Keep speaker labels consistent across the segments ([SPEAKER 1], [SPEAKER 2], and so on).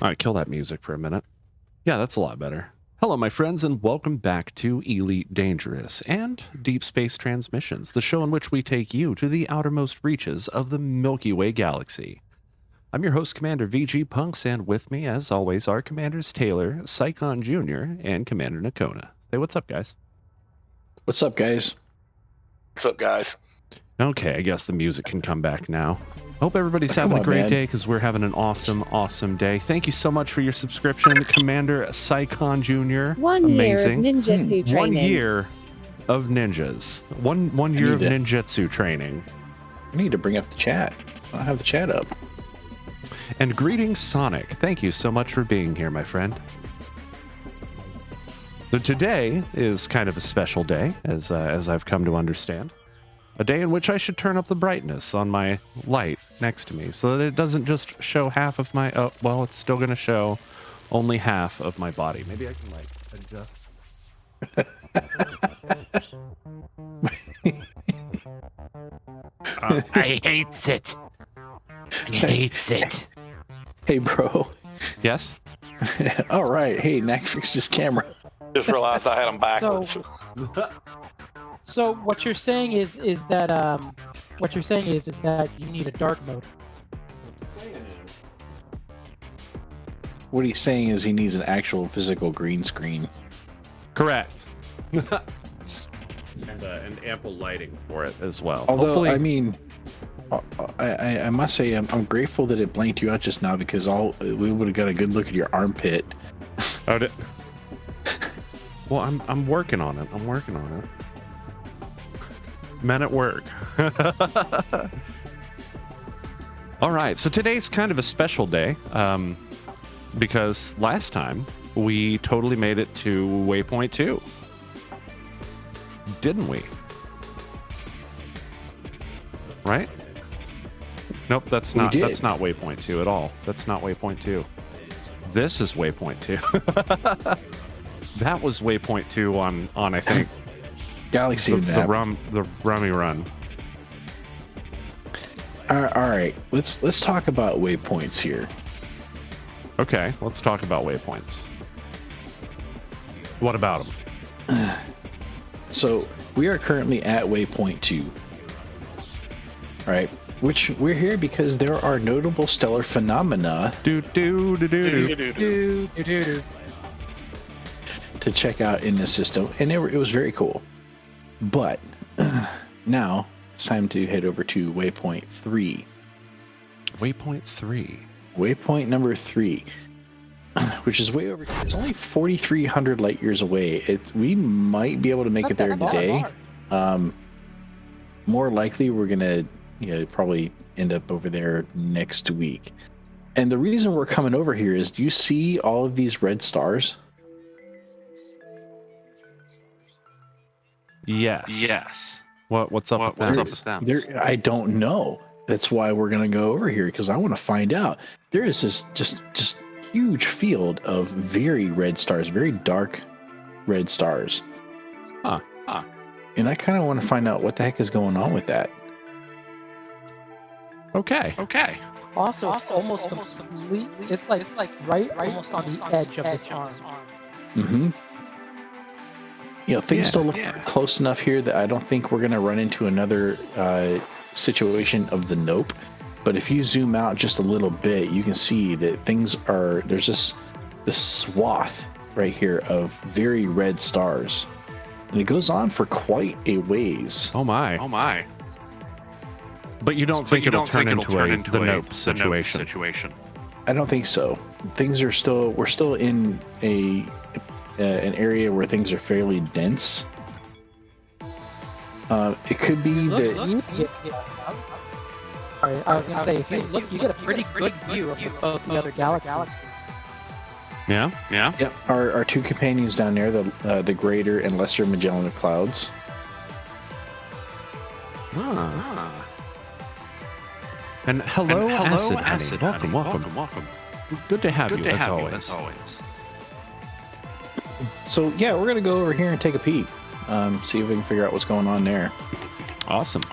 [SPEAKER 1] All right, kill that music for a minute. Yeah, that's a lot better. Hello, my friends, and welcome back to Elite Dangerous and Deep Space Transmissions, the show in which we take you to the outermost reaches of the Milky Way galaxy. I'm your host, Commander VG Punks, and with me, as always, are Commanders Taylor, Psychon Jr., and Commander Nakona. Say what's up, guys.
[SPEAKER 2] What's up, guys?
[SPEAKER 3] What's up, guys?
[SPEAKER 1] Okay, I guess the music can come back now. Hope everybody's having a great day, because we're having an awesome day. Thank you so much for your subscription, Commander Psychon Jr.
[SPEAKER 4] 1
[SPEAKER 1] Amazing.
[SPEAKER 4] year of ninjutsu training.
[SPEAKER 1] 1 year of ninjas. One year of ninjutsu training.
[SPEAKER 2] I need to bring up the chat. I don't have the chat up.
[SPEAKER 1] And greetings, Sonic. Thank you so much for being here, my friend. So today is kind of a special day, as I've come to understand. A day in which I should turn up the brightness on my light next to me so that it doesn't just show half of my... Oh, well, it's still going to show only half of my body. Maybe I can, like, adjust...
[SPEAKER 5] I hates it. I hates it.
[SPEAKER 2] Hey, bro.
[SPEAKER 1] Yes?
[SPEAKER 2] All right. Hey, Knack fixed his camera.
[SPEAKER 3] Just realized I had them backwards.
[SPEAKER 6] So what you're saying is that you need a dark mode.
[SPEAKER 2] What he's saying is he needs an actual physical green screen.
[SPEAKER 1] Correct. And ample lighting for it as well.
[SPEAKER 2] Although,
[SPEAKER 1] hopefully...
[SPEAKER 2] I mean, I must say I'm grateful that it blanked you out just now, because we would have got a good look at your armpit.
[SPEAKER 1] Oh, well, I'm working on it. Men at work. All right, so today's kind of a special day, because last time we totally made it to Waypoint 2. Didn't we? Right? Nope, that's not Waypoint 2 at all. That's not Waypoint 2. This is Waypoint 2. That was Waypoint 2 on I think
[SPEAKER 2] Galaxy
[SPEAKER 1] the Rummy Run.
[SPEAKER 2] All right, let's talk about waypoints here.
[SPEAKER 1] Okay, let's talk about waypoints. What about them?
[SPEAKER 2] So we are currently at waypoint 2. Right, which we're here because there are notable stellar phenomena to check out in the system, and it was very cool. But now it's time to head over to waypoint 3.
[SPEAKER 1] Waypoint 3.
[SPEAKER 2] Waypoint number 3, which is way over here. It's only 4,300 light years away. We might be able to make it there today. More likely, we're gonna probably end up over there next week. And the reason we're coming over here is, do you see all of these red stars?
[SPEAKER 1] Yes. What's up with them?
[SPEAKER 2] I don't know. That's why we're gonna go over here, because I want to find out. There is this just huge field of very red stars, very dark red stars.
[SPEAKER 1] Huh.
[SPEAKER 2] And I kind of want to find out what the heck is going on with that.
[SPEAKER 1] Okay.
[SPEAKER 6] Also, it's almost complete. It's like right almost on the edge of this arm.
[SPEAKER 2] Mm-hmm. Things still look close enough here that I don't think we're going to run into another situation of the nope. But if you zoom out just a little bit, you can see that there's this swath right here of very red stars. And it goes on for quite a ways.
[SPEAKER 1] Oh my. But you don't think it'll turn into the nope situation?
[SPEAKER 2] I don't think so. We're still in an area where things are fairly dense. It could be that.
[SPEAKER 6] I was gonna say, you get a pretty good view of both the other galaxies.
[SPEAKER 1] Yeah.
[SPEAKER 2] Yep. Our two companions down there, the Greater and Lesser Magellan Clouds.
[SPEAKER 1] And hello, Acid Honey. Welcome. Good to have you, as always.
[SPEAKER 2] So yeah, we're gonna go over here and take a peek. See if we can figure out what's going on there.
[SPEAKER 1] Awesome.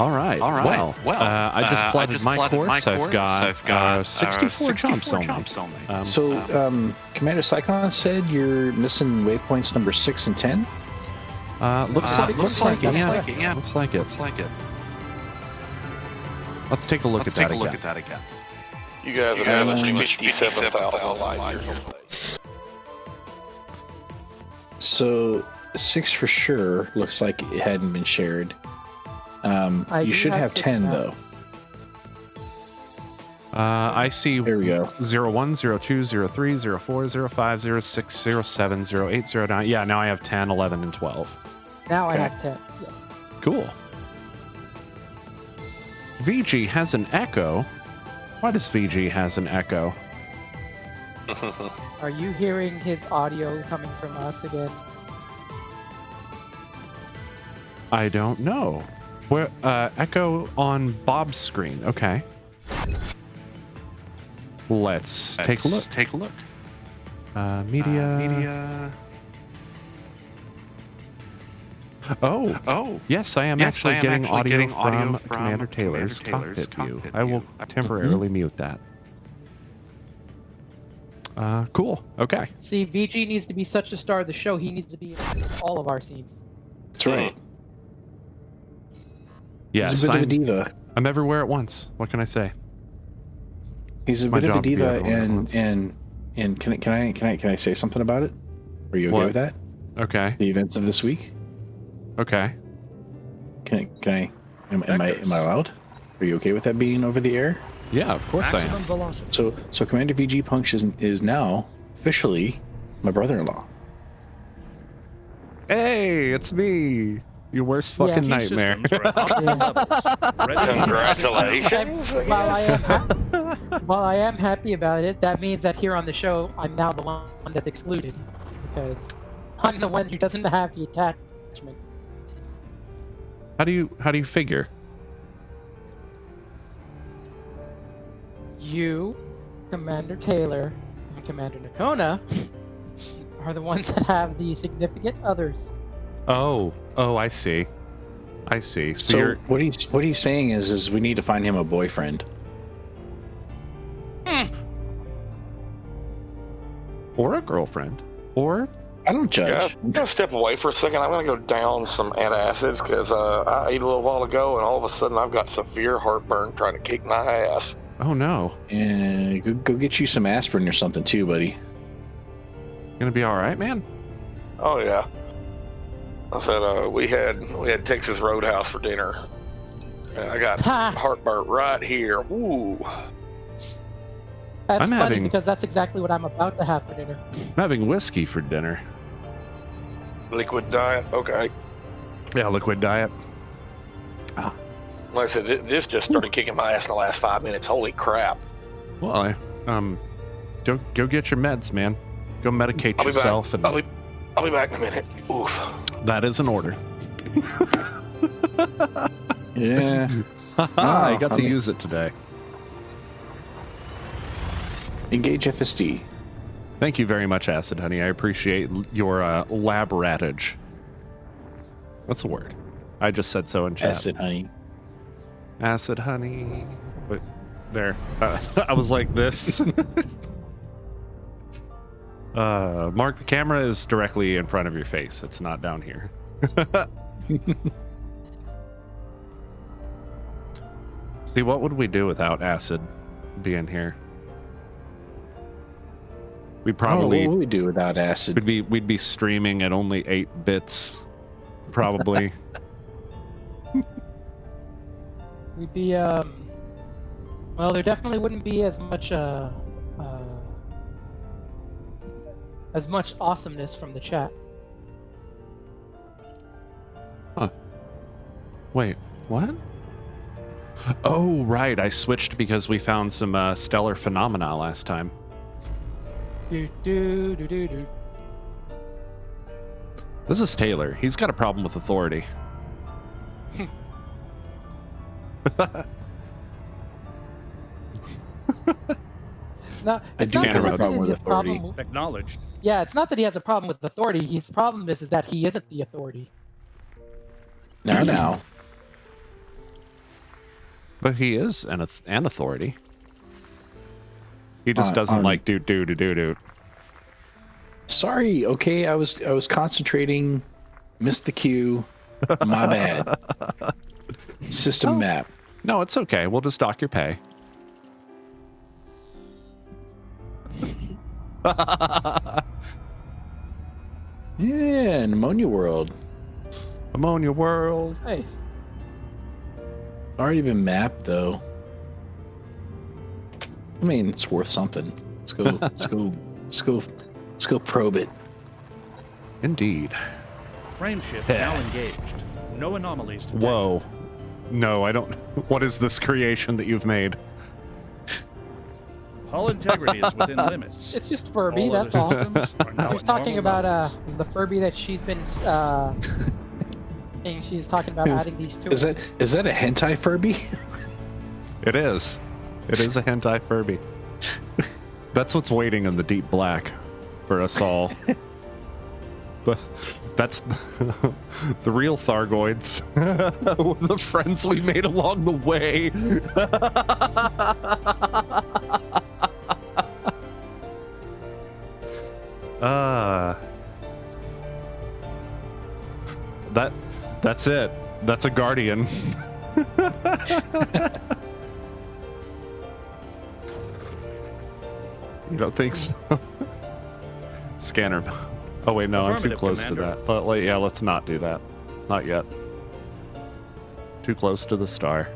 [SPEAKER 1] All right. Well, I just plotted my course. I've got 64 jumps only.
[SPEAKER 2] Commander Cyclone said you're missing waypoints number 6 and 10.
[SPEAKER 1] Looks like it. Yeah. Looks like it. Let's take a look at that again.
[SPEAKER 3] You guys are averaging 57,000 light years away.
[SPEAKER 2] So 6 for sure looks like it hadn't been shared. You should have 10 though.
[SPEAKER 1] I see.
[SPEAKER 2] There we go.
[SPEAKER 1] 01, 02, 03, 04, 05, 06, 07, 08, 09. Yeah, now I have 10, 11, and 12.
[SPEAKER 6] Now I have 10. Yes.
[SPEAKER 1] Cool. VG has an echo. Why does VG has an echo?
[SPEAKER 6] Are you hearing his audio coming from us again?
[SPEAKER 1] I don't know. Where echo on Bob's screen. Okay. Let's take a look. Media. Oh. Yes, I am actually getting audio from Commander Taylor's cockpit view. I will temporarily mute that. Cool. Okay.
[SPEAKER 6] See, VG needs to be such a star of the show. He needs to be in all of our scenes.
[SPEAKER 2] That's right.
[SPEAKER 1] Yes,
[SPEAKER 2] he's a bit of a diva.
[SPEAKER 1] I'm everywhere at once. What can I say?
[SPEAKER 2] He's a bit of a diva, and can I say something about it? Are you okay with that?
[SPEAKER 1] Okay.
[SPEAKER 2] The events of this week.
[SPEAKER 1] Okay.
[SPEAKER 2] Am I allowed? Are you okay with that being over the air?
[SPEAKER 1] Yeah, of course I am.
[SPEAKER 2] So Commander VG Punch is now officially my brother-in-law.
[SPEAKER 1] Hey, it's me. Your worst fucking nightmare.
[SPEAKER 3] Congratulations.
[SPEAKER 6] While I am happy about it, that means that here on the show, I'm now the one that's excluded. Because I'm the one who doesn't have the attachment.
[SPEAKER 1] How do you figure?
[SPEAKER 6] You, Commander Taylor, and Commander Nakona are the ones that have the significant others.
[SPEAKER 1] Oh, I see.
[SPEAKER 2] So what he's saying is we need to find him a boyfriend.
[SPEAKER 1] Or a girlfriend. Or
[SPEAKER 2] I don't judge.
[SPEAKER 3] Yeah, I'm gonna step away for a second. I'm gonna go down some antacids because I ate a little while ago, and all of a sudden I've got severe heartburn trying to kick my ass.
[SPEAKER 1] Oh no.
[SPEAKER 2] And go get you some aspirin or something too, buddy.
[SPEAKER 1] Gonna be all right, man.
[SPEAKER 3] Oh yeah. I said we had Texas Roadhouse for dinner. And I got heartburn right here. Ooh.
[SPEAKER 6] That's funny because that's exactly what I'm about to have for dinner.
[SPEAKER 1] I'm having whiskey for dinner.
[SPEAKER 3] Liquid diet. Okay.
[SPEAKER 1] Yeah, liquid diet.
[SPEAKER 3] Like I said, this just started kicking my ass in the last 5 minutes. Holy crap!
[SPEAKER 1] Well, go get your meds, man. Go medicate yourself.
[SPEAKER 3] I'll be back in a minute. Oof.
[SPEAKER 1] That is an order.
[SPEAKER 2] Yeah.
[SPEAKER 1] I got to use it today.
[SPEAKER 2] Engage FSD.
[SPEAKER 1] Thank you very much, Acid Honey. I appreciate your lab ratage. What's the word? I just said so in chat.
[SPEAKER 2] Acid Honey.
[SPEAKER 1] Acid Honey. Wait, there. I was like this. Mark, the camera is directly in front of your face. It's not down here. See, what would we do without Acid being here? We'd probably.
[SPEAKER 2] What would we do without Acid?
[SPEAKER 1] We'd be streaming at only 8 bits, probably.
[SPEAKER 6] We'd be well, there definitely wouldn't be as much awesomeness from the chat.
[SPEAKER 1] Huh. Wait, what? Oh, right. I switched because we found some stellar phenomena last time.
[SPEAKER 6] Do.
[SPEAKER 1] This is Taylor. He's got a problem with authority.
[SPEAKER 6] No,
[SPEAKER 2] I do have a problem with authority.
[SPEAKER 4] Acknowledged.
[SPEAKER 6] Yeah, it's not that he has a problem with authority. His problem is that he isn't the authority.
[SPEAKER 2] Now.
[SPEAKER 1] But he is an authority. He just doesn't like do.
[SPEAKER 2] Sorry, okay, I was concentrating, missed the cue. My bad. System map.
[SPEAKER 1] No, it's okay. We'll just dock your pay.
[SPEAKER 2] Yeah, Pneumonia World.
[SPEAKER 1] Ammonia World.
[SPEAKER 6] Nice.
[SPEAKER 2] Already been mapped though. I mean, it's worth something. Let's go. Let's go probe it.
[SPEAKER 1] Indeed.
[SPEAKER 4] Frameshift now engaged. No anomalies detected.
[SPEAKER 1] Whoa. No, I don't. What is this creation that you've made?
[SPEAKER 4] Hull integrity is within limits.
[SPEAKER 6] It's just Furby,
[SPEAKER 4] All
[SPEAKER 6] that's
[SPEAKER 4] other
[SPEAKER 6] all.
[SPEAKER 4] systems are now
[SPEAKER 6] I was
[SPEAKER 4] at
[SPEAKER 6] talking
[SPEAKER 4] normal
[SPEAKER 6] about
[SPEAKER 4] levels.
[SPEAKER 6] the Furby that she's been saying she's talking about adding these to
[SPEAKER 2] Is
[SPEAKER 6] it.
[SPEAKER 2] that a hentai Furby?
[SPEAKER 1] It is. It is a hentai Furby. That's what's waiting in the deep black for us all. That's the real Thargoids. The friends we made along the way. That's it. That's a guardian. You don't think so? Scanner. Oh wait, no, I'm too
[SPEAKER 4] Affirmative,
[SPEAKER 1] close
[SPEAKER 4] Commander.
[SPEAKER 1] to that. But like, yeah, let's not do that. Not yet. Too close to the star.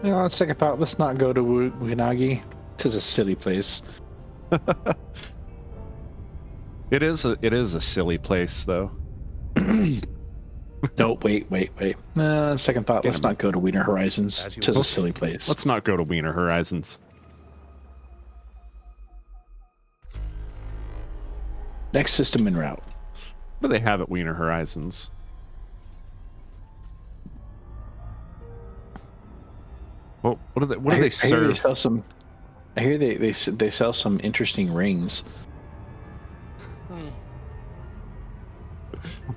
[SPEAKER 2] You know, let's take a thought. Let's not go to Winagi. Tis a silly place.
[SPEAKER 1] It is a silly place though.
[SPEAKER 2] No, wait. Second thought. Let's not go to Wiener Horizons.
[SPEAKER 4] As you
[SPEAKER 2] Tis a
[SPEAKER 4] wish.
[SPEAKER 2] silly place.
[SPEAKER 1] Let's not go to Wiener Horizons.
[SPEAKER 2] Next system en route.
[SPEAKER 1] What do they have at Wiener Horizons? What do they
[SPEAKER 2] I hear they
[SPEAKER 1] serve?
[SPEAKER 2] sell some. I hear they sell some interesting rings.
[SPEAKER 6] Hmm.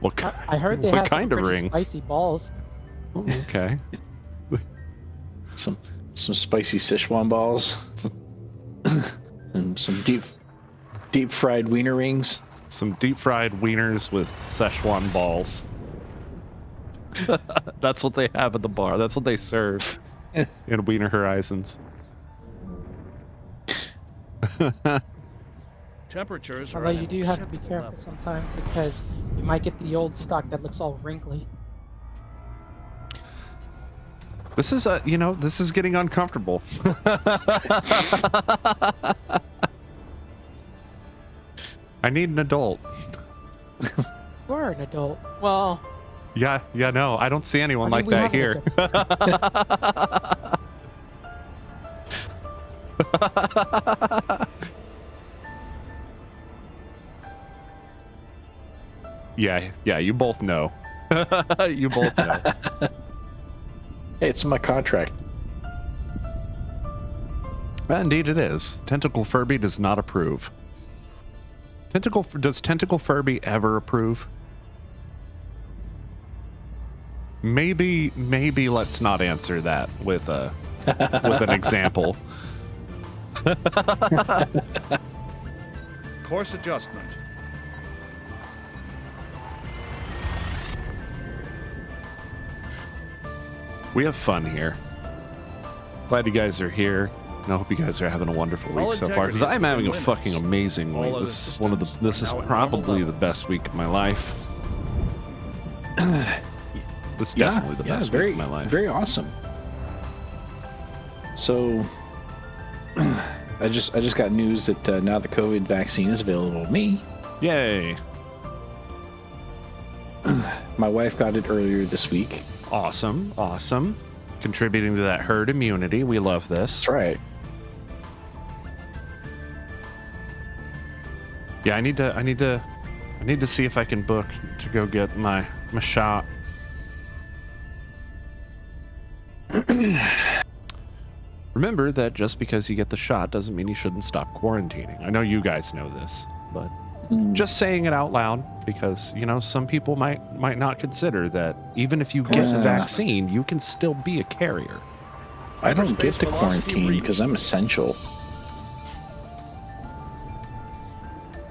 [SPEAKER 1] What,
[SPEAKER 6] I heard they
[SPEAKER 1] what
[SPEAKER 6] have
[SPEAKER 1] kind
[SPEAKER 6] some
[SPEAKER 1] of
[SPEAKER 6] pretty
[SPEAKER 1] rings?
[SPEAKER 6] spicy balls.
[SPEAKER 1] Oh, okay.
[SPEAKER 2] Some spicy Sichuan balls. And some deep fried wiener rings.
[SPEAKER 1] Some deep fried wieners with Szechuan balls. That's what they have at the bar. That's what they serve in Wiener Horizons.
[SPEAKER 4] Temperatures are
[SPEAKER 6] Although
[SPEAKER 4] at
[SPEAKER 6] you
[SPEAKER 4] an
[SPEAKER 6] do have to be
[SPEAKER 4] acceptable
[SPEAKER 6] careful
[SPEAKER 4] level.
[SPEAKER 6] sometimes because you might get the old stock that looks all wrinkly.
[SPEAKER 1] This is this is getting uncomfortable. I need an adult.
[SPEAKER 6] You're an adult. Well,
[SPEAKER 1] Yeah, no, I don't see anyone
[SPEAKER 6] I mean,
[SPEAKER 1] like
[SPEAKER 6] we
[SPEAKER 1] that
[SPEAKER 6] have an
[SPEAKER 1] here. Yeah, you both know. You both know.
[SPEAKER 2] Hey, it's in my contract.
[SPEAKER 1] Indeed it is. Tentacle Furby does not approve. Does Tentacle Furby ever approve? Maybe let's not answer that with an example.
[SPEAKER 4] Course adjustment.
[SPEAKER 1] We have fun here. Glad you guys are here. And I hope you guys are having a wonderful
[SPEAKER 4] All
[SPEAKER 1] week so far. Because
[SPEAKER 4] integrity is
[SPEAKER 1] I'm having a
[SPEAKER 4] within
[SPEAKER 1] fucking
[SPEAKER 4] limits.
[SPEAKER 1] amazing
[SPEAKER 4] All
[SPEAKER 1] week.
[SPEAKER 4] other
[SPEAKER 1] This is one of the.
[SPEAKER 4] systems
[SPEAKER 1] This is
[SPEAKER 4] are now at normal
[SPEAKER 1] probably the
[SPEAKER 4] levels.
[SPEAKER 1] best week of my life. This is
[SPEAKER 2] Yeah,
[SPEAKER 1] definitely the best
[SPEAKER 2] very,
[SPEAKER 1] week of my life.
[SPEAKER 2] very awesome. So, I just got news that now the COVID vaccine is available to me.
[SPEAKER 1] Yay!
[SPEAKER 2] My wife got it earlier this week.
[SPEAKER 1] Awesome. Contributing to that herd immunity. We love this.
[SPEAKER 2] That's right.
[SPEAKER 1] Yeah, I need to see if I can book to go get my shot. Remember that just because you get the shot doesn't mean you shouldn't stop quarantining. I know you guys know this, but Just saying it out loud because, you know, some people might not consider that even if you get the vaccine, you can still be a carrier.
[SPEAKER 2] I don't get
[SPEAKER 4] Hyperspace
[SPEAKER 2] to
[SPEAKER 4] velocity
[SPEAKER 2] quarantine
[SPEAKER 4] reached.
[SPEAKER 2] because I'm essential.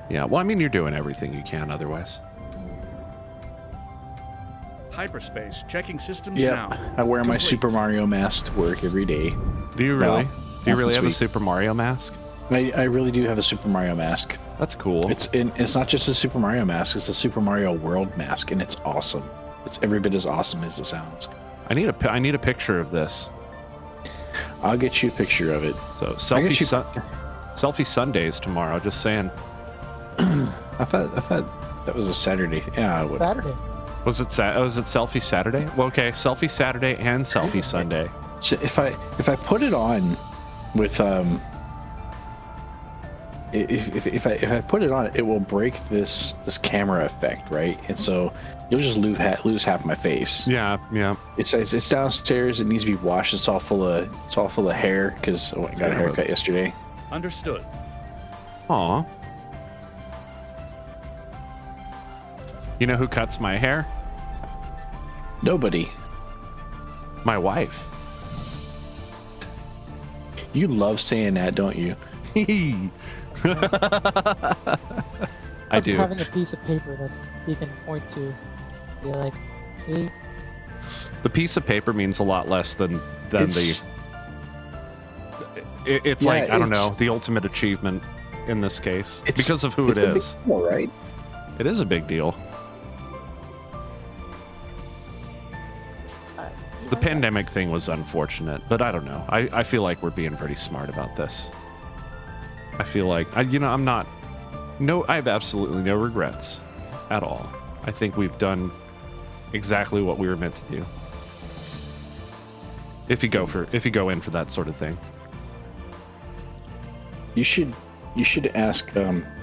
[SPEAKER 1] Yeah, well, I mean, you're doing everything you can otherwise.
[SPEAKER 4] Hyperspace checking systems
[SPEAKER 2] Yeah,
[SPEAKER 4] now.
[SPEAKER 2] I wear my
[SPEAKER 4] Complete.
[SPEAKER 2] Super Mario mask to work every day.
[SPEAKER 1] Do you really?
[SPEAKER 2] No,
[SPEAKER 1] Do you
[SPEAKER 2] not
[SPEAKER 1] really
[SPEAKER 2] this
[SPEAKER 1] have a
[SPEAKER 2] week.
[SPEAKER 1] Super Mario mask?
[SPEAKER 2] I really do have a Super Mario mask.
[SPEAKER 1] That's cool.
[SPEAKER 2] It's not just a Super Mario mask; it's a Super Mario World mask, and it's awesome. It's every bit as awesome as it sounds.
[SPEAKER 1] I need a picture of this.
[SPEAKER 2] I'll get you a picture of it.
[SPEAKER 1] So
[SPEAKER 2] I get you-
[SPEAKER 1] selfie Sundays tomorrow. Just saying.
[SPEAKER 2] I thought that was a Saturday. Yeah, it would.
[SPEAKER 6] Saturday.
[SPEAKER 1] Was it selfie Saturday? Well, okay, selfie Saturday and selfie Sunday.
[SPEAKER 2] So if I put it on with if I put it on, it will break this camera effect, right? And so you'll just lose half my face.
[SPEAKER 1] Yeah.
[SPEAKER 2] It's downstairs. It needs to be washed. It's all full of hair because I got a haircut yesterday.
[SPEAKER 4] Understood.
[SPEAKER 1] Aw. You know who cuts my hair?
[SPEAKER 2] Nobody.
[SPEAKER 1] My wife.
[SPEAKER 2] You love saying that, don't you?
[SPEAKER 1] I
[SPEAKER 6] Just
[SPEAKER 1] do.
[SPEAKER 6] having a piece of paper that you can point to. Be like, see?
[SPEAKER 1] The piece of paper means a lot less than
[SPEAKER 2] It's-
[SPEAKER 1] it's
[SPEAKER 2] Yeah,
[SPEAKER 1] like, I don't
[SPEAKER 2] it's-
[SPEAKER 1] know, the ultimate achievement in this case
[SPEAKER 2] It's-
[SPEAKER 1] because of who it
[SPEAKER 2] it's a big
[SPEAKER 1] is.
[SPEAKER 2] deal, right?
[SPEAKER 1] It is a big deal. The pandemic thing was unfortunate, but I don't know. I feel like we're being pretty smart about this. I feel like I have absolutely no regrets at all. I think we've done exactly what we were meant to do. If you go in for that sort of thing.
[SPEAKER 2] You should ask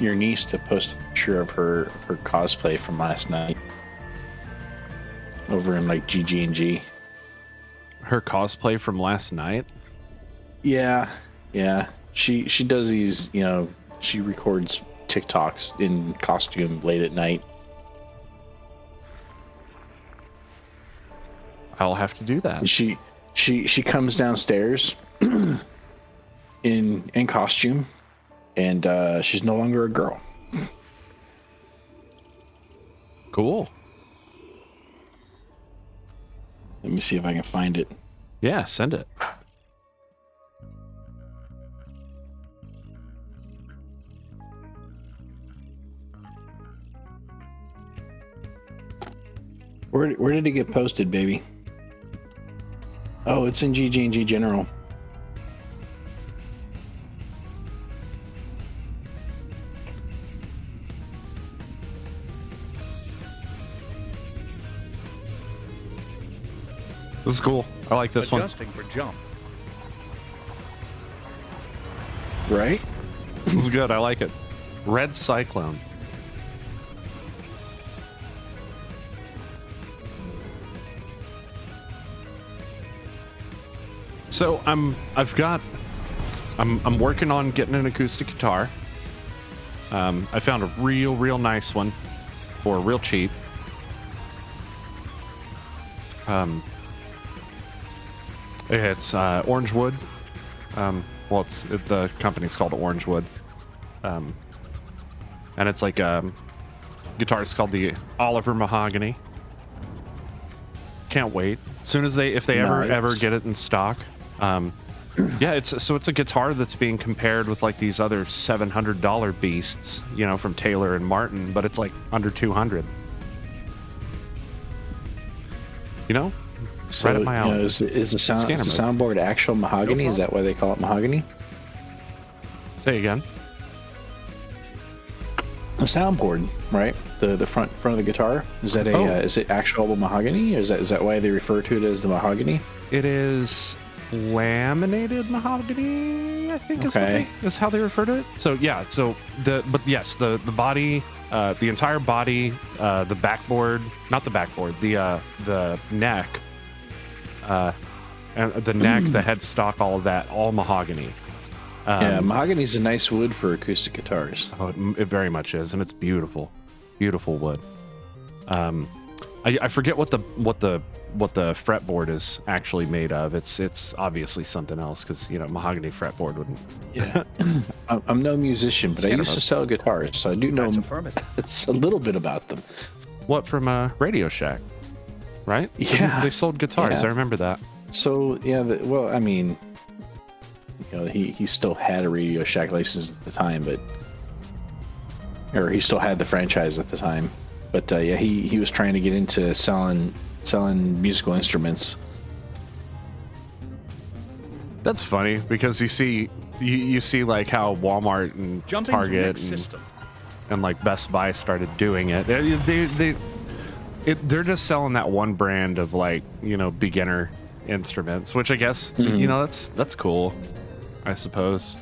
[SPEAKER 2] your niece to post a picture of her cosplay from last night over in like GG&G.
[SPEAKER 1] Her cosplay from last night?
[SPEAKER 2] Yeah. She does these, you know, she records TikToks in costume late at night.
[SPEAKER 1] I'll have to do that.
[SPEAKER 2] And she comes downstairs in costume, and she's no longer a girl.
[SPEAKER 1] Cool.
[SPEAKER 2] Let me see if I can find it.
[SPEAKER 1] Yeah, send it.
[SPEAKER 2] Where did it get posted, baby? Oh, it's in GG&G General.
[SPEAKER 1] This is cool. I like this one.
[SPEAKER 4] Adjusting for jump.
[SPEAKER 2] Right?
[SPEAKER 1] This is good. I like it. Red Cyclone. So I'm working on getting an acoustic guitar. I found a real nice one for real cheap. It's orange wood. Well, the company's called Orange Wood. And it's like guitar is called the Oliver Mahogany. Can't wait. As soon as if they
[SPEAKER 2] Nice.
[SPEAKER 1] ever get it in stock. Yeah, it's a guitar that's being compared with like these other $700 beasts, you know, from Taylor and Martin, but it's like under 200. You know?
[SPEAKER 2] So,
[SPEAKER 1] Right up my alley.
[SPEAKER 2] is the
[SPEAKER 1] Scanner mode.
[SPEAKER 2] soundboard actual mahogany? Is that why they call it mahogany?
[SPEAKER 1] Say again.
[SPEAKER 2] The soundboard, right? The front of the guitar. Is that
[SPEAKER 1] Oh.
[SPEAKER 2] is it actual mahogany? Or is that why they refer to it as the mahogany?
[SPEAKER 1] It is laminated mahogany, I think
[SPEAKER 2] Okay.
[SPEAKER 1] is how they refer to it. So yeah, the body, the entire body, the backboard, not the backboard, the neck, and the neck, the headstock, all of that, all mahogany.
[SPEAKER 2] Yeah, mahogany's a nice wood for acoustic guitars.
[SPEAKER 1] Oh, it very much is, and it's beautiful, beautiful wood. I forget what the fretboard is actually made of. It's obviously something else because mahogany fretboard wouldn't.
[SPEAKER 2] Yeah, I'm no musician, but I used to sell guitars, so I do know it's a little bit about them.
[SPEAKER 1] What from Radio Shack, right?
[SPEAKER 2] Yeah,
[SPEAKER 1] they sold guitars.
[SPEAKER 2] Yeah.
[SPEAKER 1] I remember that.
[SPEAKER 2] So yeah, well, I mean, he still had a Radio Shack license at the time, or he still had the franchise at the time. But yeah, he was trying to get into selling musical instruments.
[SPEAKER 1] That's funny because you see like how Walmart and Target and like Best Buy started doing it. They're just selling that one brand of like beginner instruments, which I guess that's cool, I suppose.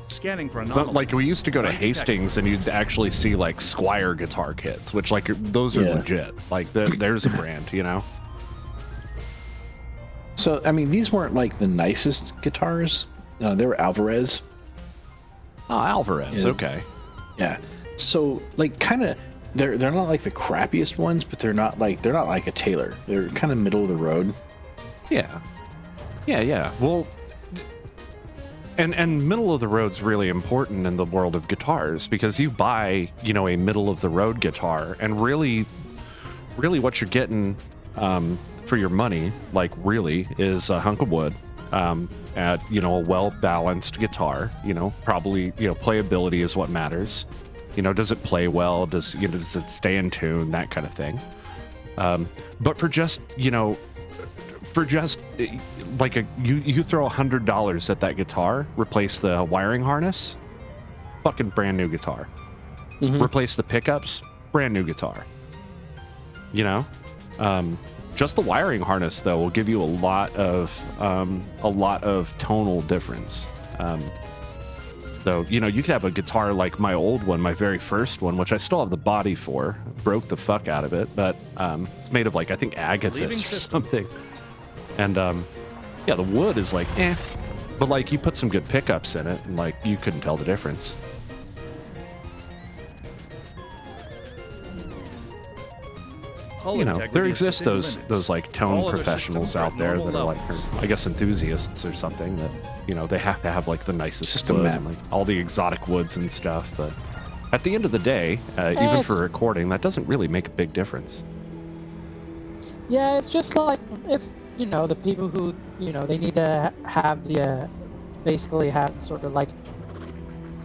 [SPEAKER 4] Scanning for
[SPEAKER 1] so, like we used to go to Hastings and you'd actually see like Squire guitar kits, which like those are legit. Like there's a brand,
[SPEAKER 2] So I mean, these weren't like the nicest guitars. They were Alvarez.
[SPEAKER 1] Oh, Alvarez. Okay.
[SPEAKER 2] Yeah. So like kind of they're not like the crappiest ones, but they're not like a Taylor. They're kind of middle of the road.
[SPEAKER 1] Yeah. Well. And middle of the road's really important in the world of guitars because you buy, a middle of the road guitar and really what you're getting for your money, like really, is a hunk of wood at, a well-balanced guitar, probably, playability is what matters. Does it play well? Does it stay in tune? That kind of thing. But for just like you throw $100 at that guitar, replace the wiring harness, fucking brand new guitar. Replace the pickups, brand new guitar. Just the wiring harness though will give you a lot of tonal difference. So you could have a guitar like my old one, my very first one, which I still have the body for. Broke the fuck out of it, but it's made of like I think agathis or something. And yeah, the wood is like but like you put some good pickups in it and like you couldn't tell the difference. There exist those like tone professionals out there that are like, I guess, enthusiasts or something that they have to have like the nicest wood and like all the exotic woods and stuff. But at the end of the day, even for recording, that doesn't really make a big difference.
[SPEAKER 6] Yeah, it's just like it's the people who they need to have the basically have sort of like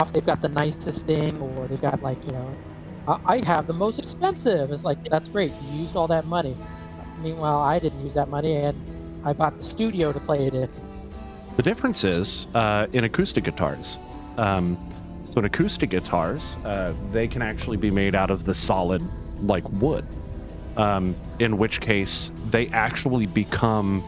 [SPEAKER 6] if they've got the nicest thing or they've got like I have the most expensive. It's like, that's great. You used all that money. Meanwhile, I didn't use that money, and I bought the studio to play it in.
[SPEAKER 1] The difference is in acoustic guitars. So in acoustic guitars, they can actually be made out of the solid, like wood. In which case, they actually become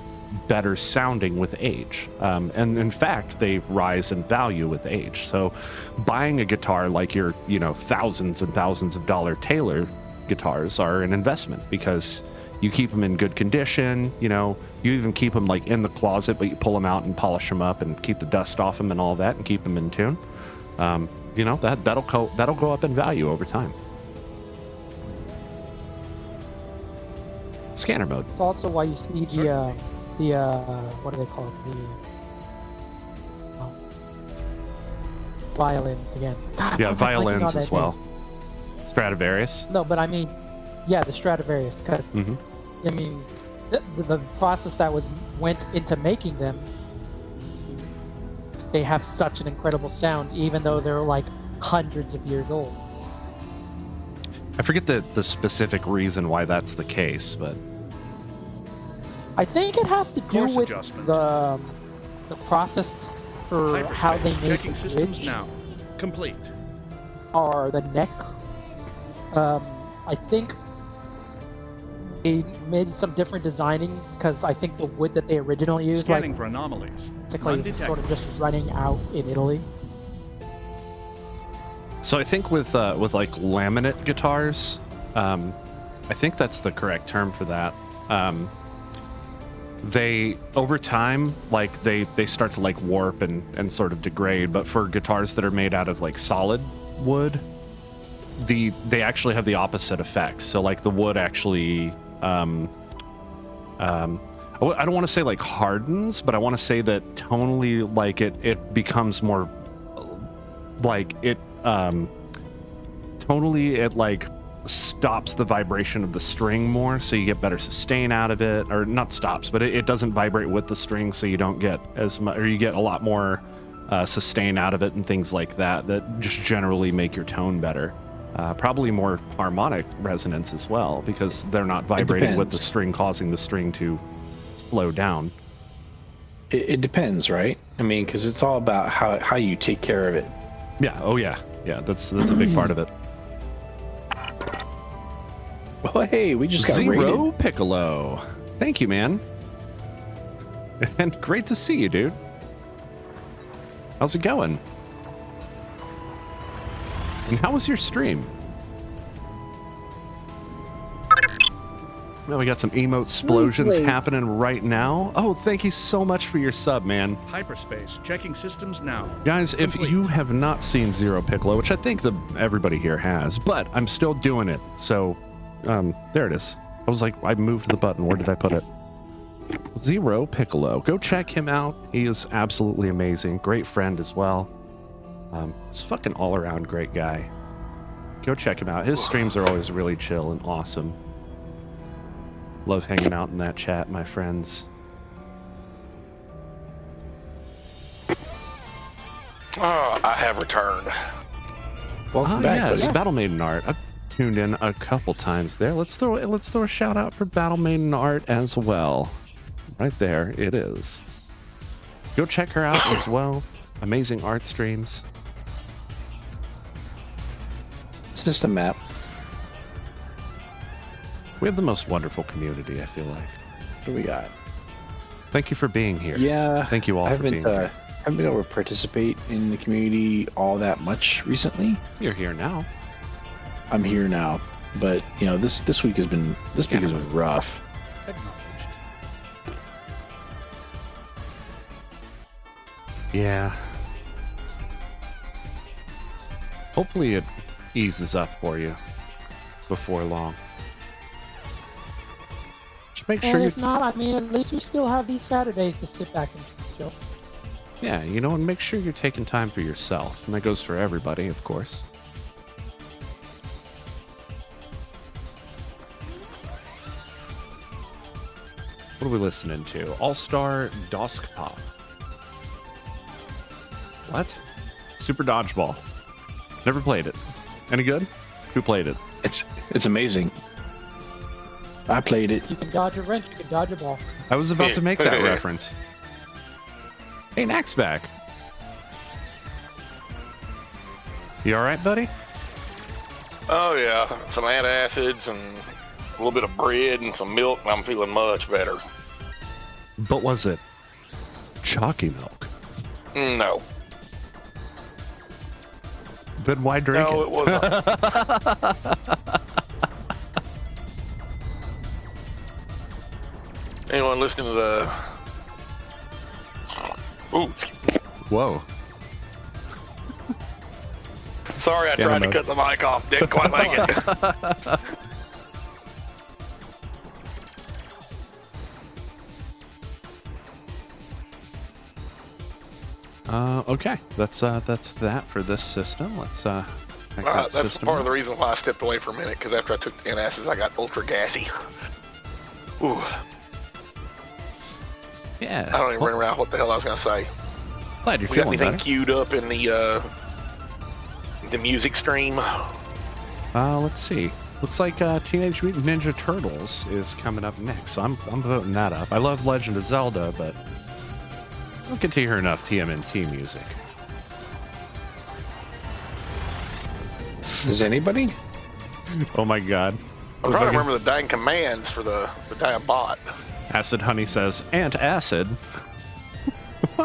[SPEAKER 1] better sounding with age. And in fact, they rise in value with age. So buying a guitar like your, thousands and thousands of dollar Taylor guitars are an investment because you keep them in good condition. You even keep them like in the closet, but you pull them out and polish them up and keep the dust off them and all that and keep them in tune. That'll go up in value over time. Scanner mode.
[SPEAKER 6] It's also why you see the what do they call it? The violins again. God,
[SPEAKER 1] yeah, violins as well. Stradivarius.
[SPEAKER 6] No, but I mean, yeah, the Stradivarius, because I mean, the process that went into making them, they have such an incredible sound, even though they're like hundreds of years old.
[SPEAKER 1] I forget the specific reason why that's the case, but
[SPEAKER 6] I think it has to do with the process for how they make the bridge.
[SPEAKER 4] Now complete.
[SPEAKER 6] Or the neck. I think they made some different designings because I think the wood that they originally used,
[SPEAKER 4] scanning for anomalies,
[SPEAKER 6] basically sort of just running out in Italy.
[SPEAKER 1] So I think with like laminate guitars, I think that's the correct term for that. they over time, like they start to like warp and sort of degrade. But for guitars that are made out of like solid wood, they actually have the opposite effect. So like the wood actually, I don't want to say like hardens, but I want to say that tonally, like it becomes more like it tonally it like stops the vibration of the string more, so you get better sustain out of it, or not stops, but it doesn't vibrate with the string, so you don't get as much, or you get a lot more sustain out of it and things like that just generally make your tone better. Probably more harmonic resonance as well, because they're not vibrating with the string, causing the string to slow down.
[SPEAKER 2] It depends, right? I mean, because it's all about how you take care of it.
[SPEAKER 1] Yeah. Oh yeah. Yeah. That's a big part of it.
[SPEAKER 2] Well, hey, we just got
[SPEAKER 1] Zero
[SPEAKER 2] rated.
[SPEAKER 1] Piccolo. Thank you, man. And great to see you, dude. How's it going? And how was your stream? Well, we got some emote explosions happening right now. Oh, thank you so much for your sub, man.
[SPEAKER 4] Hyperspace. Checking systems now.
[SPEAKER 1] Guys, if you have not seen Zero Piccolo, which I think everybody here has, but I'm still doing it. So, there it is. I was like, I moved the button. Where did I put it? Zero Piccolo. Go check him out. He is absolutely amazing. Great friend as well. He's fucking all around great guy. Go check him out. His streams are always really chill and awesome. Love hanging out in that chat, my friends.
[SPEAKER 3] Oh, I have returned.
[SPEAKER 2] Welcome back,
[SPEAKER 1] yes,
[SPEAKER 2] buddy.
[SPEAKER 1] Battle Maiden Art. I've tuned in a couple times there. Let's throw a shout out for Battle Maiden Art as well. Right there, it is. Go check her out as well. Amazing art streams.
[SPEAKER 2] It's just a map.
[SPEAKER 1] We have the most wonderful community, I feel like.
[SPEAKER 2] What do we got?
[SPEAKER 1] Thank you for being here.
[SPEAKER 2] Yeah.
[SPEAKER 1] Thank you all for being here.
[SPEAKER 2] I haven't been able to participate in the community all that much recently.
[SPEAKER 1] You're here now.
[SPEAKER 2] I'm here now, but you know this week has been rough.
[SPEAKER 1] Yeah. Hopefully it eases up for you before long. Just make sure
[SPEAKER 6] And
[SPEAKER 1] you...
[SPEAKER 6] if not, I mean, at least we still have these Saturdays to sit back and chill.
[SPEAKER 1] Yeah, you know, and make sure you're taking time for yourself. And that goes for everybody, of course. What are we listening to? All-Star Dosk Pop. What? Super Dodgeball. Never played it. Any good? Who played it?
[SPEAKER 2] It's amazing. I played it.
[SPEAKER 6] You can dodge a wrench, you can dodge a ball.
[SPEAKER 1] I was about to make that reference. Hey, Nack's back. You alright, buddy?
[SPEAKER 3] Oh yeah, some antacids and a little bit of bread and some milk, and I'm feeling much better.
[SPEAKER 1] But was it chalky milk?
[SPEAKER 3] No.
[SPEAKER 1] Then why drink
[SPEAKER 3] No,
[SPEAKER 1] it?
[SPEAKER 3] it wasn't. Anyone listening to the... Ooh.
[SPEAKER 1] Whoa.
[SPEAKER 3] Sorry, I tried to cut the mic off. Didn't quite make it.
[SPEAKER 1] Okay. That's that for this system. Let's check that
[SPEAKER 3] That's
[SPEAKER 1] system
[SPEAKER 3] part
[SPEAKER 1] out.
[SPEAKER 3] of the reason why I stepped away for a minute, because after I took the antacids, I got ultra gassy. Ooh.
[SPEAKER 1] Yeah.
[SPEAKER 3] I don't even remember now what the hell I was going to say.
[SPEAKER 1] Glad you're
[SPEAKER 3] We got
[SPEAKER 1] feeling
[SPEAKER 3] anything
[SPEAKER 1] better.
[SPEAKER 3] queued up in the music stream?
[SPEAKER 1] Let's see. Looks like Teenage Mutant Ninja Turtles is coming up next, so I'm voting that up. I love Legend of Zelda, but I don't get to hear enough TMNT music.
[SPEAKER 2] Is anybody?
[SPEAKER 1] Oh my god.
[SPEAKER 3] I'm trying to remember the dang commands for the damn bot.
[SPEAKER 1] Acid Honey says, Ant-Acid.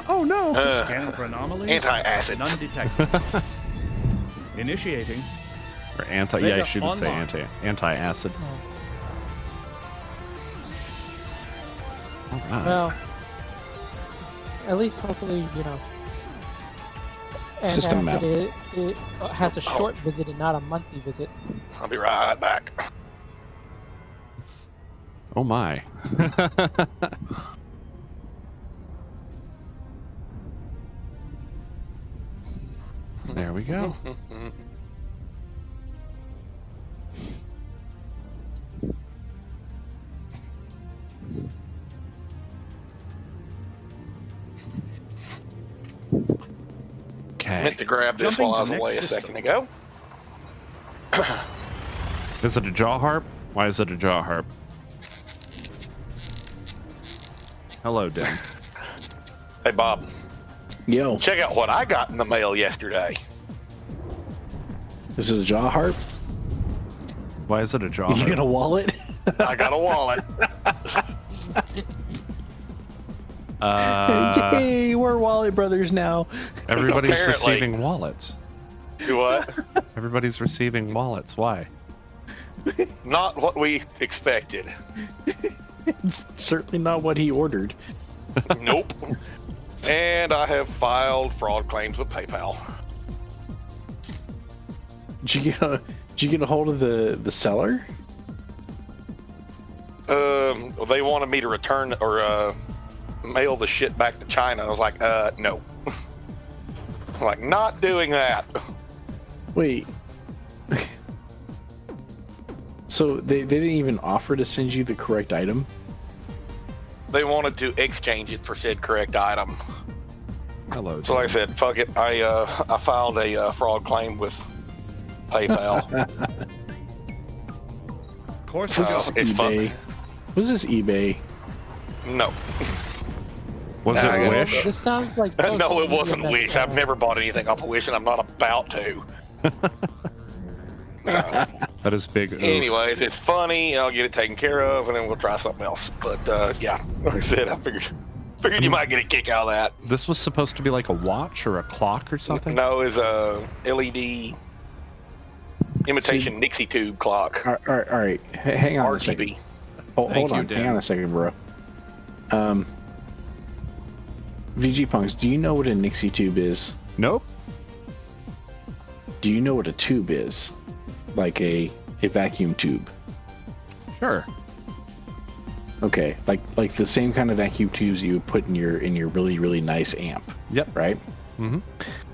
[SPEAKER 1] Oh no!
[SPEAKER 4] Scan for anomalies.
[SPEAKER 3] Anti-acids.
[SPEAKER 4] None detected. Initiating.
[SPEAKER 1] Or anti, yeah, I shouldn't say anti-acid. All right.
[SPEAKER 6] Well, at least hopefully, and
[SPEAKER 2] System map.
[SPEAKER 6] it has a short visit and not a monthly visit.
[SPEAKER 3] I'll be right back.
[SPEAKER 1] Oh my. There we go.
[SPEAKER 3] I meant to grab this
[SPEAKER 4] Jumping
[SPEAKER 3] while I was
[SPEAKER 4] to
[SPEAKER 3] away a
[SPEAKER 4] next
[SPEAKER 3] second
[SPEAKER 4] system.
[SPEAKER 3] ago.
[SPEAKER 1] Is it a jaw harp? Why is it a jaw harp? Hello, Dim.
[SPEAKER 3] Hey, Bob,
[SPEAKER 2] Yo,
[SPEAKER 3] check out what I got in the mail yesterday.
[SPEAKER 2] is it a jaw harp?
[SPEAKER 1] Why is it a jaw
[SPEAKER 2] You
[SPEAKER 1] harp?
[SPEAKER 2] got a wallet?
[SPEAKER 3] I got a wallet.
[SPEAKER 2] Yay, we're wallet brothers now.
[SPEAKER 1] Everybody's
[SPEAKER 3] Apparently.
[SPEAKER 1] receiving wallets.
[SPEAKER 3] Do what?
[SPEAKER 1] Everybody's receiving wallets. Why?
[SPEAKER 3] Not what we expected.
[SPEAKER 2] It's certainly not what he ordered.
[SPEAKER 3] Nope. And I have filed fraud claims with PayPal.
[SPEAKER 2] Did you get a hold of the seller?
[SPEAKER 3] They wanted me to return or mail the shit back to China. I was like, no. I'm like, not doing that.
[SPEAKER 2] Wait. So they didn't even offer to send you the correct item?
[SPEAKER 3] They wanted to exchange it for said correct item.
[SPEAKER 1] Hello.
[SPEAKER 3] So like I said, fuck it. I filed a fraud claim with PayPal.
[SPEAKER 4] Of course,
[SPEAKER 3] It's fun.
[SPEAKER 2] Was this eBay?
[SPEAKER 3] No.
[SPEAKER 1] Was
[SPEAKER 3] Nah, I
[SPEAKER 1] it
[SPEAKER 3] got
[SPEAKER 1] Wish?
[SPEAKER 6] This sounds like
[SPEAKER 3] No,
[SPEAKER 6] social
[SPEAKER 3] it wasn't
[SPEAKER 6] media
[SPEAKER 3] Wish.
[SPEAKER 6] mess,
[SPEAKER 3] I've never bought anything off of Wish, and I'm not about to. So,
[SPEAKER 1] That is big. Oof.
[SPEAKER 3] anyways, it's funny. I'll get it taken care of, and then we'll try something else. But yeah, like I said, I figured you might get a kick out of that.
[SPEAKER 1] This was supposed to be like a watch or a clock or something?
[SPEAKER 3] No, it's a LED imitation Nixie tube clock.
[SPEAKER 2] All right. Hang on a second.
[SPEAKER 3] RGB.
[SPEAKER 2] Hold
[SPEAKER 1] Thank you,
[SPEAKER 2] on.
[SPEAKER 1] Dan.
[SPEAKER 2] Hang on a second, bro. VG Punks, do you know what a Nixie tube is?
[SPEAKER 1] Nope.
[SPEAKER 2] Do you know what a tube is? Like a vacuum tube.
[SPEAKER 1] Sure.
[SPEAKER 2] Okay, like the same kind of vacuum tubes you would put in your really really nice amp,
[SPEAKER 1] Yep.
[SPEAKER 2] right?
[SPEAKER 1] Mm-hmm.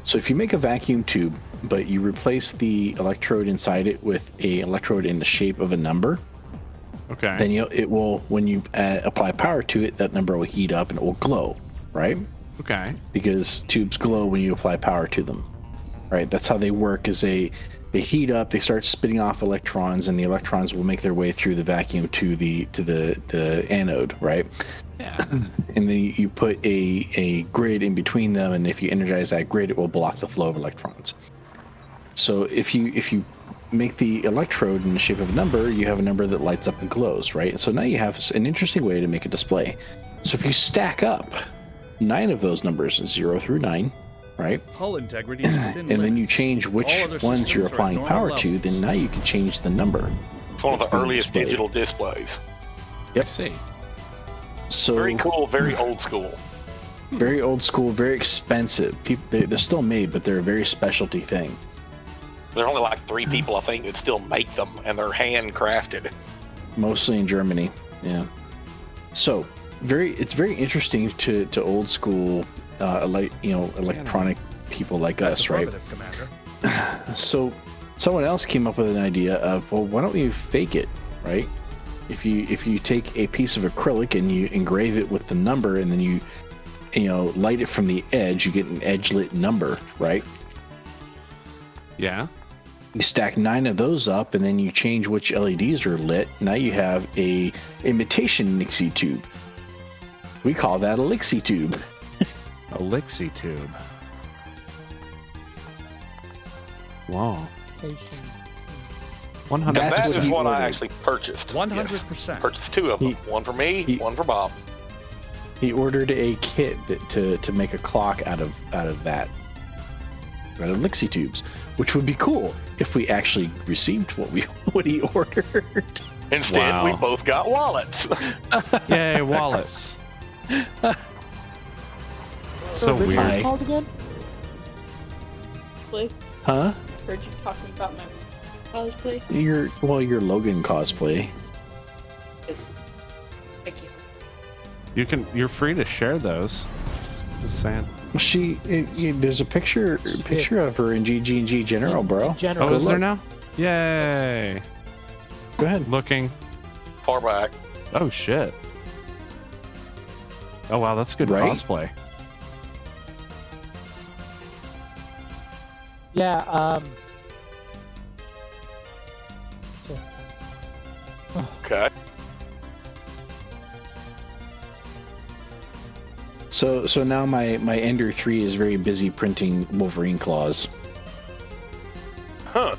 [SPEAKER 2] So if you make a vacuum tube, but you replace the electrode inside it with a electrode in the shape of a number,
[SPEAKER 1] Okay.
[SPEAKER 2] then it will, when you apply power to it, that number will heat up and it will glow, right?
[SPEAKER 1] Okay.
[SPEAKER 2] Because tubes glow when you apply power to them, right? That's how they work. Is they heat up, they start spitting off electrons, and the electrons will make their way through the vacuum to the anode, right?
[SPEAKER 1] Yeah.
[SPEAKER 2] And then you put a grid in between them, and if you energize that grid, it will block the flow of electrons. So if you make the electrode in the shape of a number, you have a number that lights up and glows, right? So now you have an interesting way to make a display. So if you stack up 9 of those numbers, 0 through 9, right?
[SPEAKER 4] hull integrity is within
[SPEAKER 2] And then you
[SPEAKER 4] limits.
[SPEAKER 2] change which
[SPEAKER 4] All other
[SPEAKER 2] ones you're
[SPEAKER 4] systems are at
[SPEAKER 2] applying
[SPEAKER 4] normal
[SPEAKER 2] power to,
[SPEAKER 4] levels.
[SPEAKER 2] then now you can change the number.
[SPEAKER 3] It's one of the
[SPEAKER 2] It's being
[SPEAKER 3] earliest
[SPEAKER 2] displayed.
[SPEAKER 3] digital displays.
[SPEAKER 1] I see.
[SPEAKER 2] So
[SPEAKER 3] Very cool, very old school.
[SPEAKER 2] very old school, very expensive. They're still made, but they're a very specialty thing.
[SPEAKER 3] There are only like 3 people, I think, that still make them, and they're handcrafted.
[SPEAKER 2] Mostly in Germany, yeah. So it's very interesting to old school, electronic people like us, right?
[SPEAKER 4] Affirmative, Commander.
[SPEAKER 2] So someone else came up with an idea of, well, why don't we fake it, right? If you take a piece of acrylic and you engrave it with the number, and then you light it from the edge, you get an edge lit number, right?
[SPEAKER 1] Yeah.
[SPEAKER 2] You stack 9 of those up, and then you change which LEDs are lit. Now you have a imitation Nixie tube. We call that a Lixie tube.
[SPEAKER 1] A Lixie tube. Wow.
[SPEAKER 6] Patient.
[SPEAKER 1] 100.
[SPEAKER 2] That's
[SPEAKER 3] That
[SPEAKER 2] what
[SPEAKER 3] is
[SPEAKER 2] he
[SPEAKER 3] what I
[SPEAKER 2] ordered.
[SPEAKER 3] actually purchased.
[SPEAKER 4] 100%.
[SPEAKER 3] Yes. Purchased 2 of them. One for me, one for Bob.
[SPEAKER 2] He ordered a kit to make a clock out of that. Out of Lixie tubes, which would be cool if we actually received what he ordered.
[SPEAKER 3] Instead,
[SPEAKER 1] Wow.
[SPEAKER 3] we both got wallets.
[SPEAKER 1] Yay, wallets. So
[SPEAKER 6] What
[SPEAKER 1] weird.
[SPEAKER 6] are you called again?
[SPEAKER 7] Play.
[SPEAKER 2] Huh?
[SPEAKER 7] Heard you talking about my cosplay.
[SPEAKER 2] Your Logan cosplay.
[SPEAKER 7] Yes. Thank you.
[SPEAKER 1] You're free to share those. Just saying.
[SPEAKER 2] There's a picture of her in GG&G General, bro.
[SPEAKER 6] In general.
[SPEAKER 1] Oh, is there
[SPEAKER 2] look.
[SPEAKER 1] now? Yay!
[SPEAKER 2] Go ahead.
[SPEAKER 1] Looking.
[SPEAKER 3] Far back.
[SPEAKER 1] Oh shit. Oh wow, that's good
[SPEAKER 2] Right?
[SPEAKER 1] cosplay.
[SPEAKER 6] Yeah.
[SPEAKER 3] Okay.
[SPEAKER 2] So now my Ender 3 is very busy printing Wolverine claws.
[SPEAKER 3] Huh.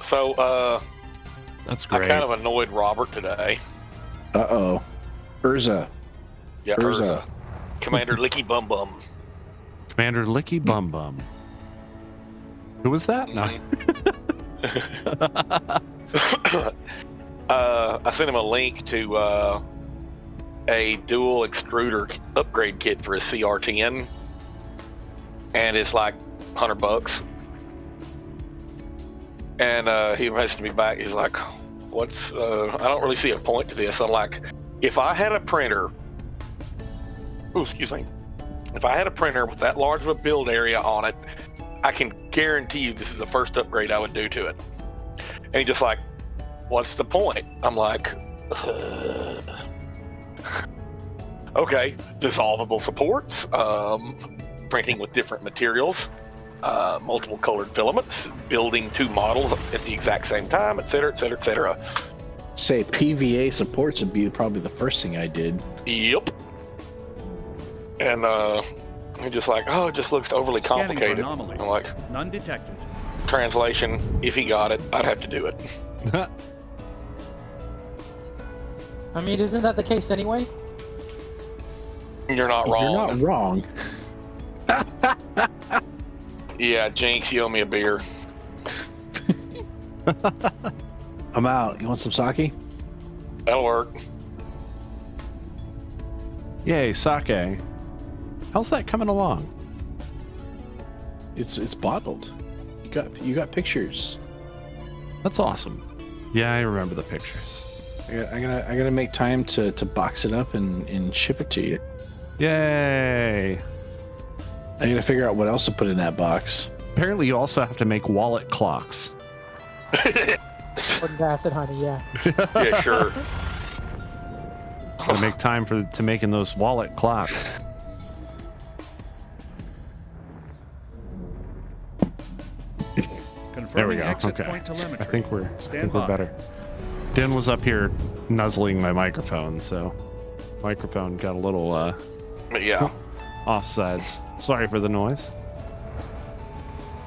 [SPEAKER 3] So,
[SPEAKER 1] That's
[SPEAKER 3] I
[SPEAKER 1] great.
[SPEAKER 3] kind of annoyed Robert today.
[SPEAKER 2] Uh-oh. Urza.
[SPEAKER 3] Yeah,
[SPEAKER 2] Urza.
[SPEAKER 3] Commander Licky Bum Bum.
[SPEAKER 1] Commander Licky Bum Bum. Who was that? No.
[SPEAKER 3] I sent him a link to a dual extruder upgrade kit for his CR10, and it's like $100. And he messaged me back. He's like, "What's? I don't really see a point to this." I'm like, "If I had a printer, excuse me, if I had a printer with that large of a build area on it, I can guarantee you this is the first upgrade I would do to it." And he's just like, "What's the point?" I'm like, "Okay, dissolvable supports, printing with different materials, multiple colored filaments, building two models at the exact same time, etc., etc., etc."
[SPEAKER 2] Say PVA supports would be probably the first thing I did.
[SPEAKER 3] Yep. And he's just like, "Oh, it just looks overly
[SPEAKER 4] Scanning for
[SPEAKER 3] complicated."
[SPEAKER 4] anomalies.
[SPEAKER 3] I'm like,
[SPEAKER 4] None detected.
[SPEAKER 3] translation, if he got it, I'd have to do it.
[SPEAKER 6] I mean, isn't that the case anyway?
[SPEAKER 3] You're not wrong.
[SPEAKER 2] You're not wrong.
[SPEAKER 3] Yeah, Jinx, you owe me a beer.
[SPEAKER 2] I'm out. You want some sake?
[SPEAKER 3] That'll work.
[SPEAKER 1] Yay, sake. How's that coming along?
[SPEAKER 2] It's bottled. You got pictures.
[SPEAKER 1] That's awesome. Yeah, I remember the pictures.
[SPEAKER 2] I gotta make time to box it up and ship it to you.
[SPEAKER 1] Yay!
[SPEAKER 2] I gotta figure out what else to put in that box.
[SPEAKER 1] Apparently, you also have to make wallet clocks.
[SPEAKER 6] Wouldn't acid honey, yeah.
[SPEAKER 3] Yeah, sure.
[SPEAKER 1] To make time to making those wallet clocks. There we
[SPEAKER 4] Confirming
[SPEAKER 1] go.
[SPEAKER 4] exit
[SPEAKER 1] Okay.
[SPEAKER 4] point telemetry.
[SPEAKER 1] I think we're
[SPEAKER 4] Stand by.
[SPEAKER 1] better. Dan was up here nuzzling my microphone, so microphone got a little
[SPEAKER 3] Yeah.
[SPEAKER 1] offsides. Sorry for the noise.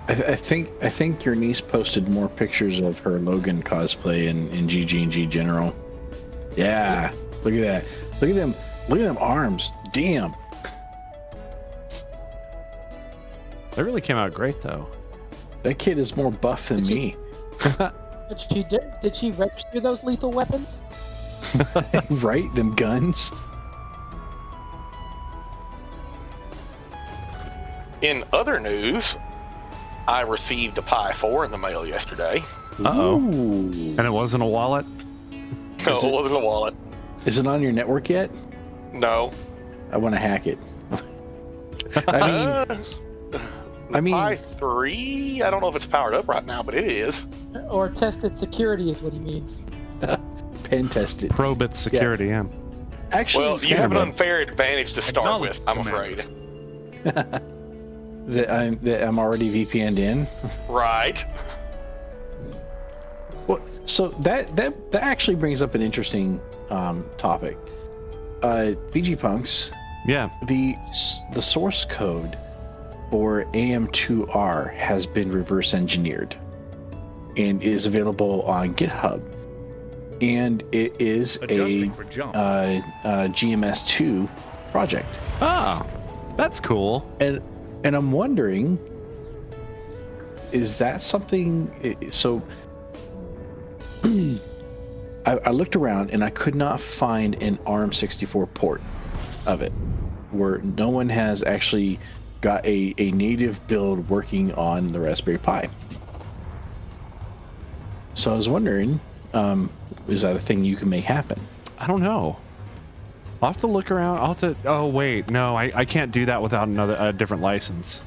[SPEAKER 2] I think your niece posted more pictures of her Logan cosplay in GG&G General. Yeah, look at that. Look at them arms. Damn.
[SPEAKER 1] They really came out great, though.
[SPEAKER 2] That kid is more buff than me.
[SPEAKER 6] Did she register those lethal weapons?
[SPEAKER 2] Right? Them guns.
[SPEAKER 3] In other news, I received a Pi 4 in the mail yesterday.
[SPEAKER 1] Uh-oh.
[SPEAKER 2] Ooh.
[SPEAKER 1] And it wasn't a wallet?
[SPEAKER 3] No, it wasn't a wallet.
[SPEAKER 2] Is it on your network yet?
[SPEAKER 3] No.
[SPEAKER 2] I want to hack it. I mean,
[SPEAKER 3] Pi 3? I don't know if it's powered up right now, but it is.
[SPEAKER 6] Or tested security is what he means.
[SPEAKER 2] pen test it.
[SPEAKER 1] Probe its security, yeah.
[SPEAKER 2] Actually,
[SPEAKER 3] Well, you have an
[SPEAKER 2] Scammer,
[SPEAKER 3] unfair advantage to start with, I'm
[SPEAKER 4] Commander.
[SPEAKER 3] afraid.
[SPEAKER 2] that I'm already VPN'd in.
[SPEAKER 3] Right.
[SPEAKER 2] Well, so that actually brings up an interesting topic. VG Punks,
[SPEAKER 1] Yeah.
[SPEAKER 2] the source code for AM2R has been reverse engineered and is available on GitHub. And it is
[SPEAKER 4] Adjusting for jump.
[SPEAKER 2] GMS2 project.
[SPEAKER 1] Oh, that's cool.
[SPEAKER 2] And I'm wondering, is that something? So I looked around and I could not find an ARM64 port of it, where no one has actually got a native build working on the Raspberry Pi. So I was wondering, is that a thing you can make happen?
[SPEAKER 1] I don't know. I'll have to look around. I'll have to. Oh wait, no, I can't do that without a different license.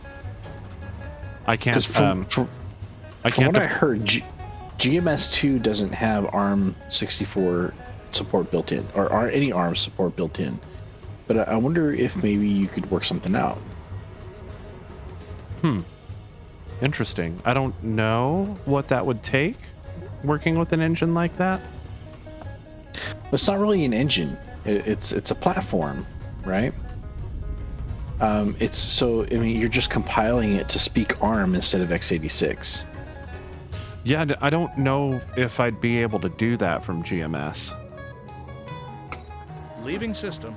[SPEAKER 1] I can't.
[SPEAKER 2] From
[SPEAKER 1] I can't.
[SPEAKER 2] what I heard, GMS2 doesn't have ARM64 support built in, or any ARM support built in. But I wonder if maybe you could work something out.
[SPEAKER 1] Interesting. I don't know what that would take, working with an engine like that.
[SPEAKER 2] It's not really an engine. It's a platform, right? You're just compiling it to speak ARM instead of x86.
[SPEAKER 1] Yeah, I don't know if I'd be able to do that from GMS.
[SPEAKER 4] Leaving system.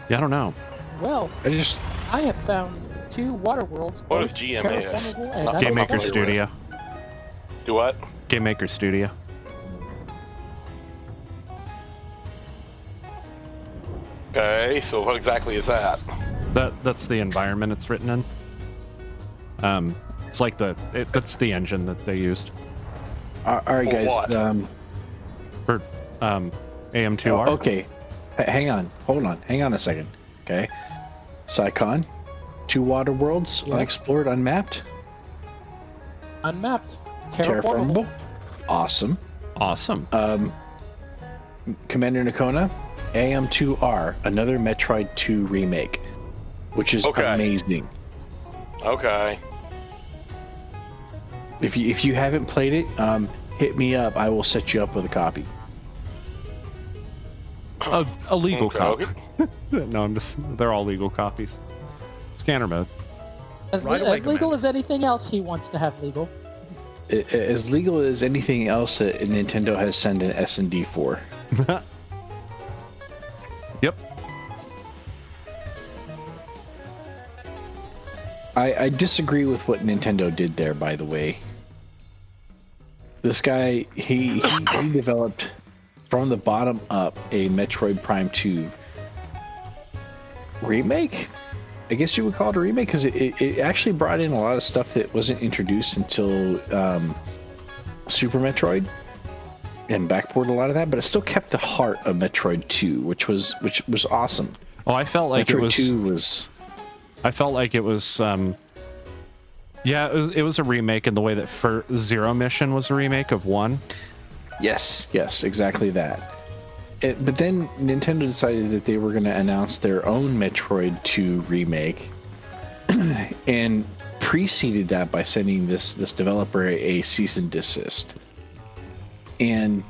[SPEAKER 1] Yeah, I don't know.
[SPEAKER 6] Well, I have found 2 water worlds.
[SPEAKER 3] What is
[SPEAKER 6] both
[SPEAKER 3] GMS?
[SPEAKER 6] terraformable and
[SPEAKER 3] Not
[SPEAKER 1] Game
[SPEAKER 3] I'm
[SPEAKER 1] Maker
[SPEAKER 3] familiar
[SPEAKER 1] Studio.
[SPEAKER 3] Do what?
[SPEAKER 1] Game Maker Studio.
[SPEAKER 3] Okay, so what exactly is that?
[SPEAKER 1] That's the environment it's written in. It's like that's the engine that they used
[SPEAKER 2] All right,
[SPEAKER 3] For
[SPEAKER 2] guys.
[SPEAKER 3] what?
[SPEAKER 1] for AM2R.
[SPEAKER 2] Okay, hang on. Hold on. Hang on a second. Okay, Psycon, 2 water worlds,
[SPEAKER 6] Yes.
[SPEAKER 2] unexplored, unmapped,
[SPEAKER 6] unmapped.
[SPEAKER 2] terraformable. Awesome.
[SPEAKER 1] Awesome.
[SPEAKER 2] Commander Nakona, AM2R, another Metroid 2 remake, which is
[SPEAKER 3] Okay.
[SPEAKER 2] amazing.
[SPEAKER 3] Okay.
[SPEAKER 2] If you haven't played it, hit me up. I will set you up with a copy.
[SPEAKER 1] A legal
[SPEAKER 3] Okay,
[SPEAKER 1] copy.
[SPEAKER 3] okay.
[SPEAKER 1] No, they're all legal copies. Scanner mode.
[SPEAKER 6] As,
[SPEAKER 4] Right away,
[SPEAKER 6] as legal
[SPEAKER 4] Commander.
[SPEAKER 6] as anything else he wants to have legal.
[SPEAKER 2] As legal as anything else that Nintendo has sent an S&D for.
[SPEAKER 1] Yep.
[SPEAKER 2] I disagree with what Nintendo did there, by the way. This guy, he developed from the bottom up a Metroid Prime 2 remake? I guess you would call it a remake, because it actually brought in a lot of stuff that wasn't introduced until Super Metroid, and backported a lot of that, but it still kept the heart of Metroid 2, which was awesome.
[SPEAKER 1] Oh, I felt like
[SPEAKER 2] Metroid
[SPEAKER 1] it was.
[SPEAKER 2] 2 was.
[SPEAKER 1] I felt like it was. Yeah, it was a remake in the way that Zero Mission was a remake of 1.
[SPEAKER 2] Yes, exactly that. But then Nintendo decided that they were going to announce their own Metroid 2 remake, and preceded that by sending this developer a cease and desist. And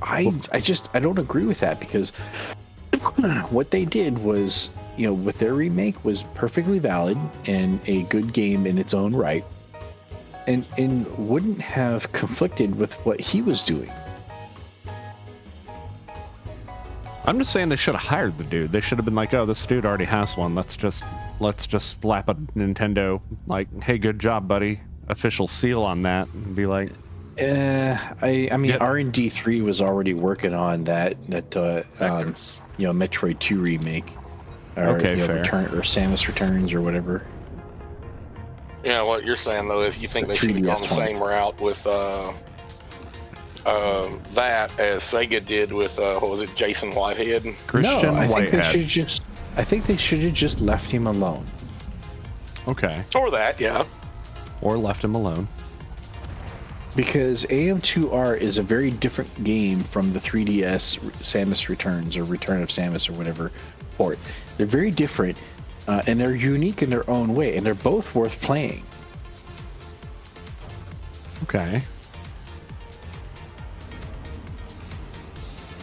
[SPEAKER 2] I don't agree with that, because what they did was, with their remake, was perfectly valid and a good game in its own right, and wouldn't have conflicted with what he was doing.
[SPEAKER 1] I'm just saying they should have hired the dude. They should have been like, "Oh, this dude already has one. Let's just slap a Nintendo like, hey, good job, buddy, official seal on that," and be like,
[SPEAKER 2] I mean,
[SPEAKER 1] Yeah.
[SPEAKER 2] R&D 3 was already working on that
[SPEAKER 4] Vectors.
[SPEAKER 2] Metroid 2 remake, or
[SPEAKER 1] Okay, fair.
[SPEAKER 2] Samus Returns or whatever.
[SPEAKER 3] Yeah, what you're saying though is you think
[SPEAKER 2] The
[SPEAKER 3] they should have gone the
[SPEAKER 2] 3DS one.
[SPEAKER 3] same route with that as Sega did with what was it, Jason Whitehead?
[SPEAKER 1] Christian
[SPEAKER 2] no, I
[SPEAKER 1] Whitehead.
[SPEAKER 2] think they should have just left him alone.
[SPEAKER 1] Okay,
[SPEAKER 3] Or that, yeah.
[SPEAKER 1] or left him alone.
[SPEAKER 2] Because AM2R is a very different game from the 3DS Samus Returns or Return of Samus or whatever port. They're very different, and they're unique in their own way, and they're both worth playing.
[SPEAKER 1] Okay.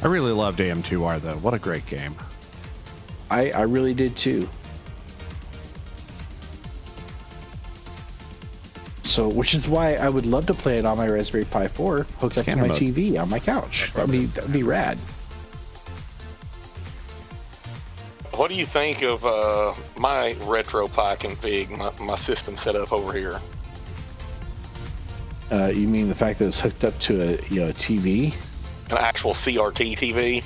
[SPEAKER 1] I really loved AM2R though. What a great game.
[SPEAKER 2] I really did too. So, which is why I would love to play it on my Raspberry Pi 4, hooked up to
[SPEAKER 1] Scanner
[SPEAKER 2] my
[SPEAKER 1] mode.
[SPEAKER 2] TV on my couch. That'd be rad.
[SPEAKER 3] What do you think of my retro Pi config, my system set up over here?
[SPEAKER 2] You mean the fact that it's hooked up to a TV?
[SPEAKER 3] An actual CRT TV.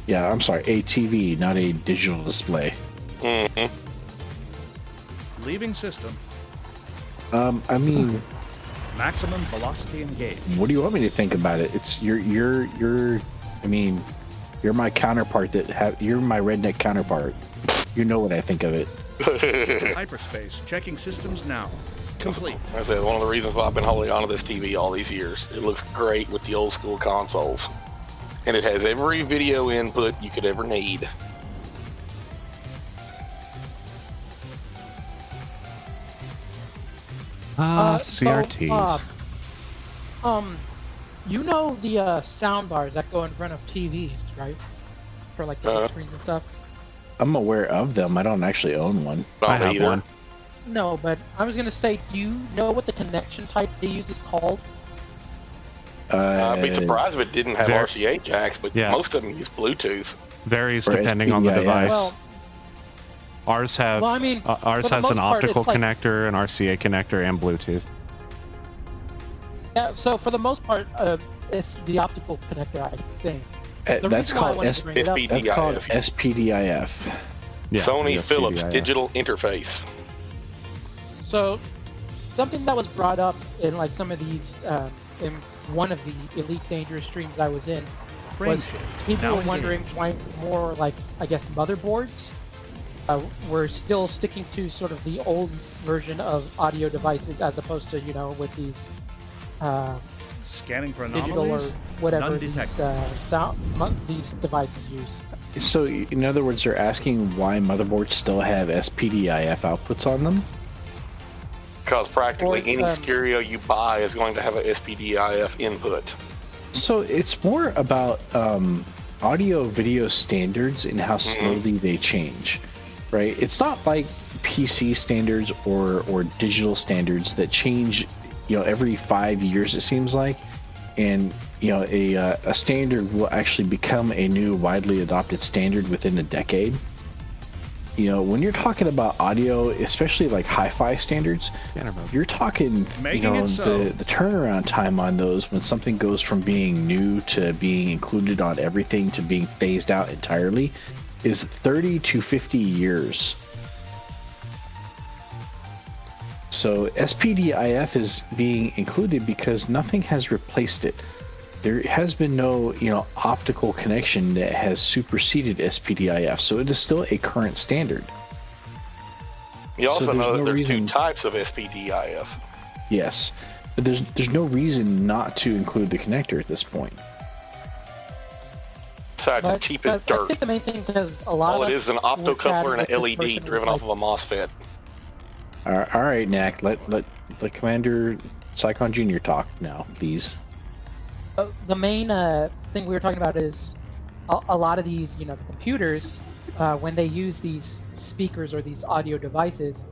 [SPEAKER 2] Yeah, I'm sorry, a TV, not a digital display.
[SPEAKER 3] Mm-hmm.
[SPEAKER 4] Leaving system.
[SPEAKER 2] I mean,
[SPEAKER 4] Maximum velocity engaged.
[SPEAKER 2] what do you want me to think about it? It's you're. I mean, you're my counterpart. You're my redneck counterpart. You know what I think of it.
[SPEAKER 4] Hyperspace. Checking systems now. Complete.
[SPEAKER 3] I said one of the reasons why I've been holding on to this TV all these years. It looks great with the old school consoles, and it has every video input you could ever need.
[SPEAKER 1] CRTs.
[SPEAKER 6] You know the sound bars that go in front of TVs, right? For like the big screens and stuff.
[SPEAKER 2] I'm aware of them. I don't actually own one.
[SPEAKER 1] I
[SPEAKER 3] Not
[SPEAKER 1] have
[SPEAKER 3] either.
[SPEAKER 1] one.
[SPEAKER 6] No, but I was gonna say, do you know what the connection type they use is called?
[SPEAKER 3] I'd be surprised if it didn't have
[SPEAKER 1] Ver-
[SPEAKER 3] RCA jacks, but
[SPEAKER 1] Yeah.
[SPEAKER 3] most of them use Bluetooth.
[SPEAKER 1] Varies
[SPEAKER 2] Or
[SPEAKER 1] depending on the
[SPEAKER 2] SPDIF.
[SPEAKER 1] device.
[SPEAKER 6] Well,
[SPEAKER 1] Ours have
[SPEAKER 6] well, I mean,
[SPEAKER 1] ours
[SPEAKER 6] for the
[SPEAKER 1] has
[SPEAKER 6] most
[SPEAKER 1] an
[SPEAKER 6] part,
[SPEAKER 1] optical
[SPEAKER 6] it's like-
[SPEAKER 1] connector, an RCA connector, and Bluetooth.
[SPEAKER 6] yeah. So for the most part, it's the optical connector, I think. The
[SPEAKER 2] That's
[SPEAKER 6] reason why I
[SPEAKER 2] called
[SPEAKER 6] wanted to bring it up-
[SPEAKER 2] That's called
[SPEAKER 3] SPDIF.
[SPEAKER 2] SPDIF.
[SPEAKER 1] Yeah,
[SPEAKER 3] Sony
[SPEAKER 1] the
[SPEAKER 3] Philips
[SPEAKER 1] SPDIF.
[SPEAKER 3] digital interface.
[SPEAKER 6] So, something that was brought up in like some of these, in one of the Elite Dangerous streams I was in,
[SPEAKER 4] Frame
[SPEAKER 6] was
[SPEAKER 4] shift.
[SPEAKER 6] people
[SPEAKER 4] Now
[SPEAKER 6] were wondering
[SPEAKER 4] engaged.
[SPEAKER 6] why more like, I guess, motherboards were still sticking to sort of the old version of audio devices as opposed to, you know, with these
[SPEAKER 4] Scanning for
[SPEAKER 6] digital or
[SPEAKER 4] anomalies.
[SPEAKER 6] whatever
[SPEAKER 4] None
[SPEAKER 6] these
[SPEAKER 4] detected.
[SPEAKER 6] these devices use.
[SPEAKER 2] So, in other words, they're asking why motherboards still have SPDIF outputs on them?
[SPEAKER 3] Because practically
[SPEAKER 6] Or,
[SPEAKER 3] any stereo you buy is going to have a SPDIF input.
[SPEAKER 2] So, it's more about audio video standards and how slowly they change, right? It's not like PC standards or digital standards that change, you know, every 5 years, it seems like. And you know, a standard will actually become a new widely adopted standard within a decade. You know, when you're talking about audio, especially like hi-fi standards,
[SPEAKER 1] Scanner mode.
[SPEAKER 2] you're talking,
[SPEAKER 4] Making it so.
[SPEAKER 2] the turnaround time on those when something goes from being new to being included on everything to being phased out entirely is 30 to 50 years. So SPDIF is being included because nothing has replaced it. There has been no, you know, optical connection that has superseded SPDIF, so it is still a current standard.
[SPEAKER 3] You
[SPEAKER 2] So
[SPEAKER 3] also
[SPEAKER 2] there's
[SPEAKER 3] know that
[SPEAKER 2] no
[SPEAKER 3] there's
[SPEAKER 2] reason-
[SPEAKER 3] two types of SPDIF.
[SPEAKER 2] Yes, but there's no reason not to include the connector at this point.
[SPEAKER 3] Besides,
[SPEAKER 6] But
[SPEAKER 3] it's cheap as
[SPEAKER 6] I
[SPEAKER 3] dirt.
[SPEAKER 6] think the main thing, because a lot
[SPEAKER 3] All
[SPEAKER 6] of
[SPEAKER 3] it
[SPEAKER 6] us
[SPEAKER 3] is an
[SPEAKER 6] were
[SPEAKER 3] optocoupler and
[SPEAKER 6] chatting
[SPEAKER 3] an
[SPEAKER 6] with this
[SPEAKER 3] LED
[SPEAKER 6] person
[SPEAKER 3] driven
[SPEAKER 6] who's
[SPEAKER 3] off of a MOSFET.
[SPEAKER 2] All right, Knack, let Commander Psychon Jr. talk now, please.
[SPEAKER 6] the main thing we were talking about is a lot of these, you know, computers, when they use these speakers or these audio devices,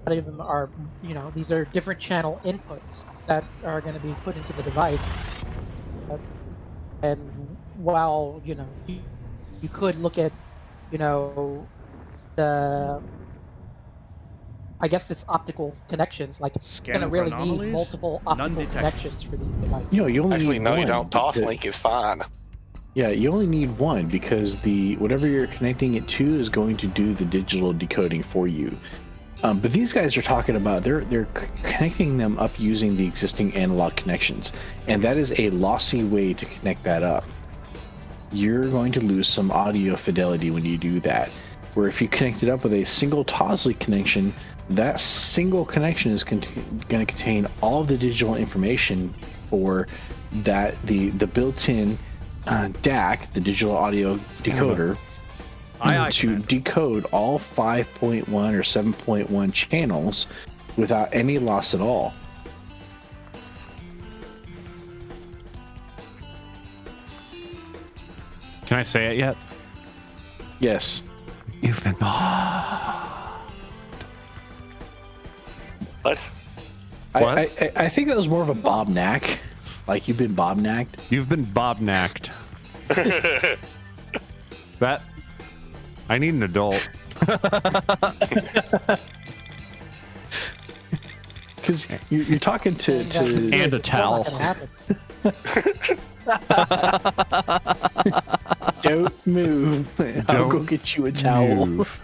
[SPEAKER 6] a lot of them are, you know, these are different channel inputs that are going to be put into the device. And while, you know, you could look at, you know, I guess it's optical connections. Like, it's
[SPEAKER 4] Scanning
[SPEAKER 6] going to
[SPEAKER 4] for
[SPEAKER 6] really need
[SPEAKER 4] anomalies.
[SPEAKER 6] multiple
[SPEAKER 4] None
[SPEAKER 6] optical
[SPEAKER 4] detected.
[SPEAKER 6] connections for these devices.
[SPEAKER 2] You know, you only
[SPEAKER 3] Actually,
[SPEAKER 2] need
[SPEAKER 3] no,
[SPEAKER 2] one.
[SPEAKER 3] you don't.
[SPEAKER 2] because-
[SPEAKER 3] Toslink is fine.
[SPEAKER 2] Yeah, you only need one because the whatever you're connecting it to is going to do the digital decoding for you. But these guys are talking about they're connecting them up using the existing analog connections, and that is a lossy way to connect that up. You're going to lose some audio fidelity when you do that. Where if you connect it up with a single Toslink connection, that single connection is going to contain all of the digital information for that the built-in DAC, the digital audio decoder,
[SPEAKER 4] Aye,
[SPEAKER 2] to
[SPEAKER 4] Commander.
[SPEAKER 2] decode all 5.1 or 7.1 channels without any loss at all.
[SPEAKER 1] Can I say it yet?
[SPEAKER 2] Yes.
[SPEAKER 1] You've been
[SPEAKER 3] What?
[SPEAKER 1] What?
[SPEAKER 2] I think that was more of a Bob Knack. Like you've been Bob Knacked.
[SPEAKER 1] You've been Bob-nacked. That I need an adult.
[SPEAKER 2] Because you're talking to
[SPEAKER 1] And a
[SPEAKER 6] It's still not
[SPEAKER 1] towel.
[SPEAKER 6] gonna happen.
[SPEAKER 2] Don't move. I'll go
[SPEAKER 1] Don't
[SPEAKER 2] get you a towel.
[SPEAKER 1] Move.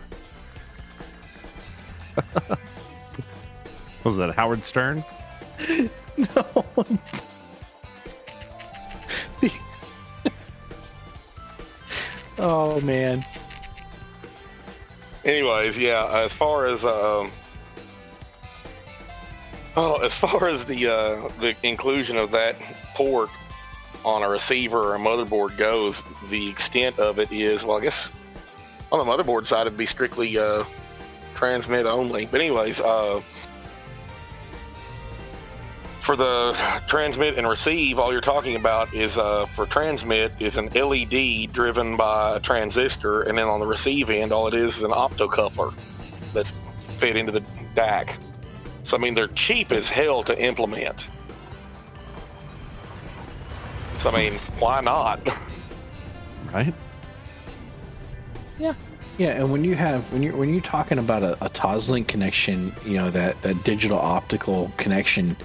[SPEAKER 1] Was that Howard Stern?
[SPEAKER 2] No. Oh man.
[SPEAKER 3] Anyways, yeah. As far as the inclusion of that port on a receiver or a motherboard goes, the extent of it is, well, I guess on the motherboard side it'd be strictly transmit only. But anyways, for the transmit and receive, all you're talking about is for transmit is an LED driven by a transistor, and then on the receive end, all it is an optocoupler that's fed into the DAC. So I mean, they're cheap as hell to implement. So I mean, why not?
[SPEAKER 1] Right?
[SPEAKER 2] Yeah, and when you're talking about a Toslink connection, you know, that digital optical connection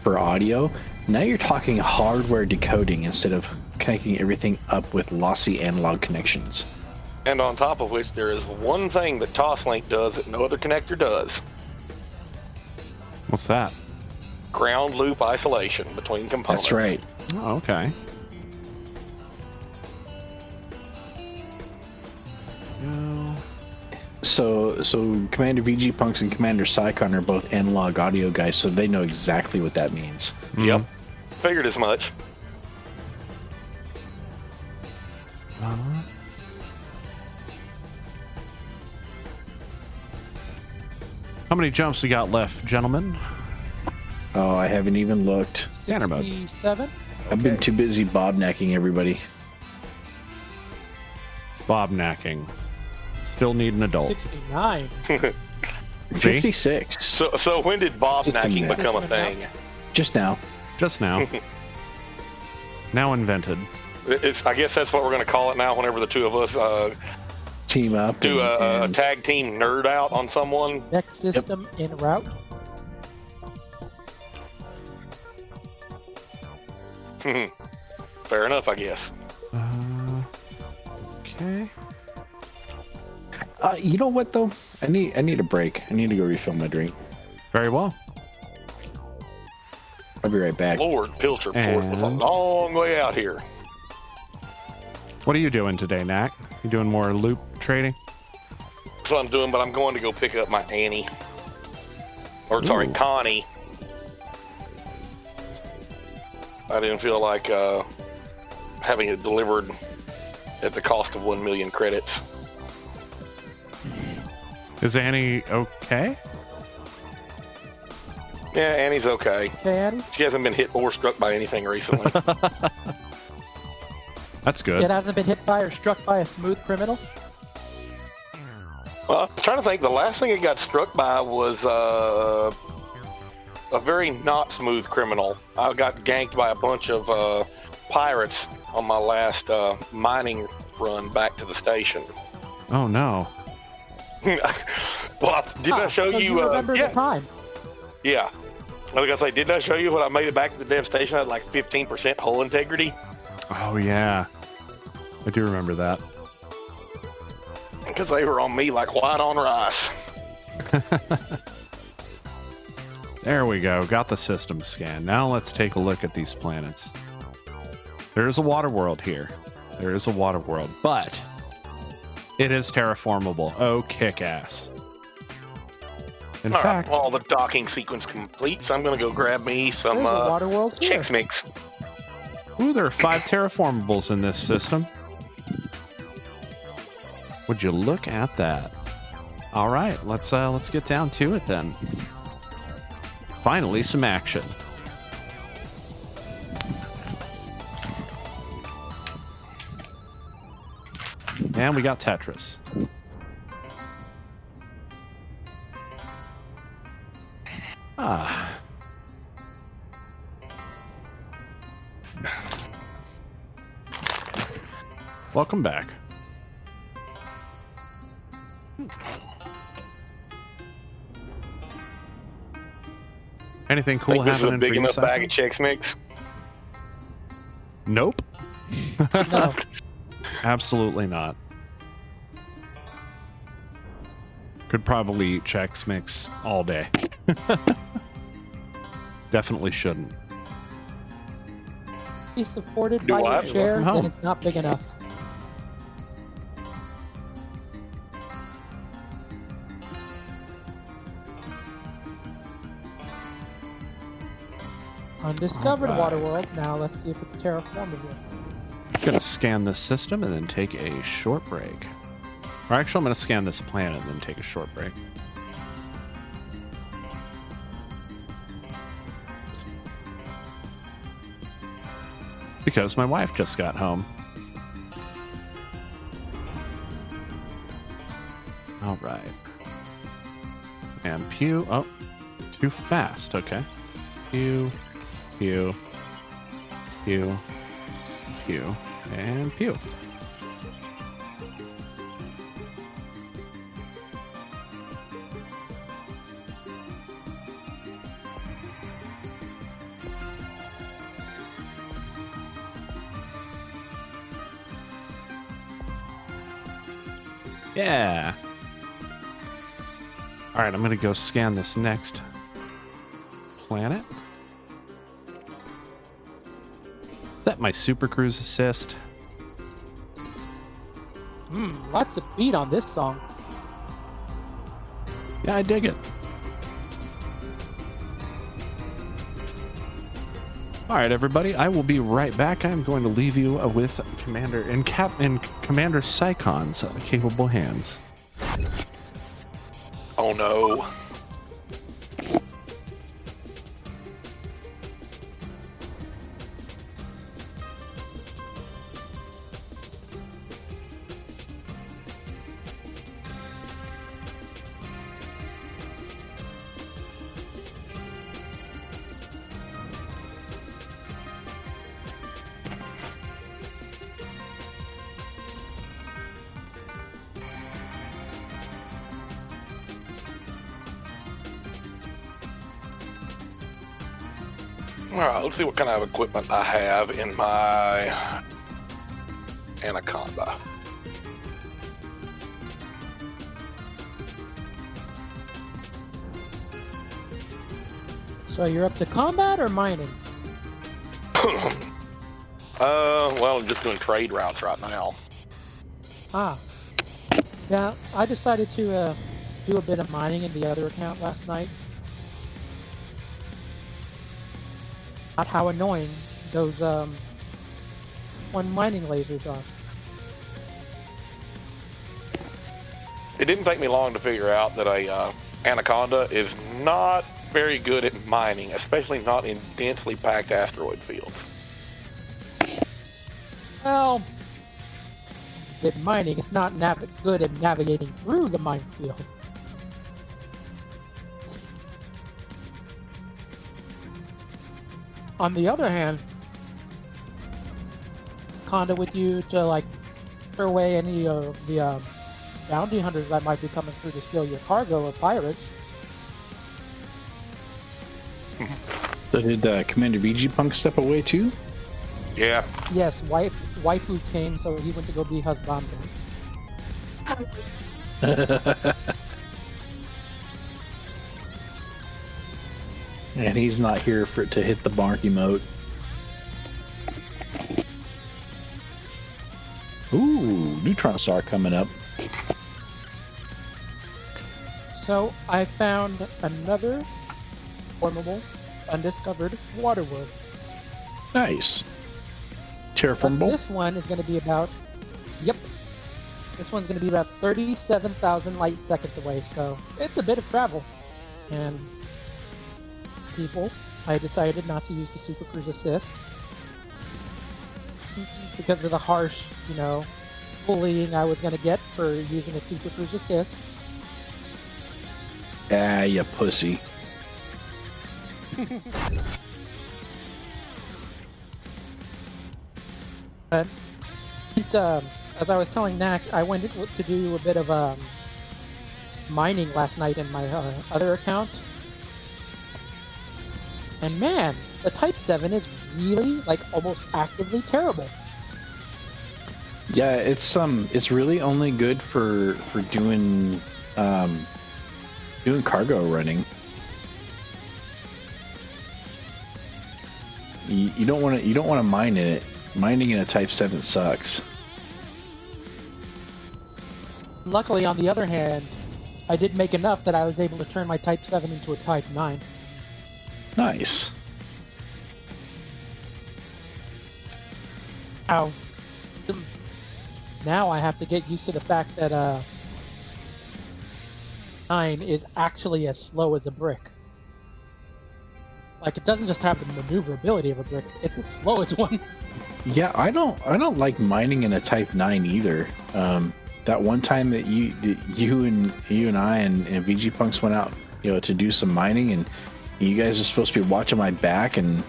[SPEAKER 2] for audio, now you're talking hardware decoding instead of connecting everything up with lossy analog connections.
[SPEAKER 3] And on top of which, there is one thing that Toslink does that no other connector does:
[SPEAKER 1] What's that?
[SPEAKER 3] ground loop isolation between components.
[SPEAKER 2] That's right.
[SPEAKER 1] Oh, okay. Go.
[SPEAKER 2] So Commander VG Punks and Commander Psychon are both analog audio guys, so they know exactly what that means.
[SPEAKER 3] Yep. Figured as much.
[SPEAKER 1] How many jumps we got left, gentlemen?
[SPEAKER 2] Oh, I haven't even looked.
[SPEAKER 1] Scanner mode.
[SPEAKER 6] 67.
[SPEAKER 2] I've been too busy bob-necking everybody.
[SPEAKER 1] Bob knacking. Still need an adult.
[SPEAKER 6] 69.
[SPEAKER 1] See?
[SPEAKER 2] 56.
[SPEAKER 3] So when did Bob
[SPEAKER 2] Just
[SPEAKER 3] knacking
[SPEAKER 2] a minute.
[SPEAKER 3] become a thing?
[SPEAKER 2] Just now.
[SPEAKER 1] Just now. Now invented.
[SPEAKER 3] I guess that's what we're going to call it now. Whenever the two of us
[SPEAKER 2] Team up.
[SPEAKER 3] do a
[SPEAKER 2] and
[SPEAKER 3] tag team nerd out on someone.
[SPEAKER 6] Next system en route.
[SPEAKER 3] Fair enough, I guess.
[SPEAKER 1] Okay.
[SPEAKER 2] you know what though? I need a break. I need to go refill my drink.
[SPEAKER 1] Very well.
[SPEAKER 2] I'll be right back.
[SPEAKER 3] Lord, Pilcherport was a
[SPEAKER 1] And-
[SPEAKER 3] long way out here.
[SPEAKER 1] What are you doing today, Knack? You doing more loop trading?
[SPEAKER 3] That's what I'm doing, but I'm going to go pick up my Annie. Or, sorry,
[SPEAKER 1] Ooh.
[SPEAKER 3] Connie. I didn't feel like having it delivered at the cost of 1 million credits.
[SPEAKER 1] Is Annie okay?
[SPEAKER 3] Yeah, Annie's okay.
[SPEAKER 6] Okay, Addy?
[SPEAKER 3] She hasn't been hit or struck by anything recently.
[SPEAKER 1] That's good.
[SPEAKER 6] It hasn't been hit by or struck by a smooth criminal?
[SPEAKER 3] Well, I'm trying to think. The last thing it got struck by was a very not smooth criminal. I got ganked by a bunch of pirates on my last mining run back to the station.
[SPEAKER 1] Oh no.
[SPEAKER 3] Well, didn't I show
[SPEAKER 6] so
[SPEAKER 3] you?
[SPEAKER 6] remember
[SPEAKER 3] Yeah,
[SPEAKER 6] the time.
[SPEAKER 3] yeah. I was gonna say, didn't I show you when I made it back to the damn station? I had like 15% hull integrity
[SPEAKER 1] Oh yeah. I do remember that.
[SPEAKER 3] because they were on me like white on rice.
[SPEAKER 1] There we go. Got the system scan. Now let's take a look at these planets. There is a water world here. There is a water world, but it is terraformable. Oh, kick-ass. In
[SPEAKER 3] All right,
[SPEAKER 1] fact,
[SPEAKER 3] well, the docking sequence complete, so I'm gonna go grab me some
[SPEAKER 6] There's a water world here.
[SPEAKER 3] Chex Mix.
[SPEAKER 1] ooh, there are 5 terraformables in this system. Would you look at that? All right, let's get down to it then. Finally, some action. And we got Tetris. Ah. Welcome back. Anything cool
[SPEAKER 3] Think this is a
[SPEAKER 1] happening
[SPEAKER 3] big
[SPEAKER 1] for you,
[SPEAKER 3] enough bag
[SPEAKER 1] Psycho?
[SPEAKER 3] of Chex Mix?
[SPEAKER 1] Nope.
[SPEAKER 6] No.
[SPEAKER 1] Absolutely not. Could probably eat Chex Mix all day. Definitely shouldn't.
[SPEAKER 6] Be supported
[SPEAKER 3] Do
[SPEAKER 6] by
[SPEAKER 3] I?
[SPEAKER 6] your chair,
[SPEAKER 1] Welcome home.
[SPEAKER 6] then it's not big enough. Undiscovered
[SPEAKER 1] Alright.
[SPEAKER 6] Waterworld. Now let's see if it's terraformable.
[SPEAKER 1] Gonna scan this system and then take a short break. Or actually, I'm gonna scan this planet and then take a short break. Because my wife just got home. All right. And pew. Oh, too fast. Okay. Pew, pew, pew, pew, and pew. Yeah. All right, I'm going to go scan this next planet. Set my Super Cruise assist.
[SPEAKER 6] Lots of beat on this song.
[SPEAKER 1] Yeah, I dig it. All right, everybody, I will be right back. I'm going to leave you with Commander Psychon's capable hands.
[SPEAKER 3] Oh no. All right, let's see what kind of equipment I have in my Anaconda.
[SPEAKER 6] So you're up to combat or mining?
[SPEAKER 3] Well, I'm just doing trade routes right now.
[SPEAKER 6] Ah. Yeah, I decided to do a bit of mining in the other account last night. Not how annoying those one mining lasers are.
[SPEAKER 3] It didn't take me long to figure out that a Anaconda is not very good at mining, especially not in densely packed asteroid fields.
[SPEAKER 6] Well, with mining, it's not good at navigating through the minefield. On the other hand, Conda with you to like clear away any of the bounty hunters that might be coming through to steal your cargo or pirates.
[SPEAKER 2] So did Commander VG Punk step away too?
[SPEAKER 3] Yeah.
[SPEAKER 6] Yes, waifu came, so he went to go be husband.
[SPEAKER 2] And he's not here for to hit the bark emote. Ooh, neutron star coming up.
[SPEAKER 6] So I found another formable, undiscovered water world.
[SPEAKER 2] Nice.
[SPEAKER 6] But
[SPEAKER 2] Terraformable.
[SPEAKER 6] this one is going to be about, yep, this one's going to be about 37,000 light seconds away, so it's a bit of travel. And people, I decided not to use the Super Cruise Assist because of the harsh, bullying I was going to get for using a Super Cruise Assist.
[SPEAKER 2] Ah, you pussy.
[SPEAKER 6] But as I was telling Knack, I went to do a bit of mining last night in my other account. And man, the Type 7 is really, like, almost actively terrible.
[SPEAKER 2] Yeah, it's really only good for doing doing cargo running. You don't want to mine in it. Mining in a Type 7 sucks.
[SPEAKER 6] Luckily, on the other hand, I did make enough that I was able to turn my Type 7 into a Type 9.
[SPEAKER 2] Nice.
[SPEAKER 6] Ow. Now I have to get used to the fact that 9 is actually as slow as a brick. Like, it doesn't just have the maneuverability of a brick, it's as slow as one.
[SPEAKER 2] Yeah, I don't like mining in a Type 9 either. That one time that you and I and VG Punks went out, to do some mining, and you guys are supposed to be watching my back, and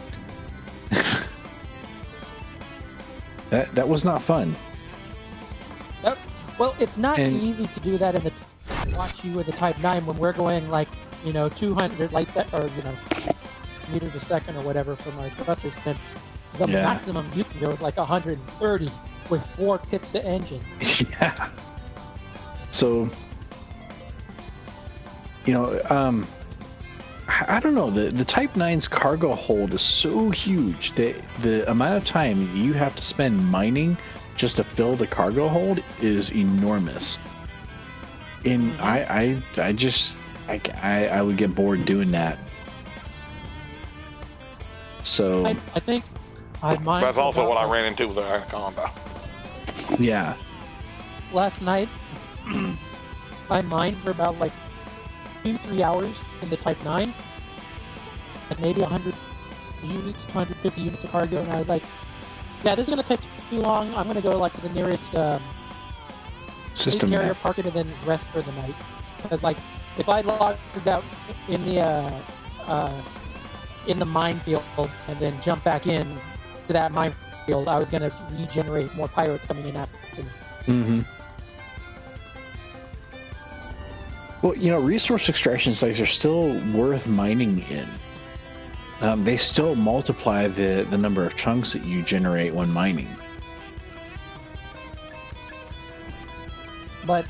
[SPEAKER 2] that was not fun.
[SPEAKER 6] Well, it's not easy to do that in the watch you with the Type 9 when we're going like 200 meters a second or whatever from our thrusters. Then the maximum you can go is like 130 with 4 pips to engines.
[SPEAKER 2] Yeah. So, I don't know. The Type 9's cargo hold is so huge that the amount of time you have to spend mining just to fill the cargo hold is enormous. And I would get bored doing that. So
[SPEAKER 6] I think I mined.
[SPEAKER 3] That's also what I ran into with the Anaconda.
[SPEAKER 2] Yeah.
[SPEAKER 6] Last night, I mined for about 2-3 hours in the Type 9, and maybe 100 units, 150 units of cargo, and I was like, yeah, this is gonna take too long. I'm gonna go to the nearest
[SPEAKER 2] system
[SPEAKER 6] carrier,
[SPEAKER 2] map.
[SPEAKER 6] park it, and then rest for the night. Because if I logged out in the minefield and then jump back in to that minefield, I was gonna regenerate more pirates coming in after me.
[SPEAKER 2] Mm-hmm. Well, resource extraction sites are still worth mining in. They still multiply the number of chunks that you generate when mining.
[SPEAKER 6] But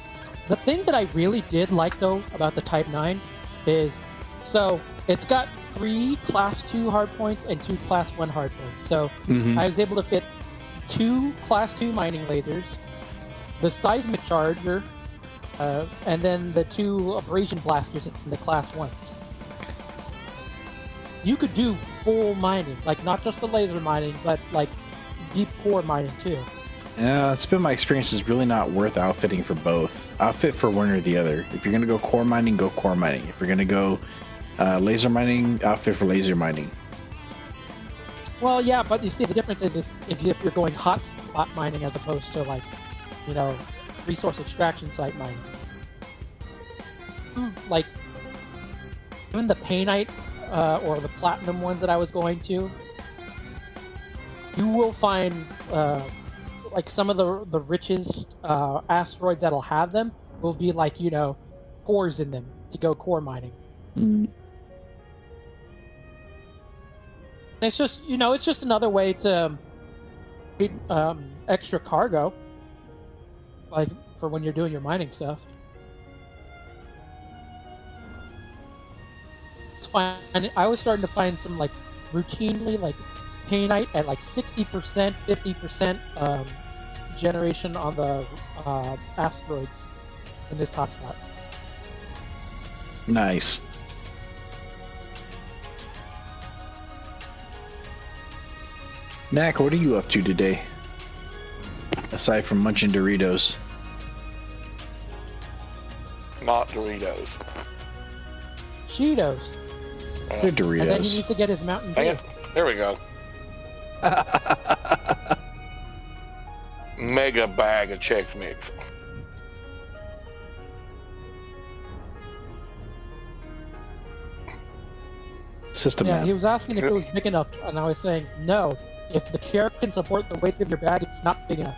[SPEAKER 6] the thing that I really did like, though, about the Type 9 is, so it's got 3 Class 2 hardpoints and 2 Class 1 hardpoints. So I was able to fit 2 Class 2 mining lasers, the seismic charger, and then the 2 abrasion blasters in the Class 1s. You could do full mining, not just the laser mining, but deep core mining too.
[SPEAKER 2] Yeah, it's been my experience. It's really not worth outfitting for both. Outfit for one or the other. If you're gonna go core mining, go core mining. If you're gonna go laser mining, outfit for laser mining.
[SPEAKER 6] Well, yeah, but you see the difference is if you're going hot spot mining as opposed to resource extraction site mining. Even the painite or the platinum ones that I was going to, you will find some of the richest asteroids that'll have them will be cores in them to go core mining.
[SPEAKER 2] Mm.
[SPEAKER 6] And it's just it's just another way to extra cargo, for when you're doing your mining stuff. It's fine. I was starting to find some routinely painite at 60%, 50% generation on the asteroids in this hotspot.
[SPEAKER 2] Nice. Knack, what are you up to today? Aside from munching Doritos.
[SPEAKER 3] Not Doritos.
[SPEAKER 6] Cheetos.
[SPEAKER 2] They're Doritos.
[SPEAKER 6] And then he needs to get his Mountain Dew.
[SPEAKER 3] Dang it. There we go. Mega bag of Chex Mix.
[SPEAKER 2] System
[SPEAKER 6] Yeah,
[SPEAKER 2] map.
[SPEAKER 6] he was asking if it was big enough, and I was saying no. If the chair can support the weight of your bag, it's not big enough.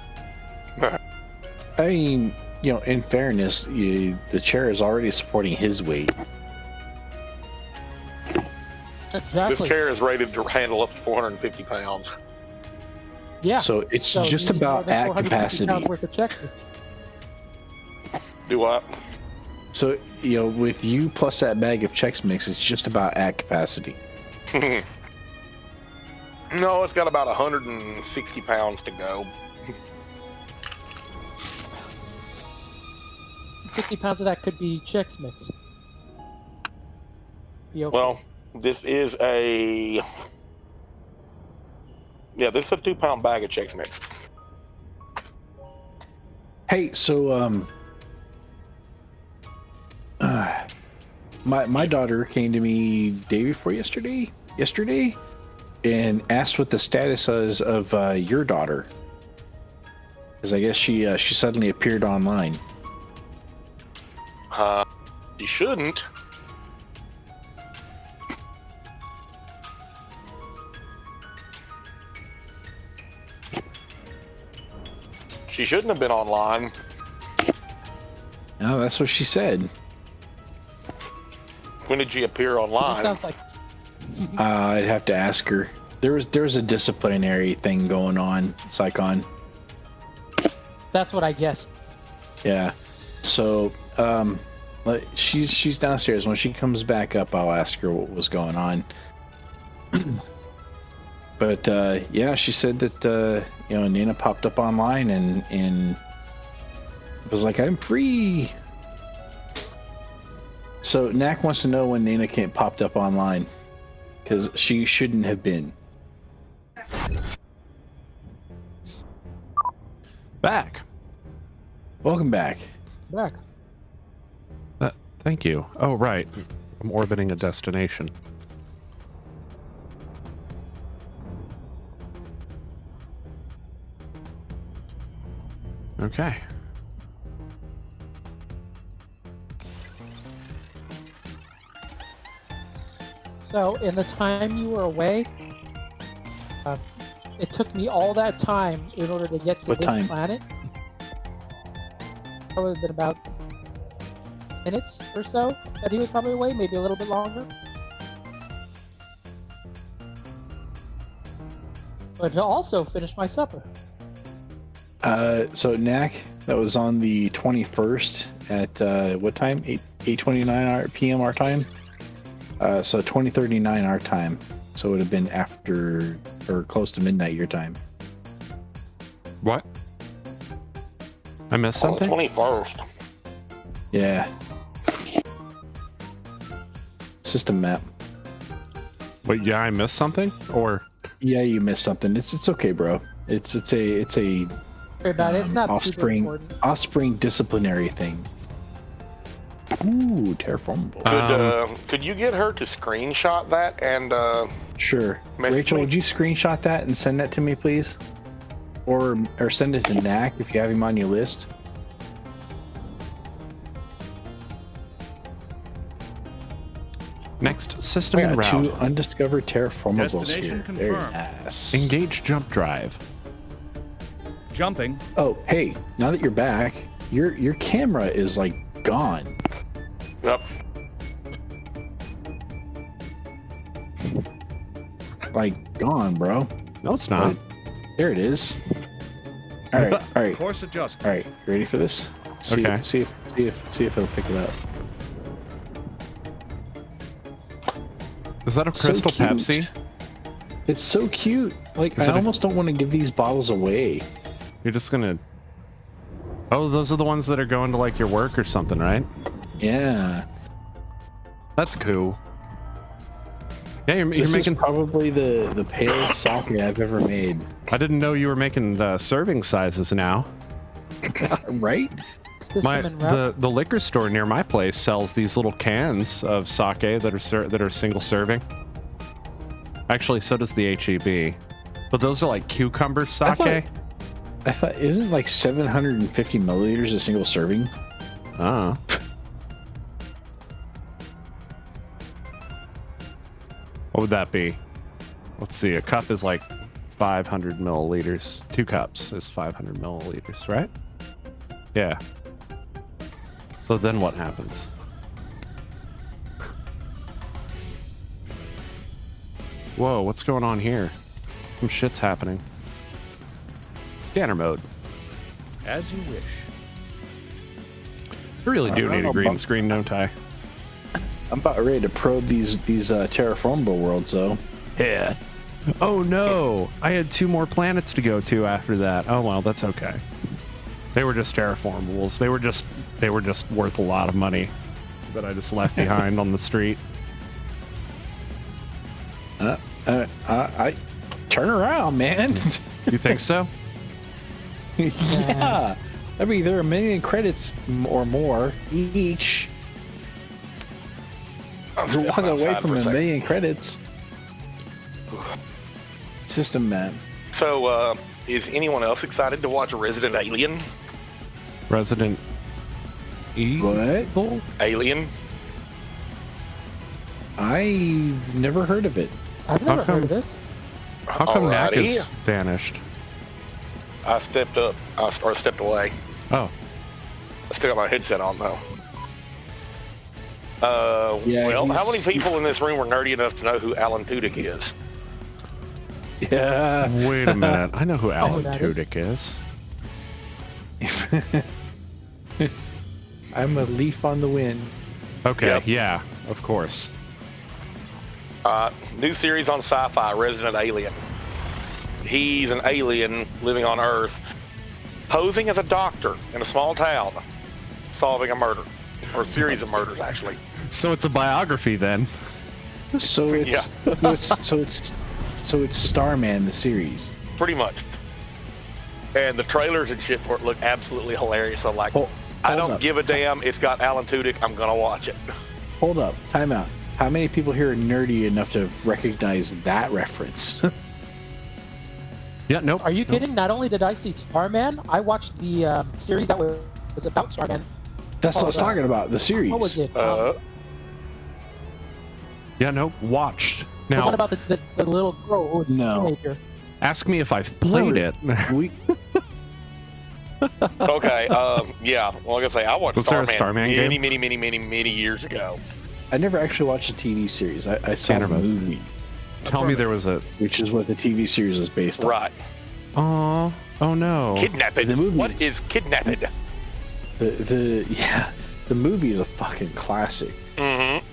[SPEAKER 2] I mean, in fairness, the chair is already supporting his weight.
[SPEAKER 6] Exactly.
[SPEAKER 3] This chair is rated to handle up to 450 pounds.
[SPEAKER 6] Yeah.
[SPEAKER 2] So it's
[SPEAKER 6] So
[SPEAKER 2] just
[SPEAKER 6] you need more
[SPEAKER 2] about
[SPEAKER 6] than
[SPEAKER 2] at
[SPEAKER 6] 450
[SPEAKER 2] capacity.
[SPEAKER 6] pounds worth of Chex Mix.
[SPEAKER 3] Do what?
[SPEAKER 2] So, with you plus that bag of Chex Mix, it's just about at capacity.
[SPEAKER 3] No, it's got about 160 pounds to go.
[SPEAKER 6] 60 pounds of that could be Chex Mix. Be okay.
[SPEAKER 3] Well, this is a 2-pound bag of Chex Mix.
[SPEAKER 2] Hey, so my daughter came to me day before yesterday, and asked what the status is of your daughter, because I guess she suddenly appeared online.
[SPEAKER 3] You shouldn't. She shouldn't have been online.
[SPEAKER 2] No, that's what she said.
[SPEAKER 3] When did she appear
[SPEAKER 6] It
[SPEAKER 3] online?
[SPEAKER 6] sounds like
[SPEAKER 2] I'd have to ask her. There was a disciplinary thing going on, Psychon.
[SPEAKER 6] that's what I guessed.
[SPEAKER 2] Yeah. So, she's downstairs. When she comes back up, I'll ask her what was going on. But yeah, she said that Nana popped up online and was like, "I'm free." So Knack wants to know when Nana popped up online, because she shouldn't have been.
[SPEAKER 1] Back.
[SPEAKER 2] Welcome back.
[SPEAKER 6] Back.
[SPEAKER 1] Thank you. Oh, right. I'm orbiting a destination. Okay.
[SPEAKER 6] So, in the time you were away, it took me all that time in order to get to
[SPEAKER 2] What
[SPEAKER 6] this
[SPEAKER 2] time?
[SPEAKER 6] planet. Probably been about minutes or so that he was probably away, maybe a little bit longer. But to also finish my supper.
[SPEAKER 2] So Knack, that was on the 21st at what time? 8:29 p.m. our time. So 20:39 our time. So it would have been after or close to midnight your time.
[SPEAKER 1] What? I missed
[SPEAKER 3] On the
[SPEAKER 1] something?
[SPEAKER 3] 21st.
[SPEAKER 2] Yeah. System map.
[SPEAKER 1] Wait, yeah, I missed something? Or
[SPEAKER 2] Yeah, you missed something. It's okay, bro. It's a
[SPEAKER 6] Very bad. It's not super important.
[SPEAKER 2] offspring disciplinary thing. Ooh, terraformable.
[SPEAKER 3] Could you get her to screenshot that and
[SPEAKER 2] Sure.
[SPEAKER 3] message
[SPEAKER 2] Rachel,
[SPEAKER 3] me?
[SPEAKER 2] would you screenshot that and send that to me, please? Or send it to Knack if you have him on your list.
[SPEAKER 1] next system
[SPEAKER 2] I
[SPEAKER 1] en
[SPEAKER 2] got
[SPEAKER 1] route.
[SPEAKER 2] 2 undiscovered terraformables
[SPEAKER 4] Destination
[SPEAKER 2] here. Very
[SPEAKER 4] confirmed.
[SPEAKER 2] nice.
[SPEAKER 1] Engage jump drive.
[SPEAKER 4] Jumping.
[SPEAKER 2] Oh, hey, now that you're back, your camera is like gone.
[SPEAKER 3] Yep.
[SPEAKER 2] Like gone, bro.
[SPEAKER 1] No, it's not.
[SPEAKER 2] There it is. All right.
[SPEAKER 4] Course adjustment.
[SPEAKER 2] All right, you ready for this?
[SPEAKER 1] Okay.
[SPEAKER 2] See if it'll pick it up.
[SPEAKER 1] Is that a
[SPEAKER 2] So
[SPEAKER 1] Crystal
[SPEAKER 2] cute.
[SPEAKER 1] Pepsi?
[SPEAKER 2] It's so cute. Like,
[SPEAKER 1] Is
[SPEAKER 2] I
[SPEAKER 1] it a-
[SPEAKER 2] almost don't want to give these bottles away.
[SPEAKER 1] You're just gonna... Oh, those are the ones that are going to, like, your work or something, right?
[SPEAKER 2] Yeah.
[SPEAKER 1] That's cool. Yeah, you're
[SPEAKER 2] This
[SPEAKER 1] making...
[SPEAKER 2] is probably the palest sake I've ever made.
[SPEAKER 1] I didn't know you were making the serving sizes now.
[SPEAKER 2] Right?
[SPEAKER 6] System en route.
[SPEAKER 1] The liquor store near my place sells these little cans of sake that are single serving. Actually, so does the HEB. But those are like cucumber sake.
[SPEAKER 2] I thought, isn't like 750 milliliters a single serving?
[SPEAKER 1] Oh. What would that be? Let's see. A cup is like 500 milliliters. 2 cups is 500 milliliters, right? Yeah. So then what happens? Whoa, what's going on here? Some shit's happening. Scanner mode.
[SPEAKER 4] As you wish.
[SPEAKER 1] We really do
[SPEAKER 2] I don't
[SPEAKER 1] need
[SPEAKER 2] know
[SPEAKER 1] a green
[SPEAKER 2] about-
[SPEAKER 1] screen, don't I?
[SPEAKER 2] I'm about ready to probe these terraformable worlds, though.
[SPEAKER 1] Yeah. Oh no! I had 2 more planets to go to after that. Oh well, that's okay. They were just terraformables. They were just worth a lot of money that I just left behind on the street.
[SPEAKER 2] I turn around, man.
[SPEAKER 1] You think so?
[SPEAKER 2] Yeah. I mean, there are 1 million credits or more each.
[SPEAKER 3] I'm
[SPEAKER 2] You're
[SPEAKER 3] stepping
[SPEAKER 2] walking away
[SPEAKER 3] outside
[SPEAKER 2] from
[SPEAKER 3] for a
[SPEAKER 2] 1
[SPEAKER 3] second.
[SPEAKER 2] million credits. System man.
[SPEAKER 3] So, is anyone else excited to watch Resident Alien?
[SPEAKER 1] Resident Evil?
[SPEAKER 2] What?
[SPEAKER 3] Alien?
[SPEAKER 2] I've never heard of it.
[SPEAKER 6] I've never
[SPEAKER 1] come-
[SPEAKER 6] heard of this.
[SPEAKER 1] How come Knack
[SPEAKER 3] Alrighty.
[SPEAKER 1] is vanished?
[SPEAKER 3] I stepped up. I stepped away.
[SPEAKER 1] Oh,
[SPEAKER 3] I still got my headset on though.
[SPEAKER 2] Yeah,
[SPEAKER 3] well, how
[SPEAKER 2] he's-
[SPEAKER 3] many people in this room are nerdy enough to know who Alan Tudyk is?
[SPEAKER 2] Yeah.
[SPEAKER 1] wait a minute. I know who Alan
[SPEAKER 6] that is.
[SPEAKER 1] Tudyk is.
[SPEAKER 2] I'm a leaf on the wind.
[SPEAKER 1] Okay,
[SPEAKER 3] Yep.
[SPEAKER 1] yeah, of course.
[SPEAKER 3] New series on Sci-Fi, Resident Alien. He's an alien living on Earth, posing as a doctor in a small town, solving a murder, or a series of murders, actually.
[SPEAKER 1] So it's a biography then.
[SPEAKER 2] So it's
[SPEAKER 3] Yeah.
[SPEAKER 2] so it's Starman the series.
[SPEAKER 3] Pretty much. And the trailers and shit for it look absolutely hilarious. I'm like, I
[SPEAKER 2] Hold
[SPEAKER 3] don't
[SPEAKER 2] up.
[SPEAKER 3] give a damn. It's got Alan Tudyk. I'm gonna watch it.
[SPEAKER 2] Hold up, time out. How many people here are nerdy enough to recognize that reference?
[SPEAKER 1] Yeah, nope.
[SPEAKER 6] Are you kidding? Not only did I see Starman, I watched the series that was about Starman.
[SPEAKER 2] That's what I was talking about. The series.
[SPEAKER 6] What was it?
[SPEAKER 1] Yeah, nope. Watched.
[SPEAKER 6] The
[SPEAKER 1] Now,
[SPEAKER 6] one about the little girl who was
[SPEAKER 2] No.
[SPEAKER 6] a teenager.
[SPEAKER 1] ask me if I've played it.
[SPEAKER 2] We
[SPEAKER 3] Okay. Yeah. Well, like I say, I watched
[SPEAKER 1] Was there a
[SPEAKER 3] Starman,
[SPEAKER 1] Starman
[SPEAKER 3] many years ago.
[SPEAKER 2] I never actually watched a TV series. I saw
[SPEAKER 1] Scanner
[SPEAKER 2] a
[SPEAKER 1] mode.
[SPEAKER 2] movie,
[SPEAKER 1] Tell me there was a.
[SPEAKER 2] which is what the TV series is based on.
[SPEAKER 3] Right.
[SPEAKER 1] Oh no.
[SPEAKER 3] Kidnapped.
[SPEAKER 2] The movie.
[SPEAKER 3] What is kidnapped?
[SPEAKER 2] The movie is a fucking classic.
[SPEAKER 3] Mm-hmm.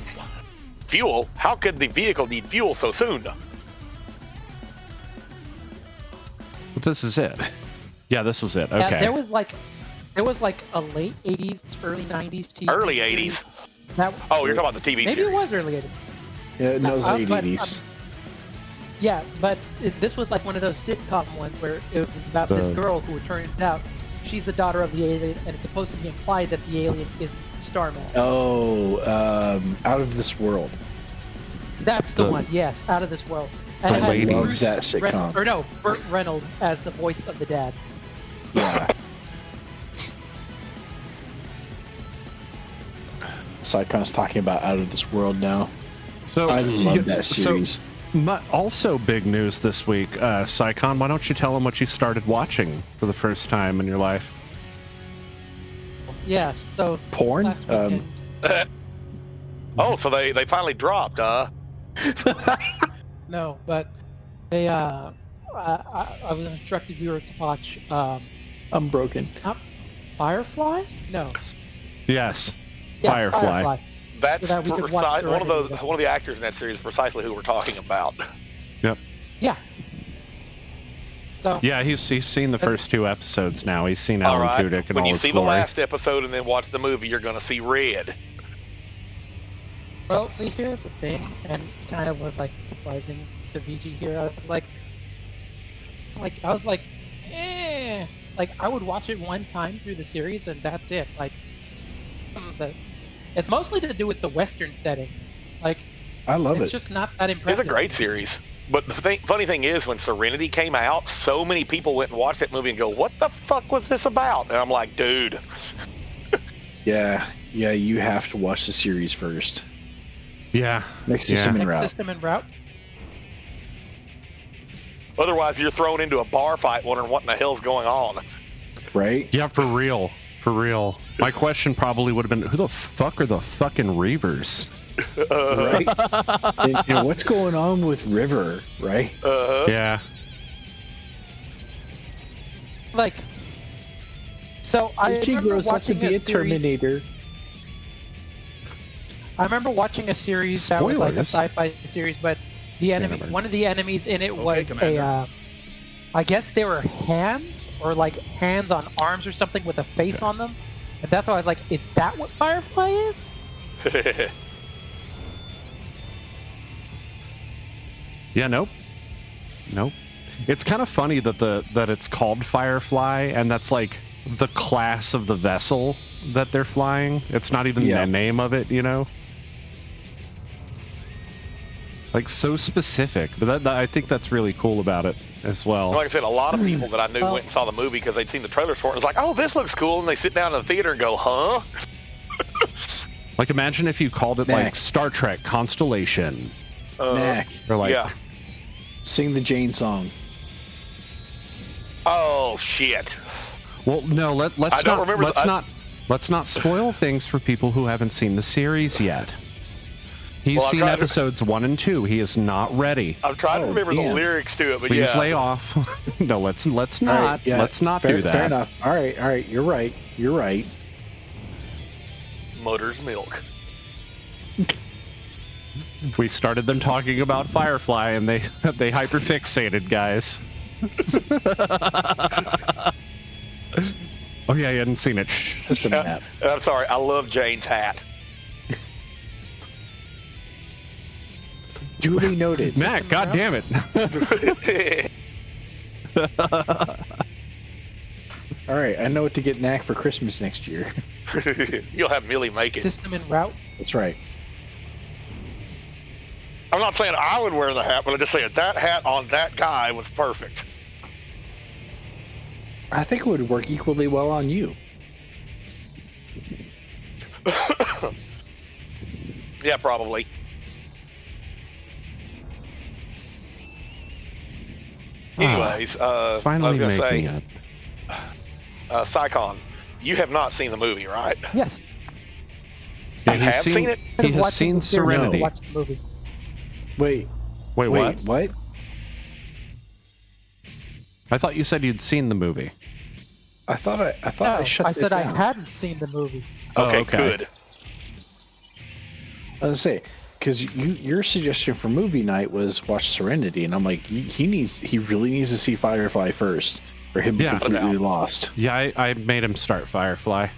[SPEAKER 3] Fuel? How could the vehicle need fuel so soon?
[SPEAKER 1] But this is it. Yeah, this was it.
[SPEAKER 6] Yeah,
[SPEAKER 1] Okay.
[SPEAKER 6] there was like a late '80s, early '90s TV.
[SPEAKER 3] Early
[SPEAKER 6] series
[SPEAKER 3] 80s.
[SPEAKER 6] That,
[SPEAKER 3] Oh, you're talking about the TV
[SPEAKER 6] maybe
[SPEAKER 3] series.
[SPEAKER 6] it was early '80s.
[SPEAKER 2] Yeah, no, it was late
[SPEAKER 6] but,
[SPEAKER 2] 80s.
[SPEAKER 6] Yeah, but this was like one of those sitcom ones where it was about this girl who it turns out she's the daughter of the alien, and it's supposed to be implied that the alien is Starman.
[SPEAKER 2] Oh, Out of This World.
[SPEAKER 6] That's the
[SPEAKER 1] The-
[SPEAKER 6] one. Yes, Out of This World. And
[SPEAKER 1] The
[SPEAKER 6] it has
[SPEAKER 1] ladies.
[SPEAKER 2] Love
[SPEAKER 6] Bruce
[SPEAKER 2] that sitcom.
[SPEAKER 6] Burt Reynolds as the voice of the dad.
[SPEAKER 2] Yeah. Psycon's talking about Out of This World now.
[SPEAKER 1] So
[SPEAKER 2] I love that
[SPEAKER 1] so,
[SPEAKER 2] series.
[SPEAKER 1] also big news this week, Psycon. Why don't you tell them what you started watching for the first time in your life?
[SPEAKER 6] Yes. So
[SPEAKER 2] Porn?
[SPEAKER 6] last weekend.
[SPEAKER 3] Oh, so they finally dropped,
[SPEAKER 6] No, but they I was instructed viewers to watch
[SPEAKER 2] I'm broken.
[SPEAKER 6] Firefly? No.
[SPEAKER 1] Yes.
[SPEAKER 6] Yeah,
[SPEAKER 1] Firefly.
[SPEAKER 3] That's
[SPEAKER 6] So that we could watch
[SPEAKER 3] one of
[SPEAKER 6] Serenity.
[SPEAKER 3] one of the actors in that series is precisely who we're talking about.
[SPEAKER 6] Yeah. So
[SPEAKER 1] Yeah, he's seen the first 2 episodes now. He's seen
[SPEAKER 3] All
[SPEAKER 1] Alan
[SPEAKER 3] right.
[SPEAKER 1] Tudyk and
[SPEAKER 3] When
[SPEAKER 1] all
[SPEAKER 3] you
[SPEAKER 1] his
[SPEAKER 3] see the
[SPEAKER 1] glory.
[SPEAKER 3] last episode and then watch the movie, you're going to see red.
[SPEAKER 6] well, see, here's the thing, and it kind of was like surprising to VG here. I was like, eh. Like I would watch it one time through the series, and that's it. Like, it's mostly to do with the Western setting. Like,
[SPEAKER 2] I love
[SPEAKER 6] it's
[SPEAKER 2] it.
[SPEAKER 6] just not that
[SPEAKER 3] It's
[SPEAKER 6] impressive.
[SPEAKER 3] a great series. But the funny thing is, when Serenity came out, so many people went and watched that movie and go, what the fuck was this about? And I'm like, dude.
[SPEAKER 2] Yeah, you have to watch the series first.
[SPEAKER 1] Yeah.
[SPEAKER 2] Next
[SPEAKER 1] Yeah.
[SPEAKER 2] system en
[SPEAKER 6] Next
[SPEAKER 2] route.
[SPEAKER 6] system en route.
[SPEAKER 3] Otherwise, you're thrown into a bar fight wondering what in the hell's going on.
[SPEAKER 2] Right?
[SPEAKER 1] Yeah, for real. For real. My question probably would have been, who the fuck are the fucking Reavers?
[SPEAKER 2] Right? and what's going on with River, right?
[SPEAKER 1] Yeah.
[SPEAKER 6] like. So I
[SPEAKER 2] She
[SPEAKER 6] remember
[SPEAKER 2] grows up to
[SPEAKER 6] watching
[SPEAKER 2] be a
[SPEAKER 6] series.
[SPEAKER 2] Terminator.
[SPEAKER 6] I remember watching a series that was like a
[SPEAKER 1] Spoilers.
[SPEAKER 6] sci-fi series, but the enemy,
[SPEAKER 1] Spoiler.
[SPEAKER 6] one of the enemies in it was
[SPEAKER 4] Commander.
[SPEAKER 6] I guess they were hands or like hands on arms or something with a face on them, and that's why I was like, is that what Firefly is?
[SPEAKER 1] Yeah, nope. It's kind of funny that it's called Firefly, and that's like the class of the vessel that they're flying. It's not even
[SPEAKER 2] Yeah.
[SPEAKER 1] the name of it, you know? Like, so specific. But I think that's really cool about it as well.
[SPEAKER 3] Like I said, a lot of people that I knew went and saw the movie because they'd seen the trailers for it. And it's like, oh, this looks cool, and they sit down in the theater and go, huh?
[SPEAKER 1] Like, imagine if you called it like
[SPEAKER 2] Mac.
[SPEAKER 1] Star Trek Constellation.
[SPEAKER 2] Mac,
[SPEAKER 1] Or like,
[SPEAKER 3] Yeah.
[SPEAKER 2] sing the Jane song.
[SPEAKER 3] Oh shit.
[SPEAKER 1] well, no, let's
[SPEAKER 3] I don't
[SPEAKER 1] not
[SPEAKER 3] remember
[SPEAKER 1] let's not spoil things for people who haven't seen the series yet. He's
[SPEAKER 3] Well, I'm
[SPEAKER 1] seen
[SPEAKER 3] trying to-
[SPEAKER 1] episodes 1 and 2. He is not ready.
[SPEAKER 3] I'm trying to
[SPEAKER 2] Oh,
[SPEAKER 3] remember the
[SPEAKER 2] damn.
[SPEAKER 3] lyrics to it, but
[SPEAKER 1] Please
[SPEAKER 3] yeah.
[SPEAKER 1] lay off. No, let's
[SPEAKER 2] All
[SPEAKER 1] not.
[SPEAKER 2] right, yeah,
[SPEAKER 1] Let's not
[SPEAKER 2] fair,
[SPEAKER 1] do that.
[SPEAKER 2] Fair enough. All right. You're right.
[SPEAKER 3] Mother's milk.
[SPEAKER 1] We started them talking about Firefly, and they hyperfixated, guys. Oh yeah, you hadn't seen it. Shh.
[SPEAKER 2] Just a map.
[SPEAKER 3] I'm sorry, I love Jane's hat.
[SPEAKER 2] Duly noted.
[SPEAKER 1] Mac, God damn it!
[SPEAKER 2] All right, I know what to get Knack for Christmas next year.
[SPEAKER 3] You'll have Millie make it.
[SPEAKER 6] System en route.
[SPEAKER 2] That's right.
[SPEAKER 3] I'm not saying I would wear the hat, but I'm just saying that hat on that guy was perfect.
[SPEAKER 2] I think it would work equally well on you.
[SPEAKER 3] Yeah, probably. Anyways, I
[SPEAKER 1] Finally
[SPEAKER 3] was gonna
[SPEAKER 1] making
[SPEAKER 3] say,
[SPEAKER 1] it.
[SPEAKER 3] Psychon, you have not seen the movie, right?
[SPEAKER 6] Yes.
[SPEAKER 1] Yeah,
[SPEAKER 3] You
[SPEAKER 1] he's
[SPEAKER 3] have seen it?
[SPEAKER 1] He has
[SPEAKER 6] Watching
[SPEAKER 1] seen
[SPEAKER 6] the series,
[SPEAKER 1] Serenity.
[SPEAKER 6] Watch the movie.
[SPEAKER 2] Wait,
[SPEAKER 1] Wait, what?
[SPEAKER 2] What?
[SPEAKER 1] I thought you said you'd seen the movie.
[SPEAKER 2] I thought I
[SPEAKER 6] No,
[SPEAKER 2] I shut
[SPEAKER 6] I
[SPEAKER 2] it
[SPEAKER 6] said I
[SPEAKER 2] down.
[SPEAKER 6] hadn't seen the movie.
[SPEAKER 1] Oh,
[SPEAKER 3] Okay,
[SPEAKER 1] okay.
[SPEAKER 3] good.
[SPEAKER 2] I was gonna say because your suggestion for movie night was watch Serenity, and I'm like, he really needs to see Firefly first, or he'll be
[SPEAKER 1] Yeah.
[SPEAKER 2] completely lost.
[SPEAKER 1] Yeah, I made him start Firefly.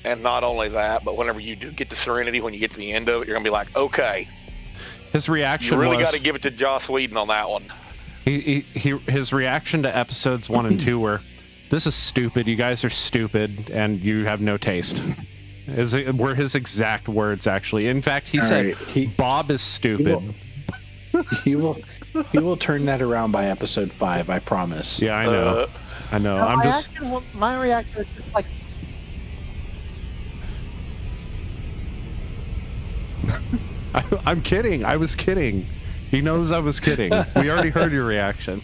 [SPEAKER 3] And not only that, but whenever you do get to Serenity, when you get to the end of it, you're gonna be like, okay,
[SPEAKER 1] His reaction
[SPEAKER 3] you really
[SPEAKER 1] was
[SPEAKER 3] got to give it to Joss Whedon on that one.
[SPEAKER 1] his reaction to episodes 1 and 2 were, "This is stupid. You guys are stupid, and you have no taste." Were his exact words actually? In fact, he
[SPEAKER 2] All
[SPEAKER 1] said,
[SPEAKER 2] right,
[SPEAKER 1] "Bob is stupid."
[SPEAKER 2] He will turn that around by episode 5. I promise.
[SPEAKER 1] Yeah, I know. I know.
[SPEAKER 6] No,
[SPEAKER 1] I'm
[SPEAKER 6] my
[SPEAKER 1] just.
[SPEAKER 6] my reaction was just like,
[SPEAKER 1] I'm kidding. I was kidding. He knows I was kidding. We already heard your reaction.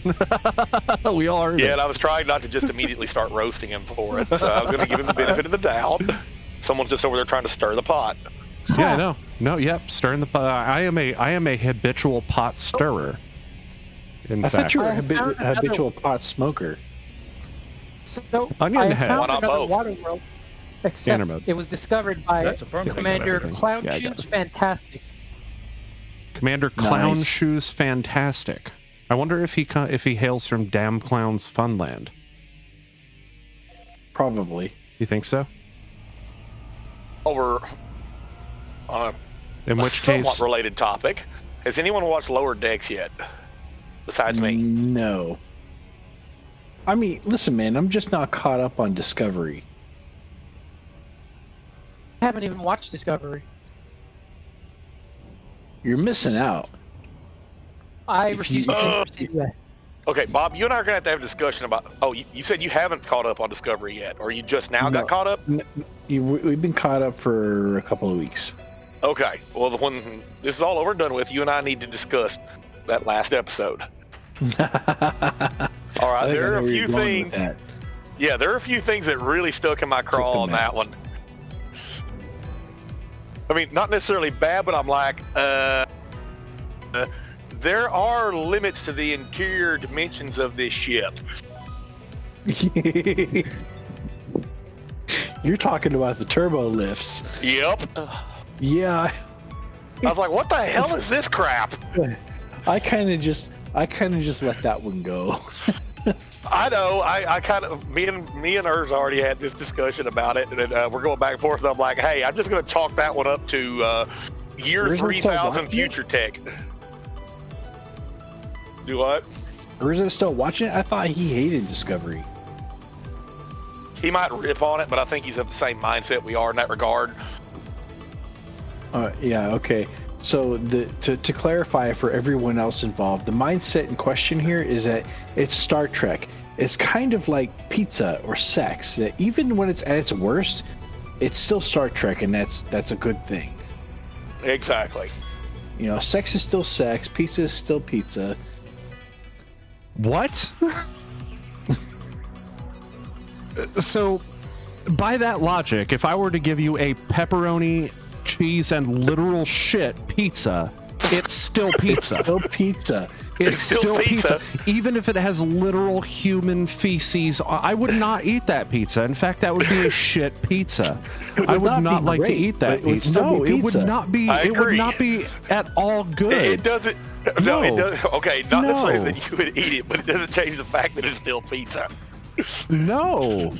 [SPEAKER 1] We all heard
[SPEAKER 3] Yeah,
[SPEAKER 1] it.
[SPEAKER 3] and I was trying not to just immediately start roasting him for it, so I was going to give him the benefit of the doubt. Someone's just over there trying to stir the pot.
[SPEAKER 1] Yeah, I know. No, yep. Stirring the pot. I am a habitual pot stirrer. In
[SPEAKER 2] I
[SPEAKER 1] fact,
[SPEAKER 2] thought you were
[SPEAKER 6] I
[SPEAKER 2] a
[SPEAKER 6] found another-
[SPEAKER 2] habitual pot smoker.
[SPEAKER 6] so
[SPEAKER 1] Onion
[SPEAKER 6] I
[SPEAKER 1] head.
[SPEAKER 6] found
[SPEAKER 3] Why not
[SPEAKER 6] another
[SPEAKER 3] both?
[SPEAKER 6] water world, except
[SPEAKER 1] Animate.
[SPEAKER 6] it was discovered by
[SPEAKER 4] That's affirmative.
[SPEAKER 6] Commander
[SPEAKER 1] everything.
[SPEAKER 6] Clown
[SPEAKER 1] Yeah, I got
[SPEAKER 6] Shoes
[SPEAKER 1] it.
[SPEAKER 6] Fantastic.
[SPEAKER 1] Commander Clown
[SPEAKER 2] Nice.
[SPEAKER 1] Shoes Fantastic. I wonder if he hails from Damn Clown's Funland.
[SPEAKER 2] Probably.
[SPEAKER 1] You think so?
[SPEAKER 3] Over on
[SPEAKER 1] In
[SPEAKER 3] a
[SPEAKER 1] which
[SPEAKER 3] somewhat
[SPEAKER 1] case,
[SPEAKER 3] related topic, has anyone watched Lower Decks yet? Besides me.
[SPEAKER 2] No. I mean, listen, man. I'm just not caught up on Discovery.
[SPEAKER 6] I haven't even watched Discovery.
[SPEAKER 2] You're missing out.
[SPEAKER 6] I
[SPEAKER 2] If
[SPEAKER 6] refuse
[SPEAKER 2] you-
[SPEAKER 6] to pay for CBS.
[SPEAKER 3] Okay, Bob, you and I are going to have a discussion about... Oh, you said you haven't caught up on Discovery yet, or you just now
[SPEAKER 2] No.
[SPEAKER 3] got caught up?
[SPEAKER 2] We've been caught up for a couple of weeks.
[SPEAKER 3] Okay, well, when this is all over and done with, you and I need to discuss that last episode. All right, there are a few things... Yeah, there are a few things that really stuck in my craw on that one. I mean, not necessarily bad, but I'm like, there are limits to the interior dimensions of this ship.
[SPEAKER 2] You're talking about the turbo lifts.
[SPEAKER 3] Yep.
[SPEAKER 2] Yeah,
[SPEAKER 3] I was like, what the hell is this crap?
[SPEAKER 2] I kind of just let that one go.
[SPEAKER 3] I know. I kind of me and hers already had this discussion about it, and we're going back and forth. And I'm like, hey, I'm just going to chalk that one up to year
[SPEAKER 2] Where's
[SPEAKER 3] 3000
[SPEAKER 2] it?
[SPEAKER 3] future tech. Do what?
[SPEAKER 2] Or is it still watching it? I thought he hated Discovery.
[SPEAKER 3] He might riff on it, but I think he's of the same mindset we are in that regard.
[SPEAKER 2] Yeah, okay. So to clarify for everyone else involved, the mindset in question here is that it's Star Trek. It's kind of like pizza or sex. That even when it's at its worst, it's still Star Trek, and that's a good thing.
[SPEAKER 3] Exactly.
[SPEAKER 2] You know, sex is still sex, pizza is still pizza.
[SPEAKER 1] What? So, by that logic, if I were to give you a pepperoni, cheese, and literal shit pizza, it's still pizza.
[SPEAKER 2] Still pizza.
[SPEAKER 1] It's still pizza. Even if it has literal human feces, I would not eat that pizza. In fact, that would be a shit pizza. I would not like to eat that pizza. No, it would not be. It would not be at all good.
[SPEAKER 3] It doesn't. No, it does. Okay, not necessarily that you would eat it, but it doesn't change the fact that it's still pizza.
[SPEAKER 1] No,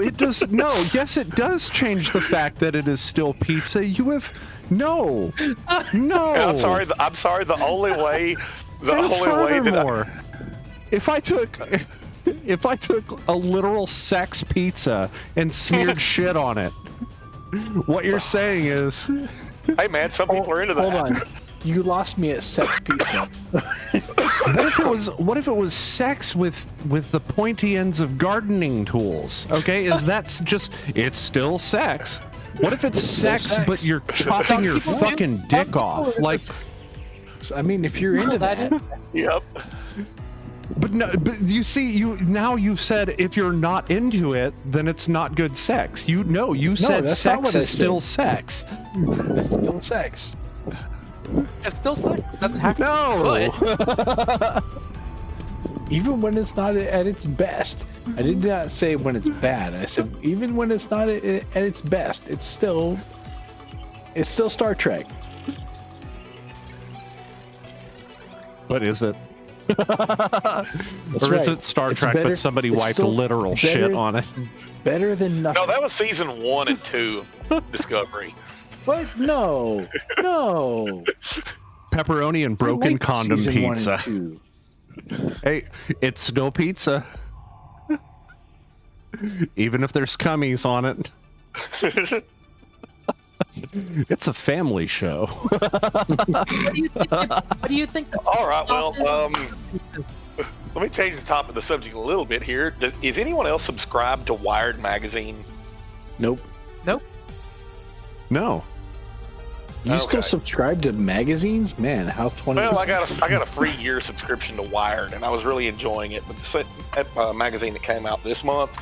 [SPEAKER 1] it does. No, yes, it does change the fact that it is still pizza. You have no.
[SPEAKER 3] I'm sorry. The only way.
[SPEAKER 1] If I took a literal sex pizza and smeared shit on it, what you're saying is,
[SPEAKER 3] hey man, some people are into that.
[SPEAKER 2] Hold on. You lost me at sex pizza.
[SPEAKER 1] What if it was sex with the pointy ends of gardening tools? Okay, it's still sex. What if it's sex, but you're chopping your fucking dick off? Like,
[SPEAKER 2] I mean, if you're into that.
[SPEAKER 3] Yep.
[SPEAKER 1] But no, but you see, you've said if you're not into it, then it's not good sex. You said sex is still sex.
[SPEAKER 2] It's still sex.
[SPEAKER 6] It's still sex. It doesn't have to
[SPEAKER 1] No.
[SPEAKER 6] be good.
[SPEAKER 2] Even when it's not at its best. I did not say when it's bad. I said even when it's not at its best, it's still Star Trek.
[SPEAKER 1] What is it?
[SPEAKER 2] That's
[SPEAKER 1] Or is
[SPEAKER 2] right.
[SPEAKER 1] it Star
[SPEAKER 2] It's
[SPEAKER 1] Trek,
[SPEAKER 2] better-
[SPEAKER 1] but somebody
[SPEAKER 2] it's
[SPEAKER 1] wiped
[SPEAKER 2] still
[SPEAKER 1] literal
[SPEAKER 2] better-
[SPEAKER 1] shit on it?
[SPEAKER 2] Better than nothing.
[SPEAKER 3] No, that was season 1 and 2 of Discovery.
[SPEAKER 2] What? No.
[SPEAKER 1] Pepperoni and broken
[SPEAKER 2] I like
[SPEAKER 1] condom
[SPEAKER 2] season 1
[SPEAKER 1] pizza.
[SPEAKER 2] and 2.
[SPEAKER 1] Hey, it's still pizza. Even if there's cummies on it. It's a family show.
[SPEAKER 6] What do you think?
[SPEAKER 3] All right, well, let me change the topic of the subject a little bit here. Is anyone else subscribed to Wired magazine?
[SPEAKER 2] Nope.
[SPEAKER 1] No.
[SPEAKER 2] You still
[SPEAKER 3] Okay.
[SPEAKER 2] subscribe to magazines? Man, how 20
[SPEAKER 3] Well, I got a free year subscription to Wired, and I was really enjoying it. But the magazine that came out this month,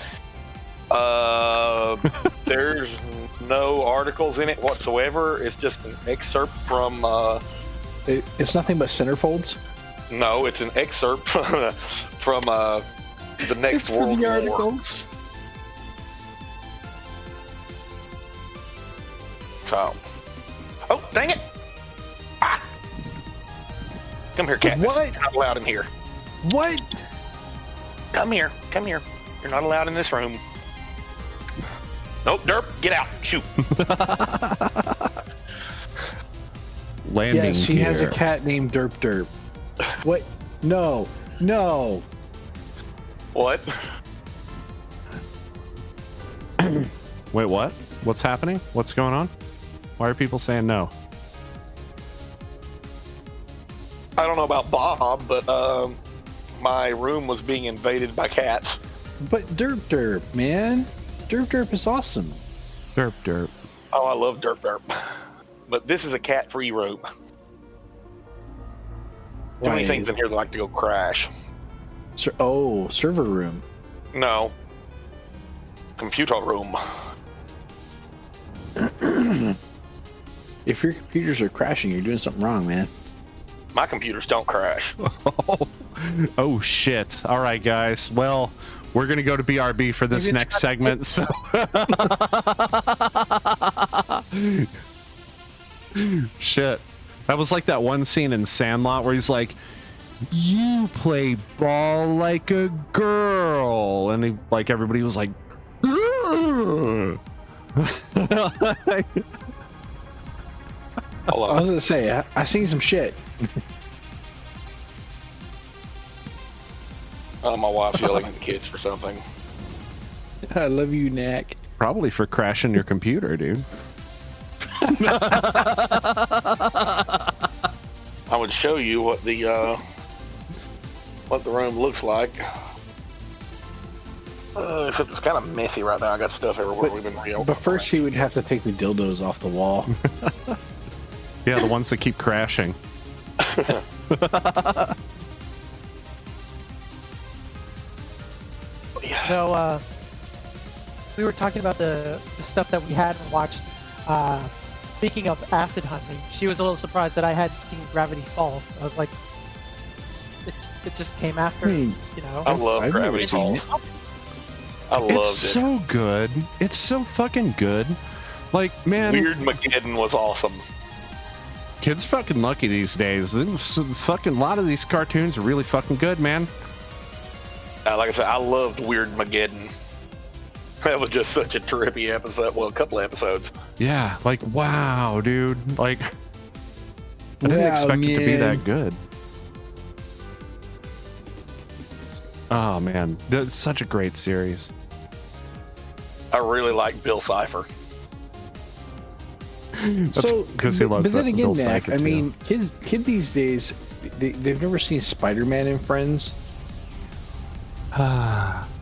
[SPEAKER 3] there's no articles in it whatsoever. It's just an excerpt from.
[SPEAKER 2] It's nothing but centerfolds.
[SPEAKER 3] No, it's an excerpt from the next World War.
[SPEAKER 2] articles.
[SPEAKER 3] So, oh dang it! Ah. Come here, Katniss.
[SPEAKER 2] What?
[SPEAKER 3] You're not allowed in here.
[SPEAKER 2] What?
[SPEAKER 3] Come here. You're not allowed in this room. Nope, Derp, get out. Shoot.
[SPEAKER 1] Landing
[SPEAKER 2] Yes, he has a
[SPEAKER 1] gear.
[SPEAKER 2] cat named Derp Derp. What? No.
[SPEAKER 3] What?
[SPEAKER 1] Wait, what? What's happening? What's going on? Why are people saying no?
[SPEAKER 3] I don't know about Bob, but my room was being invaded by cats.
[SPEAKER 2] But Derp Derp, man. Derp Derp is awesome.
[SPEAKER 1] Derp derp.
[SPEAKER 3] Oh, I love Derp Derp. But this is a cat-free room. Too many
[SPEAKER 2] Why?
[SPEAKER 3] things in here that like to go crash.
[SPEAKER 2] Server room.
[SPEAKER 3] No. Computer room.
[SPEAKER 2] If your computers are crashing, you're doing something wrong, man.
[SPEAKER 3] My computers don't crash.
[SPEAKER 1] Oh shit. All right, guys. Well, We're gonna go to BRB for this
[SPEAKER 6] Maybe
[SPEAKER 1] next segment. So, shit, that was like that one scene in Sandlot where he's like, "You play ball like a girl," and he, like, everybody was like,
[SPEAKER 2] I was gonna say I seen some shit.
[SPEAKER 3] My wife's yelling at the kids for something.
[SPEAKER 2] I love you, Knack.
[SPEAKER 1] probably for crashing your computer, dude.
[SPEAKER 3] I would show you what the room looks like. Except it's kind of messy right now. I got stuff everywhere. We've been real.
[SPEAKER 2] But first, he would have to take the dildos off the wall.
[SPEAKER 1] Yeah, the ones that keep crashing.
[SPEAKER 6] So, we were talking about the stuff that we hadn't watched. Speaking of acid hunting, she was a little surprised that I hadn't seen Gravity Falls. I was like, it just came after, you know.
[SPEAKER 3] I love
[SPEAKER 2] I've
[SPEAKER 3] Gravity
[SPEAKER 2] never seen
[SPEAKER 3] Falls. I love
[SPEAKER 1] It's
[SPEAKER 3] it.
[SPEAKER 1] so good. It's so fucking good. Like, man,
[SPEAKER 3] Weird Mageddon was awesome.
[SPEAKER 1] kids fucking lucky these days. Fucking a lot of these cartoons are really fucking good, man.
[SPEAKER 3] Like I said, I loved Weird Mageddon. That was just such a trippy episode. Well, a couple of episodes.
[SPEAKER 1] Yeah, like, wow, dude. Like, I didn't expect it to be that good. Oh, man. That's such a great series.
[SPEAKER 3] I really like Bill Cipher.
[SPEAKER 1] That's because he loves
[SPEAKER 2] but then
[SPEAKER 1] that
[SPEAKER 2] again,
[SPEAKER 1] Bill
[SPEAKER 2] Mac,
[SPEAKER 1] Cipher,
[SPEAKER 2] I
[SPEAKER 1] too.
[SPEAKER 2] mean, kids these days, they've never seen Spider-Man and Friends.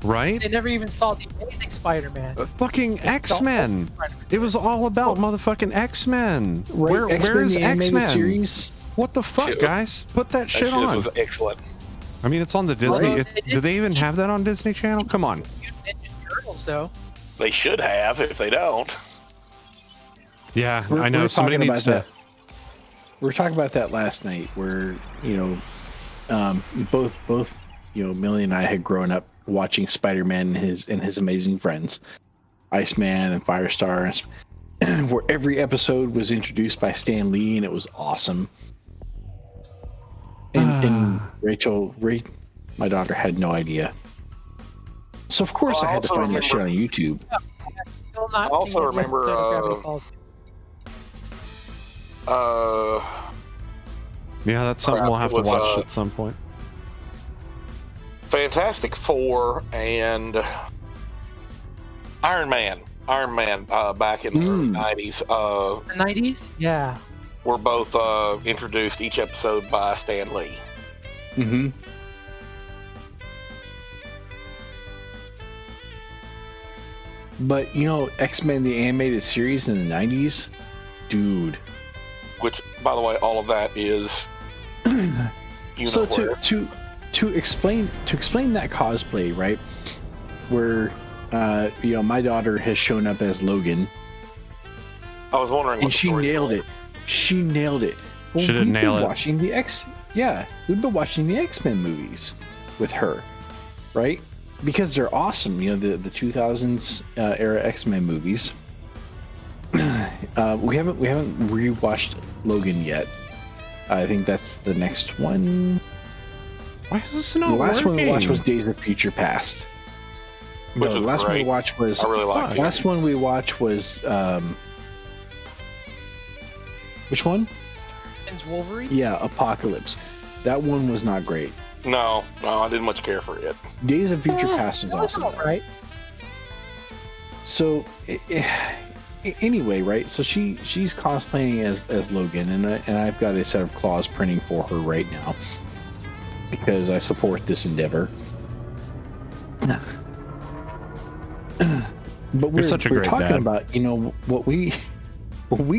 [SPEAKER 1] Right?
[SPEAKER 6] They never even saw the Amazing Spider-Man.
[SPEAKER 1] Fucking X-Men. It was all about motherfucking X-Men.
[SPEAKER 2] Right?
[SPEAKER 1] Where is
[SPEAKER 2] the animated
[SPEAKER 1] X-Men?
[SPEAKER 2] Series?
[SPEAKER 1] What the fuck,
[SPEAKER 3] Shit.
[SPEAKER 1] guys? Put that
[SPEAKER 3] That
[SPEAKER 1] shit
[SPEAKER 3] shit
[SPEAKER 1] on.
[SPEAKER 3] was excellent.
[SPEAKER 1] I mean, it's on the Disney.
[SPEAKER 6] Well,
[SPEAKER 1] Do they even have that on Disney Channel? Come on.
[SPEAKER 6] Ninja Turtles, though.
[SPEAKER 3] They should have if they don't.
[SPEAKER 1] Yeah,
[SPEAKER 2] We're-
[SPEAKER 1] I know.
[SPEAKER 2] we're
[SPEAKER 1] Somebody
[SPEAKER 2] talking
[SPEAKER 1] needs
[SPEAKER 2] about
[SPEAKER 1] to.
[SPEAKER 2] that. We were talking about that last night, where both Millie and I had grown up watching Spider-Man and his Amazing Friends, Iceman and Firestar, where every episode was introduced by Stan Lee, and it was awesome. And Rachel, my daughter, had no idea. So of course
[SPEAKER 3] Well,
[SPEAKER 2] I had to
[SPEAKER 3] also
[SPEAKER 2] find that shit on YouTube.
[SPEAKER 6] Still not
[SPEAKER 3] I also
[SPEAKER 6] seen the
[SPEAKER 3] remember,
[SPEAKER 6] episode of Gravity Falls.
[SPEAKER 1] Yeah, that's something
[SPEAKER 3] Crap,
[SPEAKER 1] we'll have
[SPEAKER 3] it
[SPEAKER 1] to
[SPEAKER 3] was,
[SPEAKER 1] watch at some point.
[SPEAKER 3] Fantastic Four and Iron Man back in the 90s
[SPEAKER 6] The 90s? Yeah.
[SPEAKER 3] were both introduced each episode by Stan Lee.
[SPEAKER 2] Mm-hmm. But X-Men the animated series in the 90s, dude.
[SPEAKER 3] Which, by the way, all of that is
[SPEAKER 2] So
[SPEAKER 3] where.
[SPEAKER 2] to explain that cosplay, right? Where my daughter has shown up as Logan,
[SPEAKER 3] I was wondering what
[SPEAKER 2] and
[SPEAKER 3] the
[SPEAKER 2] she
[SPEAKER 3] story
[SPEAKER 2] nailed
[SPEAKER 3] was.
[SPEAKER 2] it. She nailed it. Well,
[SPEAKER 1] She didn't
[SPEAKER 2] we've
[SPEAKER 1] nail
[SPEAKER 2] been
[SPEAKER 1] it.
[SPEAKER 2] Watching we've been watching the X-Men movies with her, right? Because they're awesome. The 2000s era X-Men movies. We haven't rewatched Logan yet. I think that's the next one.
[SPEAKER 1] Why is this not
[SPEAKER 2] The last one we watched
[SPEAKER 1] working?
[SPEAKER 2] was Days of Future Past.
[SPEAKER 3] Which
[SPEAKER 2] No,
[SPEAKER 3] was
[SPEAKER 2] the last one we
[SPEAKER 3] great.
[SPEAKER 2] watched was.
[SPEAKER 3] I really liked it.
[SPEAKER 2] Last one we watched was. Which one?
[SPEAKER 6] And Wolverine?
[SPEAKER 2] Yeah, Apocalypse. That one was not great.
[SPEAKER 3] No, I didn't much care for it.
[SPEAKER 2] Days of Future Past was
[SPEAKER 6] That was
[SPEAKER 2] awesome.
[SPEAKER 6] all right.
[SPEAKER 2] So, anyway, right? So she's cosplaying as Logan, and I've got a set of claws printing for her right now because I support this endeavor. But we're
[SPEAKER 1] such a
[SPEAKER 2] we're
[SPEAKER 1] great
[SPEAKER 2] talking
[SPEAKER 1] dad.
[SPEAKER 2] about what we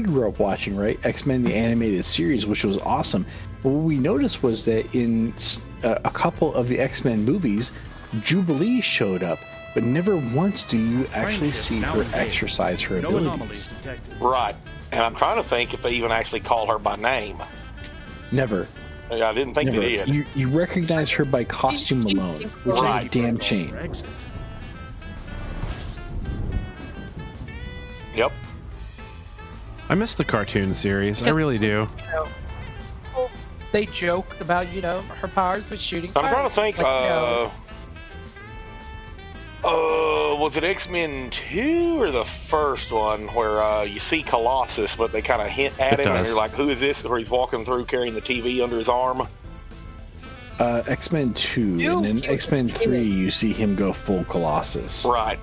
[SPEAKER 2] grew up watching, right? X-Men the animated series, which was awesome. But what we noticed was that in a couple of the X-Men movies, Jubilee showed up, but never once do you actually
[SPEAKER 4] Friendship
[SPEAKER 2] see
[SPEAKER 4] now
[SPEAKER 2] her
[SPEAKER 4] engaged.
[SPEAKER 2] exercise her
[SPEAKER 4] No
[SPEAKER 2] abilities.
[SPEAKER 4] anomalies detected.
[SPEAKER 3] Right. And I'm trying to think if they even actually call her by name.
[SPEAKER 2] Never.
[SPEAKER 3] Yeah, I didn't think
[SPEAKER 2] Never.
[SPEAKER 3] they did.
[SPEAKER 2] You recognize her by costume
[SPEAKER 6] She's
[SPEAKER 2] alone, which is a
[SPEAKER 3] Right.
[SPEAKER 2] damn shame.
[SPEAKER 4] Exit.
[SPEAKER 3] Yep.
[SPEAKER 1] I miss the cartoon series. I really do.
[SPEAKER 6] They joke about her powers with shooting.
[SPEAKER 3] I'm trying to
[SPEAKER 6] fireworks.
[SPEAKER 3] think.
[SPEAKER 6] Like,
[SPEAKER 3] Was it X-Men 2 or the first one where you see Colossus, but they kind of hint at
[SPEAKER 1] It
[SPEAKER 3] him, and
[SPEAKER 1] does.
[SPEAKER 3] you're like, "Who is this?" Where he's walking through carrying the TV under his arm.
[SPEAKER 2] X-Men 2,
[SPEAKER 6] Ew,
[SPEAKER 2] and then
[SPEAKER 6] he was
[SPEAKER 2] X-Men
[SPEAKER 6] a kid.
[SPEAKER 2] 3, you see him go full Colossus.
[SPEAKER 3] Right.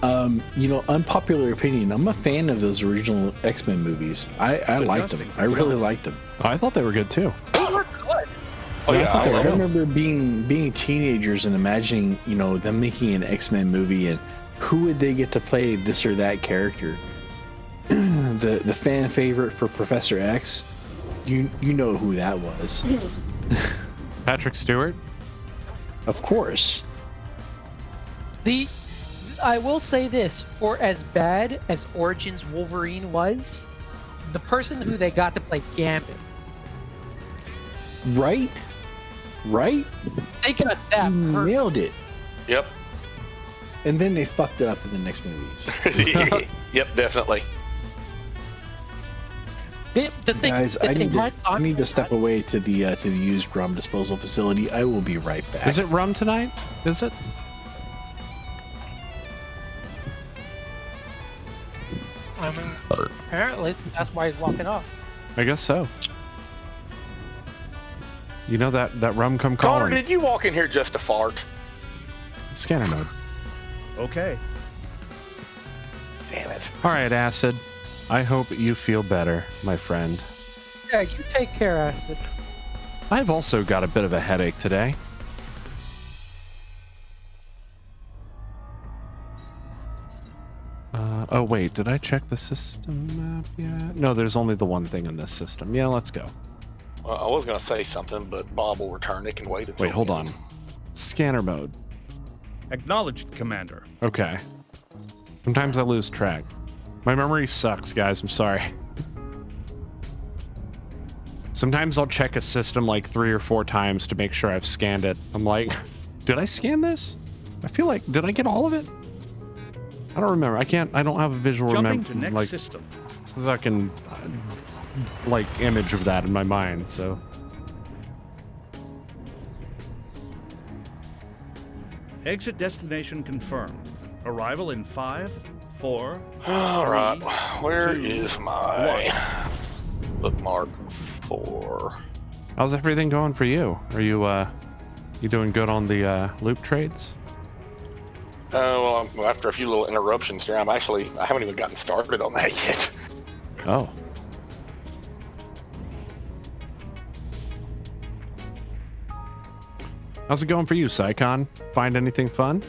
[SPEAKER 2] Unpopular opinion. I'm a fan of those original X-Men movies. I liked them. I really liked them.
[SPEAKER 1] Oh, I thought they were good too.
[SPEAKER 6] they were good.
[SPEAKER 3] Oh
[SPEAKER 1] Yeah, I
[SPEAKER 3] yeah,
[SPEAKER 1] thought
[SPEAKER 3] I
[SPEAKER 1] they were
[SPEAKER 3] love
[SPEAKER 2] I
[SPEAKER 3] him.
[SPEAKER 2] remember being teenagers and imagining, them making an X-Men movie and who would they get to play this or that character. the fan favorite for Professor X, you know who that was.
[SPEAKER 1] Patrick Stewart.
[SPEAKER 2] Of course.
[SPEAKER 6] I will say this: for as bad as Origins Wolverine was, the person who they got to play Gambit,
[SPEAKER 2] Right?
[SPEAKER 6] they got that
[SPEAKER 2] You
[SPEAKER 6] perfect.
[SPEAKER 2] nailed it.
[SPEAKER 3] Yep.
[SPEAKER 2] And then they fucked it up in the next movies.
[SPEAKER 3] Yep, definitely.
[SPEAKER 6] The thing
[SPEAKER 2] Guys,
[SPEAKER 6] that
[SPEAKER 2] I
[SPEAKER 6] they
[SPEAKER 2] need to,
[SPEAKER 6] had
[SPEAKER 2] I need to step away to the used rum disposal facility. I will be right back.
[SPEAKER 1] Is it rum tonight? Is it?
[SPEAKER 6] I mean, apparently that's why he's walking off.
[SPEAKER 1] I guess so. You know that rum come
[SPEAKER 3] Connor,
[SPEAKER 1] calling.
[SPEAKER 3] did you walk in here just to fart?
[SPEAKER 1] Scanner mode.
[SPEAKER 4] Okay.
[SPEAKER 3] Damn it.
[SPEAKER 1] All right, Acid. I hope you feel better, my friend.
[SPEAKER 6] Yeah, you take care, Acid.
[SPEAKER 1] I've also got a bit of a headache today. Oh wait, did I check the system map yet? No, there's only the one thing in this system. Yeah, let's go.
[SPEAKER 3] Well, I was going to say something, but Bob will return. It can wait until
[SPEAKER 1] Wait, hold
[SPEAKER 3] the
[SPEAKER 1] on.
[SPEAKER 3] end.
[SPEAKER 1] Scanner mode.
[SPEAKER 4] Acknowledged, Commander.
[SPEAKER 1] Okay. Sometimes I lose track. My memory sucks, guys. I'm sorry. Sometimes I'll check a system like 3 or 4 times to make sure I've scanned it. I'm like, did I scan this? I feel like, did I get all of it? I don't remember. I don't have a visual
[SPEAKER 4] Jumping to
[SPEAKER 1] remember,
[SPEAKER 4] next
[SPEAKER 1] like,
[SPEAKER 4] system.
[SPEAKER 1] fucking, like, image of that in my mind, so.
[SPEAKER 4] Exit destination confirmed. Arrival in 5, 4.
[SPEAKER 3] All right. Where
[SPEAKER 4] 2,
[SPEAKER 3] is my bookmark for?
[SPEAKER 1] How's everything going for you? Are you doing good on the loop trades?
[SPEAKER 3] Well, after a few little interruptions here, I haven't even gotten started on that yet.
[SPEAKER 1] Oh. How's it going for you, Psycon? Find anything fun?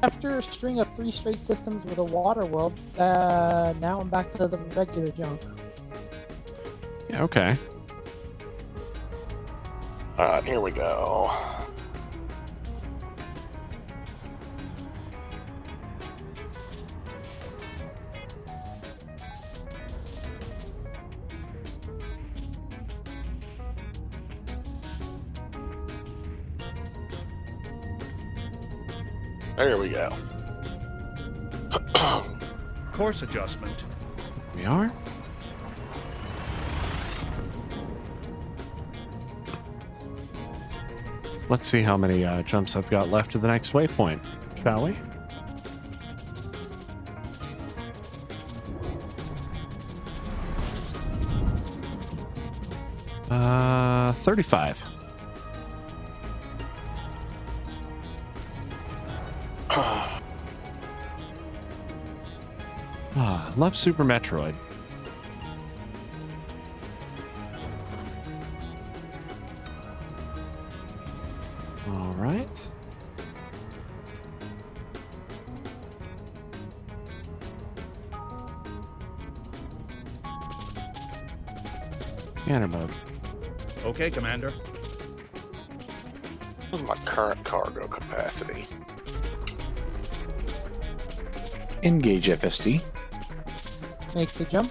[SPEAKER 6] After a string of 3 straight systems with a water world, now I'm back to the regular junk.
[SPEAKER 1] Yeah, okay.
[SPEAKER 3] All right, here we go. There we go.
[SPEAKER 4] Course adjustment.
[SPEAKER 1] We are? Let's see how many jumps I've got left to the next waypoint, shall we? Uh, 35. Love Super Metroid. All right. Scanner mode.
[SPEAKER 4] Okay, Commander.
[SPEAKER 3] What's my current cargo capacity?
[SPEAKER 2] Engage FSD.
[SPEAKER 6] Make the jump.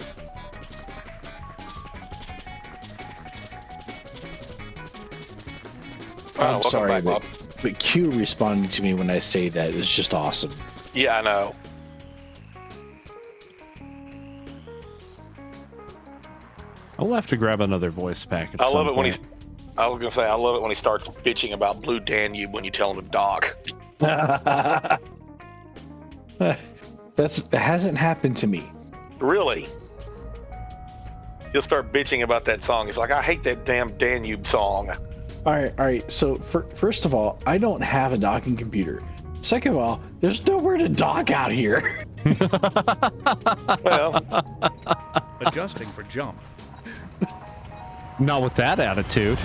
[SPEAKER 2] I'm
[SPEAKER 3] welcome
[SPEAKER 2] sorry,
[SPEAKER 3] back, Bob.
[SPEAKER 2] but Q responding to me when I say that is just awesome.
[SPEAKER 3] Yeah, I know.
[SPEAKER 1] I'll have to grab another voice pack. At
[SPEAKER 3] I
[SPEAKER 1] some
[SPEAKER 3] love it when
[SPEAKER 1] point.
[SPEAKER 3] he's. I was gonna say I love it when he starts bitching about Blue Danube when you tell him to dock.
[SPEAKER 2] That hasn't happened to me.
[SPEAKER 3] Really? He'll start bitching about that song. He's like, I hate that damn Danube song.
[SPEAKER 2] All right. So first of all, I don't have a docking computer. Second of all, there's nowhere to dock out here.
[SPEAKER 3] Well,
[SPEAKER 4] Adjusting for jump.
[SPEAKER 1] Not with that attitude.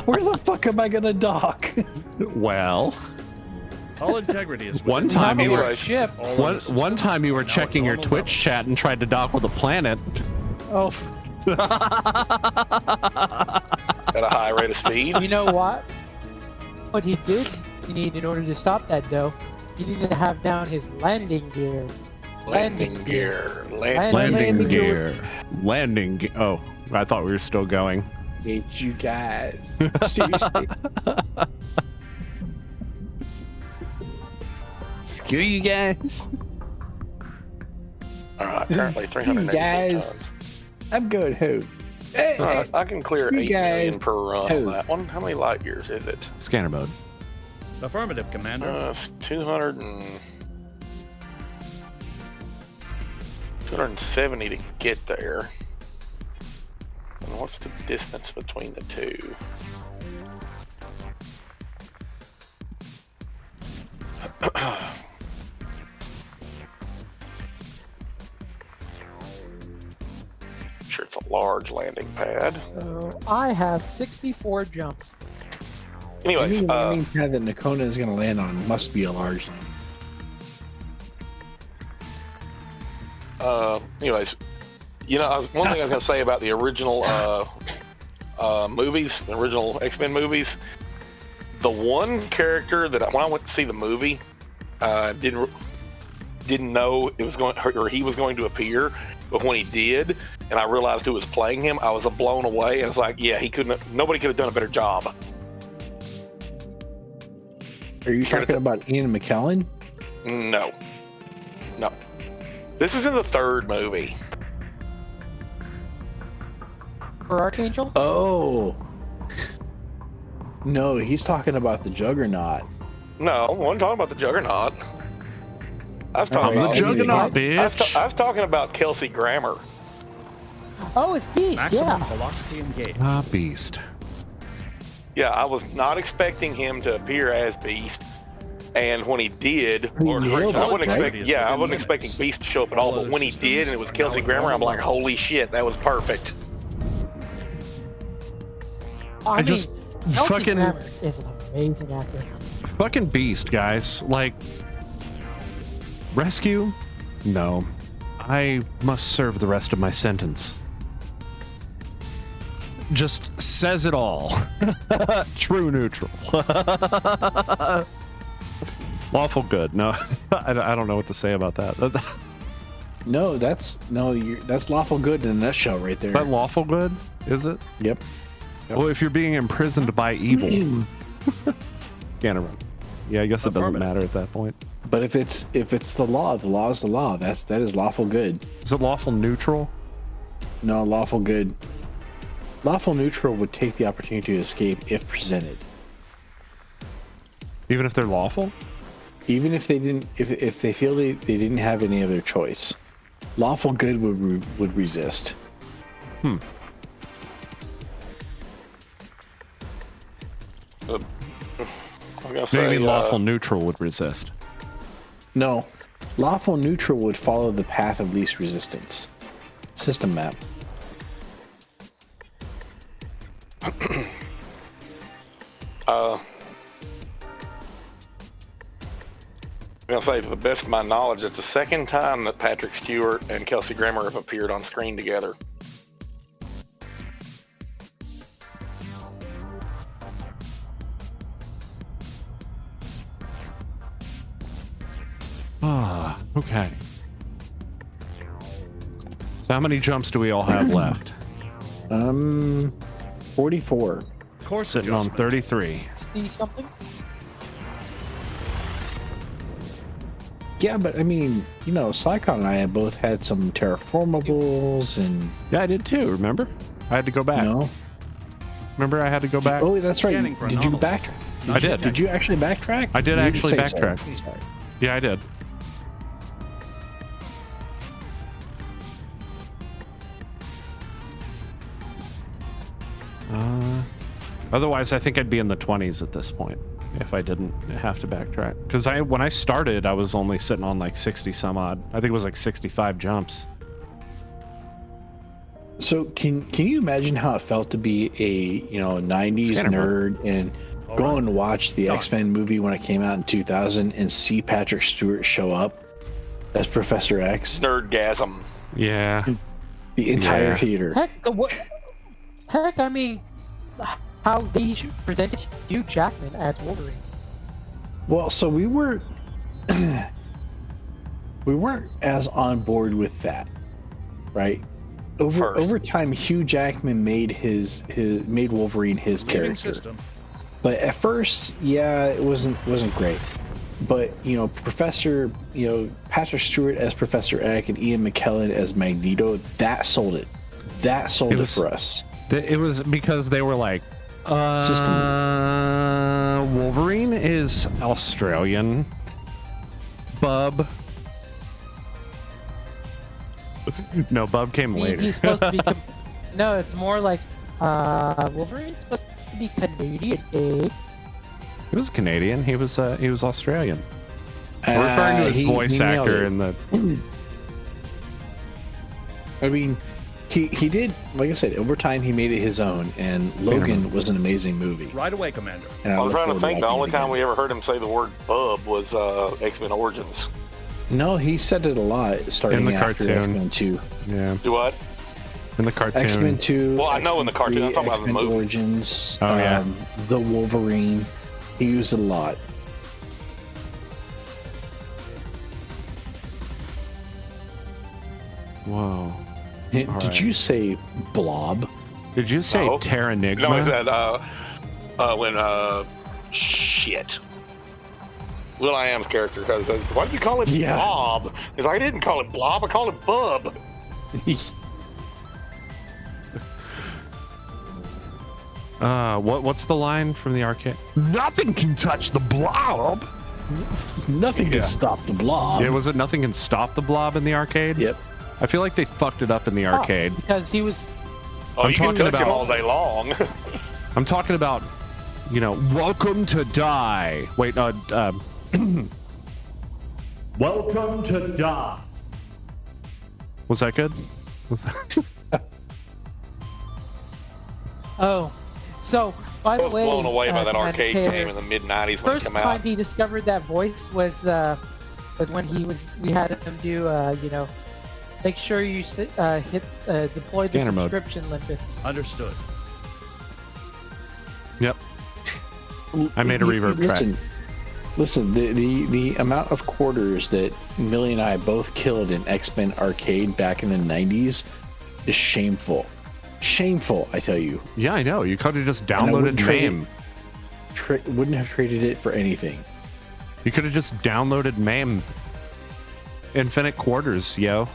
[SPEAKER 2] Where the fuck am I gonna dock?
[SPEAKER 1] Well,
[SPEAKER 4] Hull integrity is
[SPEAKER 1] one
[SPEAKER 4] within
[SPEAKER 1] time
[SPEAKER 4] the
[SPEAKER 1] you
[SPEAKER 3] Anyway,
[SPEAKER 1] were
[SPEAKER 6] Ship.
[SPEAKER 4] all
[SPEAKER 1] one,
[SPEAKER 4] of the
[SPEAKER 1] one
[SPEAKER 4] systems
[SPEAKER 1] time you were
[SPEAKER 4] are now at
[SPEAKER 1] checking your
[SPEAKER 4] normal
[SPEAKER 1] Twitch
[SPEAKER 4] levels.
[SPEAKER 1] chat and tried to dock with a planet.
[SPEAKER 2] Oh,
[SPEAKER 3] at a high rate of speed.
[SPEAKER 6] You know what? What he did need in order to stop that, though, he needed to have down his landing gear.
[SPEAKER 3] Landing gear.
[SPEAKER 1] Landing gear. Landing. Oh, I thought we were still going.
[SPEAKER 2] hate you guys. Seriously.
[SPEAKER 5] Screw you guys.
[SPEAKER 3] All right, currently 380
[SPEAKER 2] guys.
[SPEAKER 3] tons.
[SPEAKER 2] I'm going home. Hey,
[SPEAKER 3] All right, I can clear
[SPEAKER 2] You
[SPEAKER 3] 8 million
[SPEAKER 2] guys-
[SPEAKER 3] per run
[SPEAKER 2] Who?
[SPEAKER 3] on that one. How many light years is it?
[SPEAKER 1] Scanner mode.
[SPEAKER 4] Affirmative, Commander.
[SPEAKER 3] It's 270 to get there. And what's the distance between the two? Sure, it's a large landing pad.
[SPEAKER 6] So I have 64 jumps.
[SPEAKER 3] Anyways,
[SPEAKER 2] Any landing pad that Nakona is going to land on must be a large landing.
[SPEAKER 3] anyways, you know, one thing I was going to say about the original movies, the original X-Men movies, the one character that when I went to see the movie, didn't know it was going, or he was going to appear, but when he did, and I realized who was playing him, I was blown away, and it's like, yeah, nobody could have done a better job.
[SPEAKER 2] Are you talking about Ian McKellen?
[SPEAKER 3] No. This is in the third movie.
[SPEAKER 6] For Archangel?
[SPEAKER 2] Oh. No, he's talking about the Juggernaut.
[SPEAKER 3] No, I wasn't talking about the Juggernaut. I was talking
[SPEAKER 1] I'm the
[SPEAKER 3] about
[SPEAKER 1] Juggernaut,
[SPEAKER 3] I was,
[SPEAKER 1] bitch.
[SPEAKER 3] I was talking about Kelsey Grammer.
[SPEAKER 6] Oh, it's Beast,
[SPEAKER 4] Maximum
[SPEAKER 6] yeah.
[SPEAKER 4] velocity engaged.
[SPEAKER 1] Ah, beast.
[SPEAKER 3] Yeah, I was not expecting him to appear as Beast, and when he did, Lord,
[SPEAKER 2] nailed
[SPEAKER 3] I
[SPEAKER 2] it,
[SPEAKER 3] wasn't
[SPEAKER 2] right?
[SPEAKER 3] expecting. Yeah, I wasn't
[SPEAKER 4] Within
[SPEAKER 3] expecting
[SPEAKER 4] minutes.
[SPEAKER 3] Beast to show up at all. But when he did, and it was Kelsey Grammer, I'm like, holy shit, that was perfect.
[SPEAKER 6] I mean,
[SPEAKER 1] just
[SPEAKER 6] Kelsey
[SPEAKER 1] fucking-
[SPEAKER 6] Grammer is an amazing actor.
[SPEAKER 1] Fucking beast, guys. Like, rescue? No. I must serve the rest of my sentence. Just says it all. True neutral. Lawful good. No, I don't know what to say about that.
[SPEAKER 2] No, that's lawful good in a nutshell right there.
[SPEAKER 1] Is that lawful good? Is it?
[SPEAKER 2] Yep.
[SPEAKER 1] Well, if you're being imprisoned by evil. Scanner. Yeah, I guess it doesn't matter at that point.
[SPEAKER 2] But if it's the law is the law. That is lawful good.
[SPEAKER 1] Is it lawful neutral?
[SPEAKER 2] No, lawful good. Lawful neutral would take the opportunity to escape if presented.
[SPEAKER 1] Even if they're lawful?
[SPEAKER 2] Even if they didn't, if they feel they didn't have any other choice, lawful good would resist.
[SPEAKER 3] I was gonna say,
[SPEAKER 1] Maybe lawful neutral would resist.
[SPEAKER 2] No, lawful neutral would follow the path of least resistance. System map.
[SPEAKER 3] I'm gonna say, to the best of my knowledge, it's the second time that Patrick Stewart and Kelsey Grammer have appeared on screen together.
[SPEAKER 1] Okay. So how many jumps do we all have left?
[SPEAKER 2] 44.
[SPEAKER 4] Course
[SPEAKER 1] Sitting on
[SPEAKER 4] adjustment.
[SPEAKER 1] 33.
[SPEAKER 6] 60 something.
[SPEAKER 2] Yeah, but I mean, you know, Slycon and I have both had some terraformables and,
[SPEAKER 1] Yeah, I did too, remember? I had to go back.
[SPEAKER 2] you know.
[SPEAKER 1] Remember I had to go back?
[SPEAKER 2] Oh, that's right.
[SPEAKER 4] Scanning for
[SPEAKER 2] Did you
[SPEAKER 4] anomalies.
[SPEAKER 1] I did.
[SPEAKER 2] Did you actually backtrack?
[SPEAKER 1] I did
[SPEAKER 2] You didn't
[SPEAKER 1] actually
[SPEAKER 2] say so.
[SPEAKER 1] backtrack.
[SPEAKER 2] Sorry.
[SPEAKER 1] Yeah, I did. Otherwise, I think I'd be in the 20s at this point if I didn't have to backtrack. Because when I started, I was only sitting on like 60 some odd. I think it was like 65 jumps.
[SPEAKER 2] So can you imagine how it felt to be a 90s
[SPEAKER 1] Scanner
[SPEAKER 2] nerd and
[SPEAKER 4] All
[SPEAKER 2] go
[SPEAKER 4] right.
[SPEAKER 2] and watch the
[SPEAKER 4] Done.
[SPEAKER 2] X-Men movie when it came out in 2000 and see Patrick Stewart show up as Professor X?
[SPEAKER 3] Nerdgasm.
[SPEAKER 1] Yeah.
[SPEAKER 2] The entire
[SPEAKER 1] Yeah.
[SPEAKER 2] theater.
[SPEAKER 6] Heck, I mean, how they presented Hugh Jackman as Wolverine.
[SPEAKER 2] Well, so we weren't as on board with that, right? Over time, Hugh Jackman made made Wolverine his
[SPEAKER 4] Leaving
[SPEAKER 2] character.
[SPEAKER 4] system.
[SPEAKER 2] But at first, yeah, it wasn't great. But Patrick Stewart as Professor X and Ian McKellen as Magneto, that sold it. That sold it for us.
[SPEAKER 1] It was because they were like, Wolverine is Australian. Bub. No, Bub came later.
[SPEAKER 6] He's supposed to be. No, it's more like Wolverine's supposed to be Canadian. Eh?
[SPEAKER 1] He was Canadian. He was Australian. We're referring to his voice
[SPEAKER 2] nailed
[SPEAKER 1] actor
[SPEAKER 2] it.
[SPEAKER 1] in the.
[SPEAKER 2] I mean, he did, like I said, over time he made it his own, and Logan was an amazing movie.
[SPEAKER 4] Right away, Commander.
[SPEAKER 2] And
[SPEAKER 3] I was
[SPEAKER 2] look
[SPEAKER 3] trying to
[SPEAKER 2] forward
[SPEAKER 3] think. The
[SPEAKER 2] watching
[SPEAKER 3] only
[SPEAKER 2] it
[SPEAKER 3] time
[SPEAKER 2] again.
[SPEAKER 3] we ever heard him say the word "bub" was X-Men Origins.
[SPEAKER 2] No, he said it a lot starting
[SPEAKER 1] In the
[SPEAKER 2] after
[SPEAKER 1] cartoon.
[SPEAKER 2] X-Men 2.
[SPEAKER 1] Yeah,
[SPEAKER 3] Do what?
[SPEAKER 1] in the cartoon.
[SPEAKER 2] X-Men 2.
[SPEAKER 3] Well, I know in the cartoon. I'm talking about the
[SPEAKER 2] X-Men
[SPEAKER 3] movie.
[SPEAKER 2] Origins.
[SPEAKER 1] Oh, yeah.
[SPEAKER 2] The Wolverine. He used it a lot.
[SPEAKER 1] Whoa.
[SPEAKER 2] Did
[SPEAKER 1] right.
[SPEAKER 2] you say Blob?
[SPEAKER 1] Did you say
[SPEAKER 3] No.
[SPEAKER 1] Terranigma?
[SPEAKER 3] No, is that when shit. Will.i.am's character because why did you call it
[SPEAKER 2] Yeah.
[SPEAKER 3] Blob? Because I didn't call it Blob. I called it Bub.
[SPEAKER 1] What's the line from the arcade? Nothing can touch the blob.
[SPEAKER 2] Nothing
[SPEAKER 1] Yeah.
[SPEAKER 2] can stop the Blob.
[SPEAKER 1] Yeah, was it nothing can stop the blob in the arcade?
[SPEAKER 2] Yep.
[SPEAKER 1] I feel like they fucked it up in the
[SPEAKER 6] Oh,
[SPEAKER 1] arcade.
[SPEAKER 6] because he was.
[SPEAKER 3] Oh,
[SPEAKER 1] I'm
[SPEAKER 3] you can
[SPEAKER 1] talking
[SPEAKER 3] touch him
[SPEAKER 1] about-
[SPEAKER 3] all day long.
[SPEAKER 1] I'm talking about, welcome to die. Wait,
[SPEAKER 8] Welcome to die.
[SPEAKER 1] was that good? Was that...
[SPEAKER 6] Oh, so by
[SPEAKER 3] I
[SPEAKER 6] the
[SPEAKER 3] was
[SPEAKER 6] way,
[SPEAKER 3] blown away by that
[SPEAKER 6] Commander
[SPEAKER 3] arcade
[SPEAKER 6] Taylor,
[SPEAKER 3] game in the mid '90s when it
[SPEAKER 6] First
[SPEAKER 3] came
[SPEAKER 6] time
[SPEAKER 3] out.
[SPEAKER 6] he discovered that voice was when we had him do make sure you deploy
[SPEAKER 1] Scanner
[SPEAKER 6] the
[SPEAKER 1] mode.
[SPEAKER 6] subscription limits.
[SPEAKER 4] Understood.
[SPEAKER 1] Yep. I made a reverb track.
[SPEAKER 2] Listen, the amount of quarters that Millie and I both killed in X-Men Arcade back in the 90s is shameful. Shameful, I tell you.
[SPEAKER 1] Yeah, I know. You could have just
[SPEAKER 2] And I wouldn't
[SPEAKER 1] downloaded
[SPEAKER 2] trade
[SPEAKER 1] MAME.
[SPEAKER 2] Wouldn't have traded it for anything.
[SPEAKER 1] You could have just downloaded MAME. Infinite quarters, yo.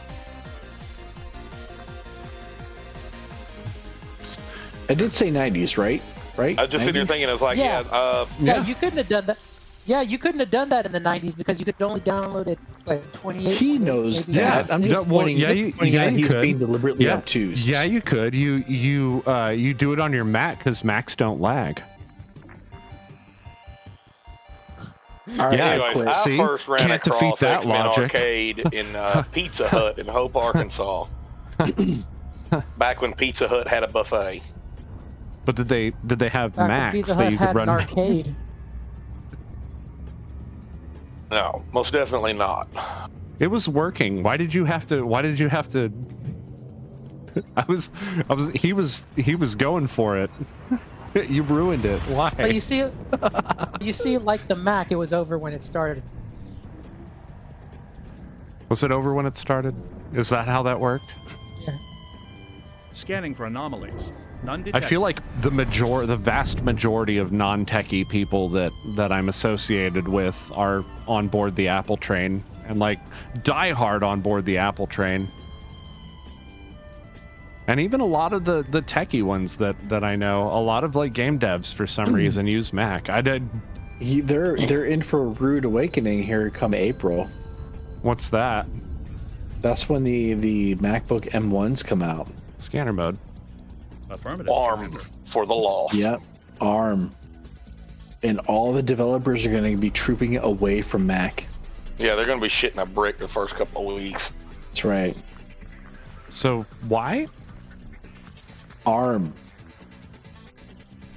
[SPEAKER 2] I did say 90s, right? Right?
[SPEAKER 3] I was just sitting here
[SPEAKER 2] 90s?
[SPEAKER 3] thinking, it's like,
[SPEAKER 6] Yeah.
[SPEAKER 3] yeah,
[SPEAKER 6] You couldn't have done that. Yeah, you couldn't have done that in the 90s because you could only download it like 28.
[SPEAKER 2] He knows
[SPEAKER 6] maybe
[SPEAKER 2] that. I'm
[SPEAKER 6] 26.
[SPEAKER 2] just pointing,
[SPEAKER 1] yeah,
[SPEAKER 2] pointing out
[SPEAKER 1] you
[SPEAKER 2] he's
[SPEAKER 1] could.
[SPEAKER 2] being deliberately
[SPEAKER 1] Yeah.
[SPEAKER 2] obtuse.
[SPEAKER 1] Yeah, you could. You do it on your Mac because Macs don't lag.
[SPEAKER 2] All right,
[SPEAKER 1] Yeah,
[SPEAKER 3] anyways,
[SPEAKER 2] quit.
[SPEAKER 3] I
[SPEAKER 1] See?
[SPEAKER 3] first ran
[SPEAKER 1] Can't defeat
[SPEAKER 3] across
[SPEAKER 1] that
[SPEAKER 3] X-Men
[SPEAKER 1] logic.
[SPEAKER 3] Arcade in Pizza Hut in Hope, Arkansas. Back when Pizza Hut had a buffet.
[SPEAKER 1] But did they have
[SPEAKER 6] Back when
[SPEAKER 1] Macs
[SPEAKER 6] Pizza
[SPEAKER 1] that
[SPEAKER 6] Hut
[SPEAKER 1] you could
[SPEAKER 6] had
[SPEAKER 1] run?
[SPEAKER 6] an arcade.
[SPEAKER 3] No, most definitely not.
[SPEAKER 1] It was working. Why did you have to? He was going for it. You ruined it. Why?
[SPEAKER 6] But you see, like the Mac, it was over when it started.
[SPEAKER 1] Was it over when it started? Is that how that worked?
[SPEAKER 6] Yeah.
[SPEAKER 4] Scanning for anomalies. None
[SPEAKER 1] I
[SPEAKER 4] detected.
[SPEAKER 1] feel like the vast majority of non-techie people that I'm associated with are on board the Apple train, and like die hard on board the Apple train. And even a lot of the techie ones that I know, a lot of like game devs for some reason use Mac.
[SPEAKER 2] They're in for a rude awakening here come April.
[SPEAKER 1] What's that?
[SPEAKER 2] That's when the MacBook M1s come out.
[SPEAKER 1] Scanner mode.
[SPEAKER 4] Affirmative.
[SPEAKER 3] ARM for the loss.
[SPEAKER 2] Yep, ARM. And all the developers are going to be trooping away from Mac.
[SPEAKER 3] Yeah, they're going to be shitting a brick the first couple of weeks.
[SPEAKER 2] That's right.
[SPEAKER 1] So why?
[SPEAKER 2] ARM.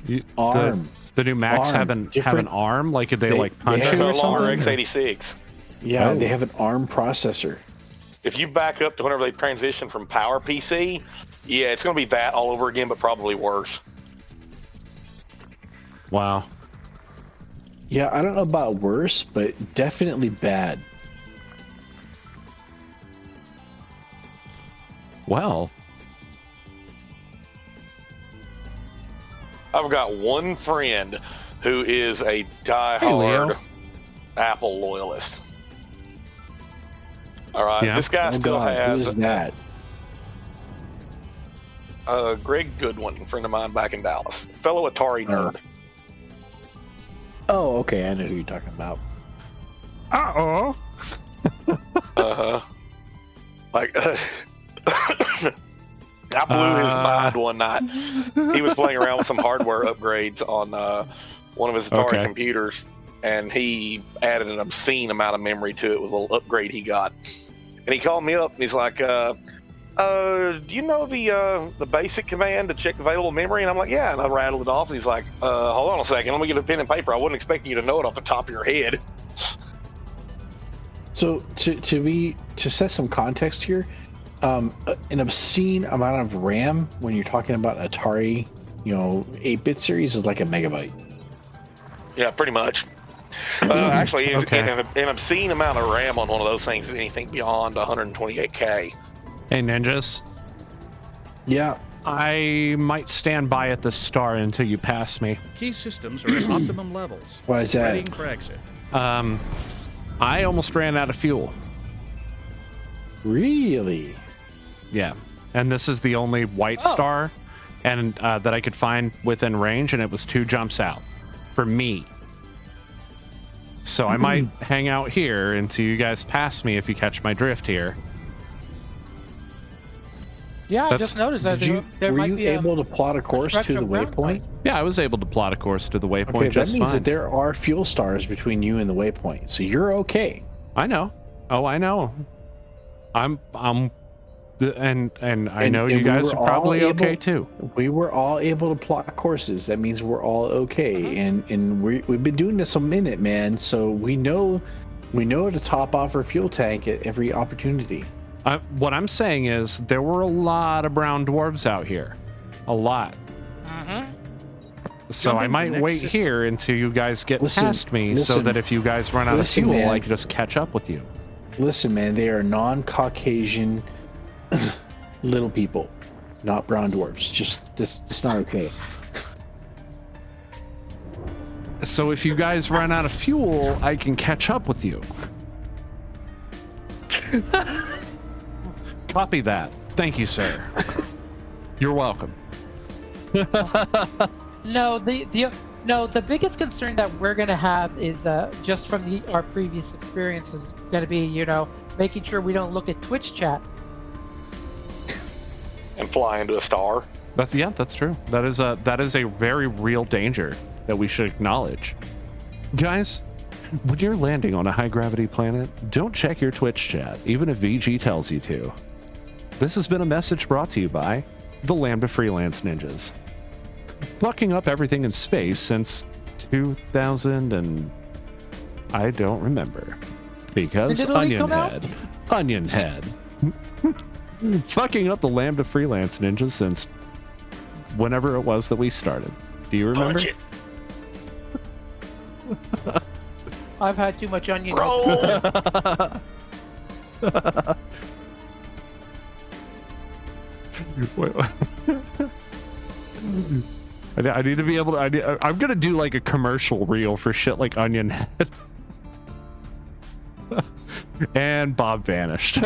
[SPEAKER 1] You,
[SPEAKER 2] ARM.
[SPEAKER 1] The new Macs
[SPEAKER 2] ARM.
[SPEAKER 1] have an arm? Like, did they like punch
[SPEAKER 2] they
[SPEAKER 1] you
[SPEAKER 3] No
[SPEAKER 1] or
[SPEAKER 3] longer
[SPEAKER 1] something?
[SPEAKER 3] x86.
[SPEAKER 2] Yeah,
[SPEAKER 1] Oh.
[SPEAKER 2] they have an ARM processor.
[SPEAKER 3] If you back up to whenever they transition from PowerPC, yeah, it's going to be that all over again, but probably worse.
[SPEAKER 1] Wow.
[SPEAKER 2] Yeah, I don't know about worse, but definitely bad.
[SPEAKER 1] Well,
[SPEAKER 3] I've got one friend who is a
[SPEAKER 1] Leo.
[SPEAKER 3] die-hard Apple loyalist. All right,
[SPEAKER 1] Yeah.
[SPEAKER 3] this guy
[SPEAKER 2] Oh
[SPEAKER 3] still
[SPEAKER 2] God,
[SPEAKER 3] has
[SPEAKER 2] who's that?
[SPEAKER 3] Greg Goodwin, a friend of mine back in Dallas, fellow Atari nerd.
[SPEAKER 2] Oh, okay, I know who you're talking about.
[SPEAKER 1] uh-oh.
[SPEAKER 3] Like, I blew his mind one night. He was playing around with some hardware upgrades on one of his Atari
[SPEAKER 1] Okay.
[SPEAKER 3] computers, and he added an obscene amount of memory to it with a little upgrade he got. And he called me up, and he's like, do you know the basic command to check available memory? And I'm like, yeah. And I rattled it off, and he's like, hold on a second, let me get a pen and paper. I wasn't expecting you to know it off the top of your head.
[SPEAKER 2] So to set some context here, an obscene amount of RAM when you're talking about Atari, 8-bit series is like a megabyte.
[SPEAKER 3] Yeah, pretty much. Actually,
[SPEAKER 1] Okay.
[SPEAKER 3] an obscene amount of RAM on one of those things is anything beyond 128K.
[SPEAKER 1] Hey, ninjas.
[SPEAKER 2] Yeah,
[SPEAKER 1] I might stand by at the star until you pass me.
[SPEAKER 4] Key systems are at optimum levels.
[SPEAKER 2] why is that?
[SPEAKER 4] Readying for exit.
[SPEAKER 1] I almost ran out of fuel.
[SPEAKER 2] Really?
[SPEAKER 1] Yeah. And this is the only white star and that I could find within range, and it was 2 jumps out for me. So I might hang out here until you guys pass me if you catch my drift here.
[SPEAKER 6] Yeah, I
[SPEAKER 1] That's-
[SPEAKER 6] just noticed that there
[SPEAKER 2] Were
[SPEAKER 6] might
[SPEAKER 2] you
[SPEAKER 6] be
[SPEAKER 2] able to plot a course to
[SPEAKER 6] stretch
[SPEAKER 2] the
[SPEAKER 6] of ground
[SPEAKER 2] waypoint?
[SPEAKER 6] size.
[SPEAKER 1] Yeah, I was able to plot a course to the waypoint
[SPEAKER 2] Okay, that
[SPEAKER 1] just
[SPEAKER 2] means
[SPEAKER 1] fine.
[SPEAKER 2] that there are fuel stars between you and the waypoint, so you're okay.
[SPEAKER 1] I know. Oh, I know. and I
[SPEAKER 2] And-
[SPEAKER 1] know
[SPEAKER 2] and
[SPEAKER 1] you
[SPEAKER 2] we
[SPEAKER 1] guys
[SPEAKER 2] were
[SPEAKER 1] are probably
[SPEAKER 2] all
[SPEAKER 1] okay
[SPEAKER 2] able-
[SPEAKER 1] too.
[SPEAKER 2] We were all able to plot courses. That means we're all okay, and we've been doing this a minute, man. So we know to top off our fuel tank at every opportunity.
[SPEAKER 1] What I'm saying is there were a lot of brown dwarves out here. A lot. So
[SPEAKER 4] Jump
[SPEAKER 1] I
[SPEAKER 4] into
[SPEAKER 1] might
[SPEAKER 4] next
[SPEAKER 1] wait
[SPEAKER 4] system.
[SPEAKER 1] here until you guys get
[SPEAKER 2] Listen,
[SPEAKER 1] past me so
[SPEAKER 2] listen.
[SPEAKER 1] that if you guys run out
[SPEAKER 2] Listen,
[SPEAKER 1] of fuel,
[SPEAKER 2] man.
[SPEAKER 1] I can just catch up with you.
[SPEAKER 2] Listen, man, they are non-Caucasian little people, not brown dwarfs. It's not okay.
[SPEAKER 1] So if you guys run out of fuel, I can catch up with you. Copy that. Thank you, sir. You're welcome.
[SPEAKER 6] No, the biggest concern that we're gonna have is just from our previous experiences gonna be making sure we don't look at Twitch chat.
[SPEAKER 3] And fly into a star.
[SPEAKER 1] That's true. That is a very real danger that we should acknowledge. Guys, when you're landing on a high gravity planet, don't check your Twitch chat, even if VG tells you to. This has been a message brought to you by the Lambda Freelance Ninjas. Fucking up everything in space since 2000 and I don't remember. Because
[SPEAKER 6] Did Italy come out?
[SPEAKER 1] Onion Head. Fucking up the Lambda Freelance Ninjas since whenever it was that we started. Do you remember?
[SPEAKER 3] Punch it.
[SPEAKER 6] I've had too much onion.
[SPEAKER 3] Roll.
[SPEAKER 1] Wait. I need to be able to. I'm gonna do like a commercial reel for shit like Onion Head. And Bob vanished.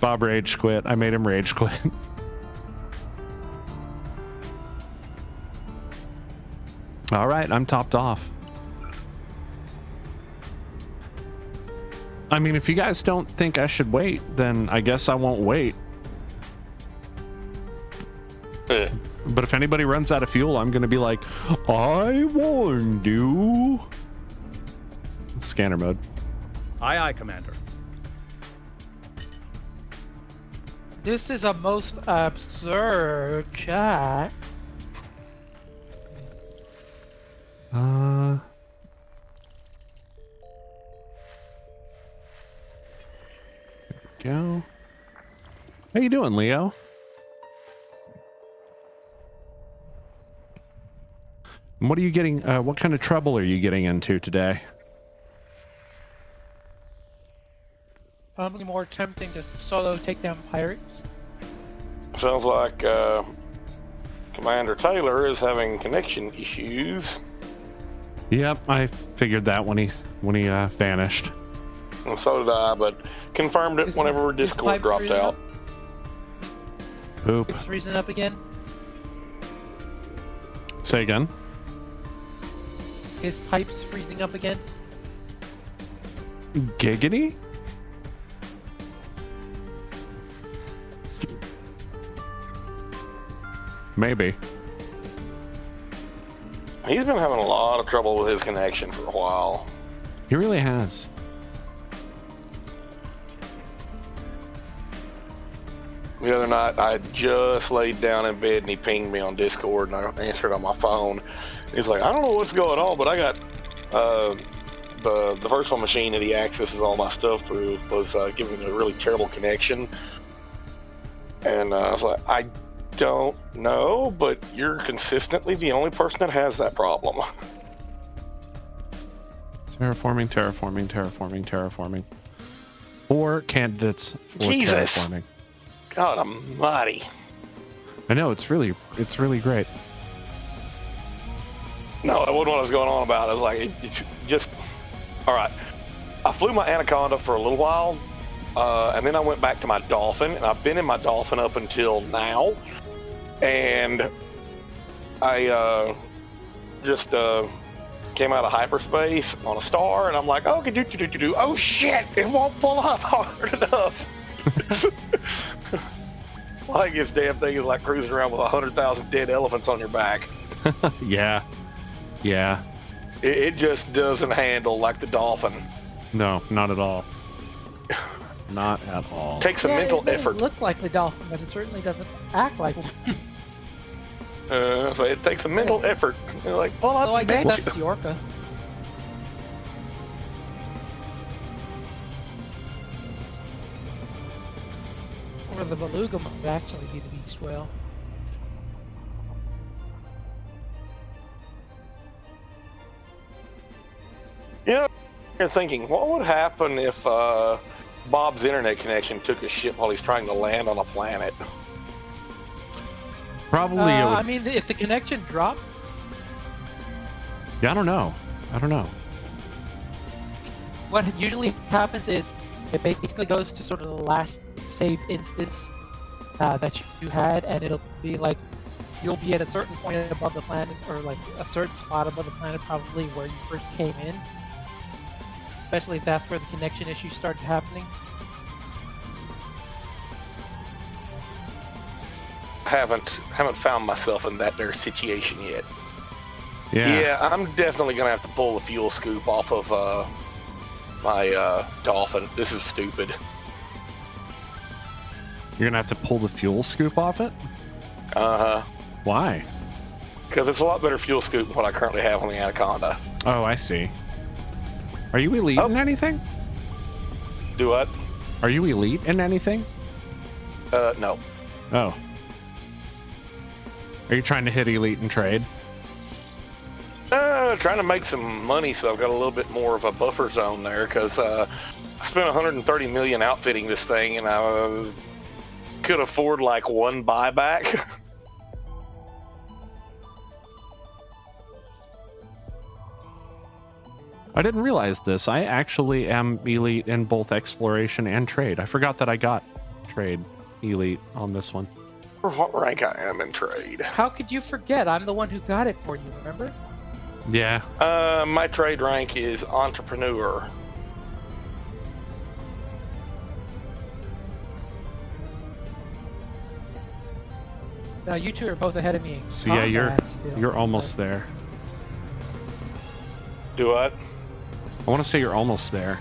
[SPEAKER 1] Bob rage quit. I made him rage quit. All right, I'm topped off. I mean, if you guys don't think I should wait, then I guess I won't wait. But if anybody runs out of fuel, I'm going to be like, I warned you. Scanner mode.
[SPEAKER 4] Aye, aye, Commander.
[SPEAKER 6] This is a most absurd chat.
[SPEAKER 1] Go. How you doing, Leo? And what are you getting? What kind of trouble are you getting into today?
[SPEAKER 6] Probably more tempting to solo take down pirates.
[SPEAKER 3] Sounds like Commander Taylor is having connection issues.
[SPEAKER 1] Yep, I figured that when he vanished.
[SPEAKER 3] And so did I, but confirmed it whenever Discord dropped out.
[SPEAKER 1] Oop.
[SPEAKER 6] It's freezing up again.
[SPEAKER 1] Say again.
[SPEAKER 6] His pipe's freezing up again.
[SPEAKER 1] Giggity? Maybe.
[SPEAKER 3] He's been having a lot of trouble with his connection for a while.
[SPEAKER 1] He really has.
[SPEAKER 3] The other night, I just laid down in bed and he pinged me on Discord and I answered on my phone. He's like, I don't know what's going on, but I got the virtual machine that he accesses all my stuff through was giving me a really terrible connection. And I was like, I don't know, but you're consistently the only person that has that problem.
[SPEAKER 1] Terraforming. 4 candidates for
[SPEAKER 3] Jesus.
[SPEAKER 1] terraforming.
[SPEAKER 3] God almighty.
[SPEAKER 1] I know, it's really great.
[SPEAKER 3] No, that wasn't what I was going on about. I was like, it's just, all right. I flew my Anaconda for a little while, and then I went back to my Dolphin, and I've been in my Dolphin up until now. And I just came out of hyperspace on a star, and I'm like, oh, oh shit, it won't pull up hard enough. Flying this damn thing is like cruising around with 100,000 dead elephants on your back.
[SPEAKER 1] Yeah.
[SPEAKER 3] It just doesn't handle like the Dolphin.
[SPEAKER 1] No, not at all. Not at all.
[SPEAKER 3] Takes a mental effort.
[SPEAKER 6] It doesn't look like the Dolphin, but it certainly doesn't act like one.
[SPEAKER 3] So it takes a mental effort. You're like, pull up,
[SPEAKER 6] So I guess
[SPEAKER 3] bitch.
[SPEAKER 6] that's the Orca. Or the Beluga might actually be the beast whale.
[SPEAKER 3] You know, you're thinking, what would happen if Bob's internet connection took a shit while he's trying to land on a planet?
[SPEAKER 1] Probably it would...
[SPEAKER 6] I mean, if the connection dropped,
[SPEAKER 1] Yeah, I don't know.
[SPEAKER 6] what usually happens is it basically goes to sort of the last saved instance that you had, and it'll be like you'll be at a certain point above the planet, or like a certain spot above the planet, probably where you first came in. Especially if that's where the connection issues started happening.
[SPEAKER 3] Haven't found myself in that there situation yet.
[SPEAKER 1] Yeah.
[SPEAKER 3] I'm definitely gonna have to pull the fuel scoop off of my Dolphin. This is stupid.
[SPEAKER 1] You're gonna have to pull the fuel scoop off it? Why?
[SPEAKER 3] Because it's a lot better fuel scoop than what I currently have on the Anaconda.
[SPEAKER 1] Oh, I see. Are you elite in anything?
[SPEAKER 3] Do what?
[SPEAKER 1] Are you elite in anything?
[SPEAKER 3] No.
[SPEAKER 1] Oh. Are you trying to hit elite in trade?
[SPEAKER 3] Trying to make some money, so I've got a little bit more of a buffer zone there, because I spent 130 million outfitting this thing, and I could afford like one buyback.
[SPEAKER 1] I didn't realize this. I actually am elite in both exploration and trade. I forgot that I got trade elite on this one.
[SPEAKER 3] For what rank I am in trade?
[SPEAKER 6] How could you forget? I'm the one who got it for you, remember?
[SPEAKER 1] Yeah.
[SPEAKER 3] My trade rank is entrepreneur.
[SPEAKER 6] Now you two are both ahead of me. in
[SPEAKER 1] So yeah,
[SPEAKER 6] combat still,
[SPEAKER 1] you're almost
[SPEAKER 6] but-
[SPEAKER 1] there.
[SPEAKER 3] Do what?
[SPEAKER 1] I want to say you're almost there.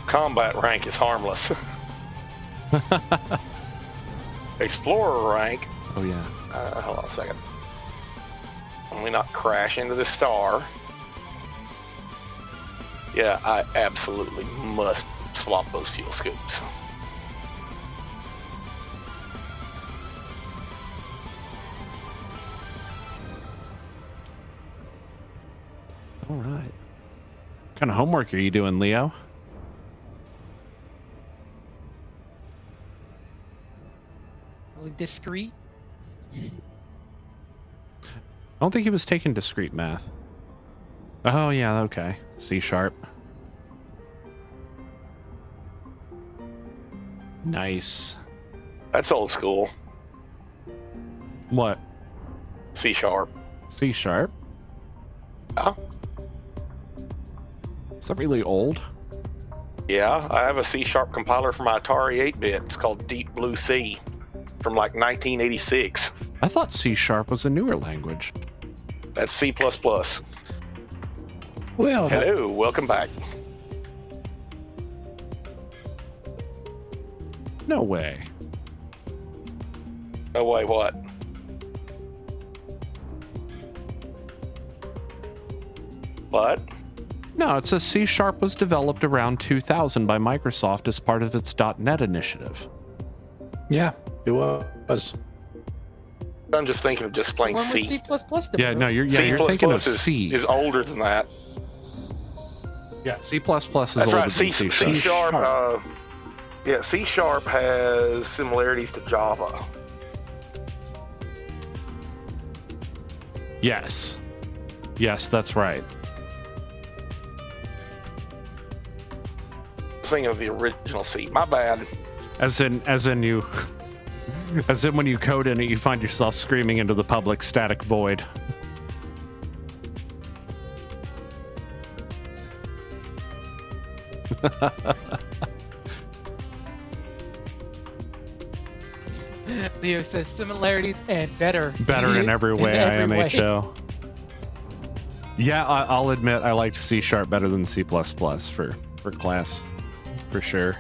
[SPEAKER 3] Combat rank is harmless. Explorer rank.
[SPEAKER 1] Oh yeah.
[SPEAKER 3] Hold on a second. Let me not crash into the star. Yeah, I absolutely must swap those fuel scoops.
[SPEAKER 1] All right. What kind of homework are you doing, Leo?
[SPEAKER 6] Really discreet.
[SPEAKER 1] I don't think he was taking discrete math. Oh yeah, okay. C sharp. Nice.
[SPEAKER 3] That's old school.
[SPEAKER 1] What?
[SPEAKER 3] C sharp.
[SPEAKER 1] C sharp?
[SPEAKER 3] Oh,
[SPEAKER 1] Is that really old?
[SPEAKER 3] yeah. I have a C sharp compiler for my Atari 8-bit. It's called Deep Blue Sea from like 1986.
[SPEAKER 1] I thought C sharp was a newer language.
[SPEAKER 3] That's C++.
[SPEAKER 2] Well,
[SPEAKER 3] Hello, welcome back.
[SPEAKER 1] No way.
[SPEAKER 3] Oh, wait, what? What?
[SPEAKER 1] No, it says C sharp was developed around 2000 by Microsoft as part of its .NET initiative.
[SPEAKER 2] yeah, it was.
[SPEAKER 3] I'm just thinking of just plain
[SPEAKER 6] When was
[SPEAKER 3] C.
[SPEAKER 6] C++ developed?
[SPEAKER 1] Yeah, no, you're
[SPEAKER 3] C++
[SPEAKER 1] thinking of
[SPEAKER 3] is,
[SPEAKER 1] C.
[SPEAKER 3] is older than that.
[SPEAKER 1] Yeah, C++ is
[SPEAKER 3] That's
[SPEAKER 1] older
[SPEAKER 3] right.
[SPEAKER 1] than C
[SPEAKER 3] C
[SPEAKER 1] sharp.
[SPEAKER 3] sharp. Yeah, C sharp has similarities to Java.
[SPEAKER 1] Yes. Yes, that's right.
[SPEAKER 3] Thinking of the original C. My bad.
[SPEAKER 1] As in you as in when you code in it, you find yourself screaming into the public static void.
[SPEAKER 6] Leo says similarities and better.
[SPEAKER 1] Better in every way,
[SPEAKER 6] every way.
[SPEAKER 1] IMHO. Yeah, I'll admit I liked C sharp better than C++ for class, for sure.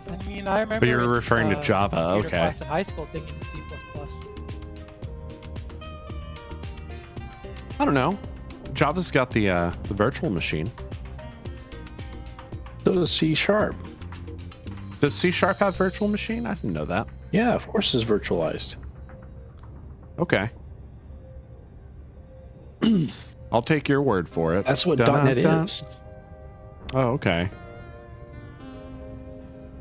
[SPEAKER 6] I mean, I remember.
[SPEAKER 1] But you're
[SPEAKER 6] it's,
[SPEAKER 1] referring to Java,
[SPEAKER 6] computer
[SPEAKER 1] okay.
[SPEAKER 6] class in high school thinking C++.
[SPEAKER 1] I don't know. Java's got the virtual machine.
[SPEAKER 2] So does C sharp.
[SPEAKER 1] Does C sharp have virtual machine? I didn't know that.
[SPEAKER 2] Yeah, of course it's virtualized.
[SPEAKER 1] Okay. I'll take your word for it.
[SPEAKER 2] That's what
[SPEAKER 1] Dun-dun-dun.
[SPEAKER 2] .NET is.
[SPEAKER 1] Oh, okay.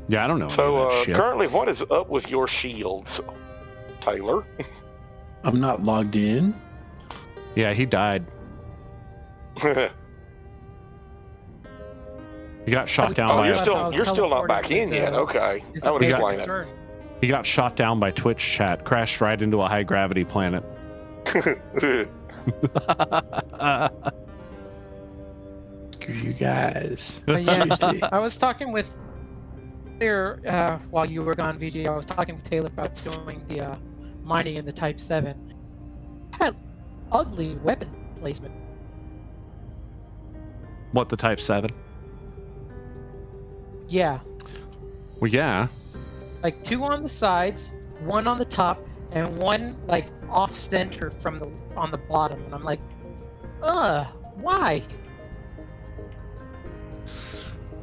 [SPEAKER 1] Yeah, I don't know.
[SPEAKER 3] So
[SPEAKER 1] any of that shit.
[SPEAKER 3] currently, what is up with your shields, Taylor?
[SPEAKER 2] I'm not logged in.
[SPEAKER 1] Yeah, he died. He got shot down
[SPEAKER 3] Oh,
[SPEAKER 1] by
[SPEAKER 3] you're
[SPEAKER 1] a,
[SPEAKER 3] still not back in yet. Okay, that would explain it.
[SPEAKER 1] he got shot down by Twitch chat, crashed right into a high gravity planet.
[SPEAKER 2] Screw you guys.
[SPEAKER 6] But yeah,
[SPEAKER 2] Seriously.
[SPEAKER 6] I was talking with Taylor while you were gone, VJ. I was talking with Taylor about doing the mining in the Type 7. Had ugly weapon placement.
[SPEAKER 1] What, the Type 7?
[SPEAKER 6] Yeah,
[SPEAKER 1] Well, yeah.
[SPEAKER 6] like 2 on the sides, 1 on the top, and 1 like off center from the on the bottom. And I'm like, why?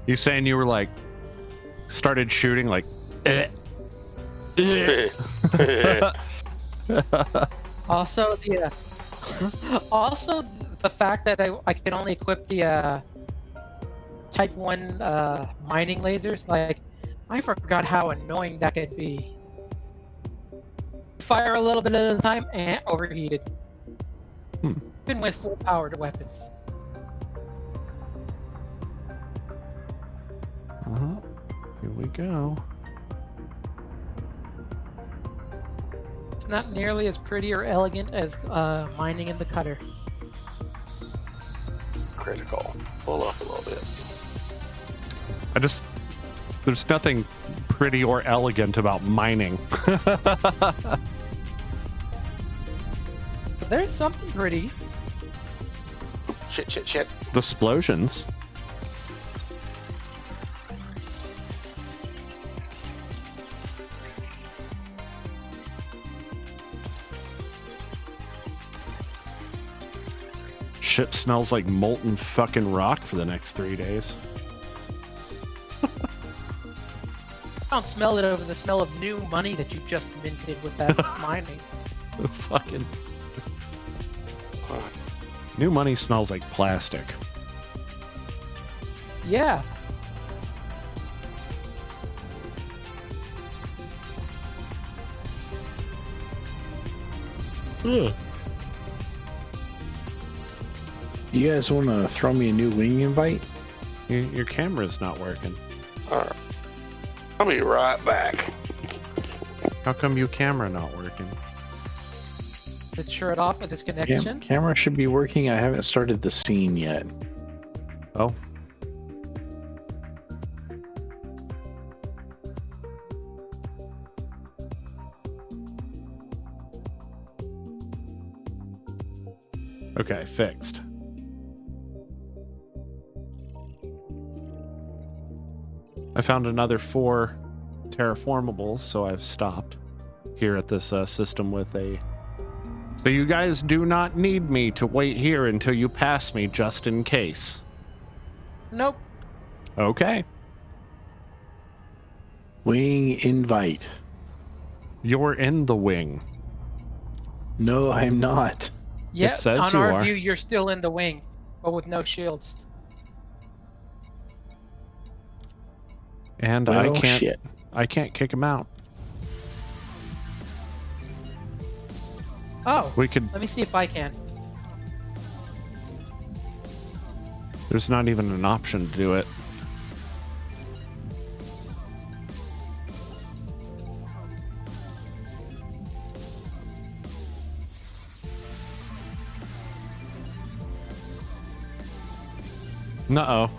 [SPEAKER 1] You saying you were like started shooting like.
[SPEAKER 6] Also, also the fact that I can only equip the Type 1 mining lasers, like, I forgot how annoying that could be. Fire a little bit at a time and overheated. Even with full powered weapons.
[SPEAKER 1] Here we go.
[SPEAKER 6] It's not nearly as pretty or elegant as mining in the cutter.
[SPEAKER 3] Critical. Pull up a little bit.
[SPEAKER 1] There's nothing pretty or elegant about mining.
[SPEAKER 6] There's something pretty.
[SPEAKER 3] Shit.
[SPEAKER 1] The explosions. Ship smells like molten fucking rock for the next 3 days.
[SPEAKER 6] I don't smell it over the smell of new money that you just minted with that mining.
[SPEAKER 1] Fucking new money smells like plastic.
[SPEAKER 6] Yeah.
[SPEAKER 1] Ugh.
[SPEAKER 2] You guys want to throw me a new wing invite?
[SPEAKER 1] Your camera's not working.
[SPEAKER 3] All right. I'll be right back.
[SPEAKER 1] How come your camera not working?
[SPEAKER 6] Let's shut it off with this connection.
[SPEAKER 2] Camera should be working. I haven't started the scene yet.
[SPEAKER 1] Oh. Okay, fixed. I found another 4 terraformables, so I've stopped here at this system with a... So you guys do not need me to wait here until you pass me just in case.
[SPEAKER 6] Nope.
[SPEAKER 1] Okay.
[SPEAKER 2] Wing invite.
[SPEAKER 1] You're in the wing.
[SPEAKER 2] No, I'm not.
[SPEAKER 6] Yeah,
[SPEAKER 1] says
[SPEAKER 6] on
[SPEAKER 1] you
[SPEAKER 6] our
[SPEAKER 1] are.
[SPEAKER 6] view, you're still in the wing, but with no shields.
[SPEAKER 1] And
[SPEAKER 2] Well,
[SPEAKER 1] I can't kick him out.
[SPEAKER 6] Oh,
[SPEAKER 1] We could...
[SPEAKER 6] let me see if I can.
[SPEAKER 1] There's not even an option to do it. Uh-oh.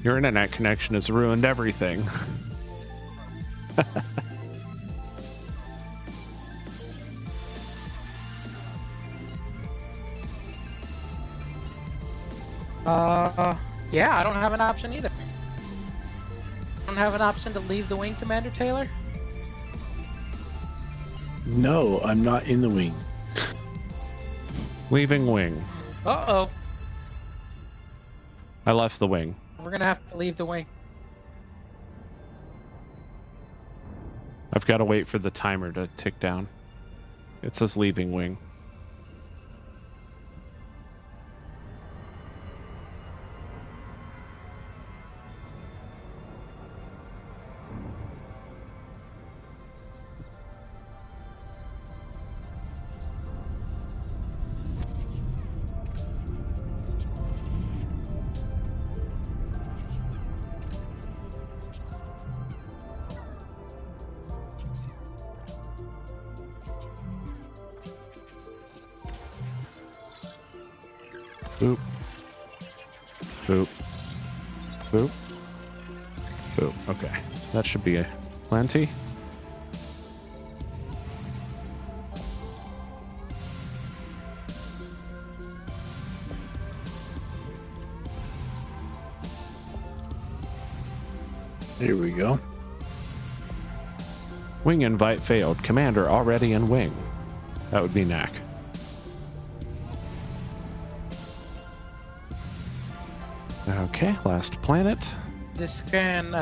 [SPEAKER 1] Your internet connection has ruined everything.
[SPEAKER 6] Yeah, I don't have an option either. Don't have an option to leave the wing, Commander Taylor?
[SPEAKER 2] No, I'm not in the wing.
[SPEAKER 1] Leaving wing.
[SPEAKER 6] Uh-oh.
[SPEAKER 1] I left the wing.
[SPEAKER 6] We're gonna have to leave the wing.
[SPEAKER 1] I've got to wait for the timer to tick down. It says leaving wing. Boop. Boop. Boop. Boop. Okay. That should be plenty.
[SPEAKER 2] Here we go.
[SPEAKER 1] Wing invite failed. Commander already in wing. That would be knack. Okay, last planet.
[SPEAKER 6] Just scan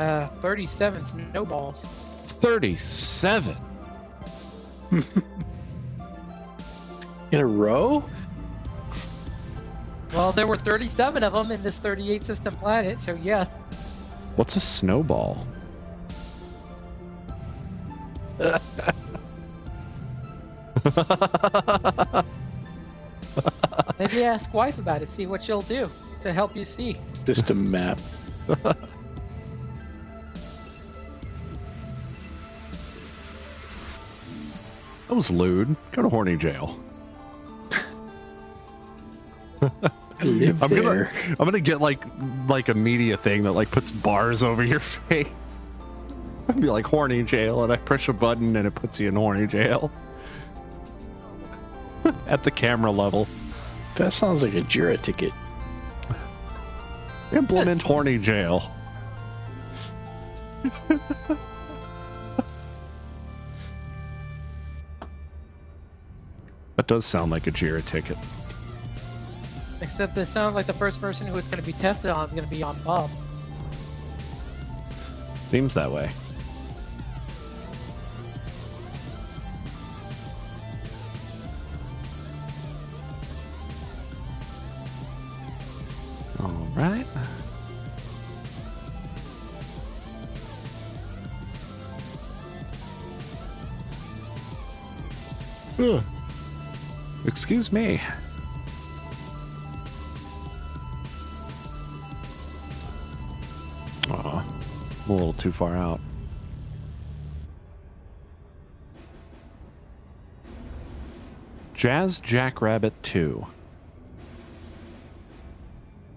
[SPEAKER 6] 37 snowballs.
[SPEAKER 1] 37.
[SPEAKER 2] In a row?
[SPEAKER 6] Well, there were 37 of them in this 38 system planet, so yes.
[SPEAKER 1] What's a snowball?
[SPEAKER 6] Maybe ask wife about it, see what she'll do to help you see.
[SPEAKER 2] Just a map.
[SPEAKER 1] That was lewd. Go to horny jail.
[SPEAKER 2] I live there.
[SPEAKER 1] I'm gonna get like a media thing that like puts bars over your face. I'd be like horny jail, and I push a button and it puts you in horny jail. At the camera level.
[SPEAKER 2] That sounds like a Jira ticket.
[SPEAKER 1] Implement horny jail. That does sound like a Jira ticket.
[SPEAKER 6] Except it sounds like the first person who it's going to be tested on is going to be on Bob.
[SPEAKER 1] Seems that way. All right. Ugh. Excuse me. Aw, I'm a little too far out. Jazz Jackrabbit 2.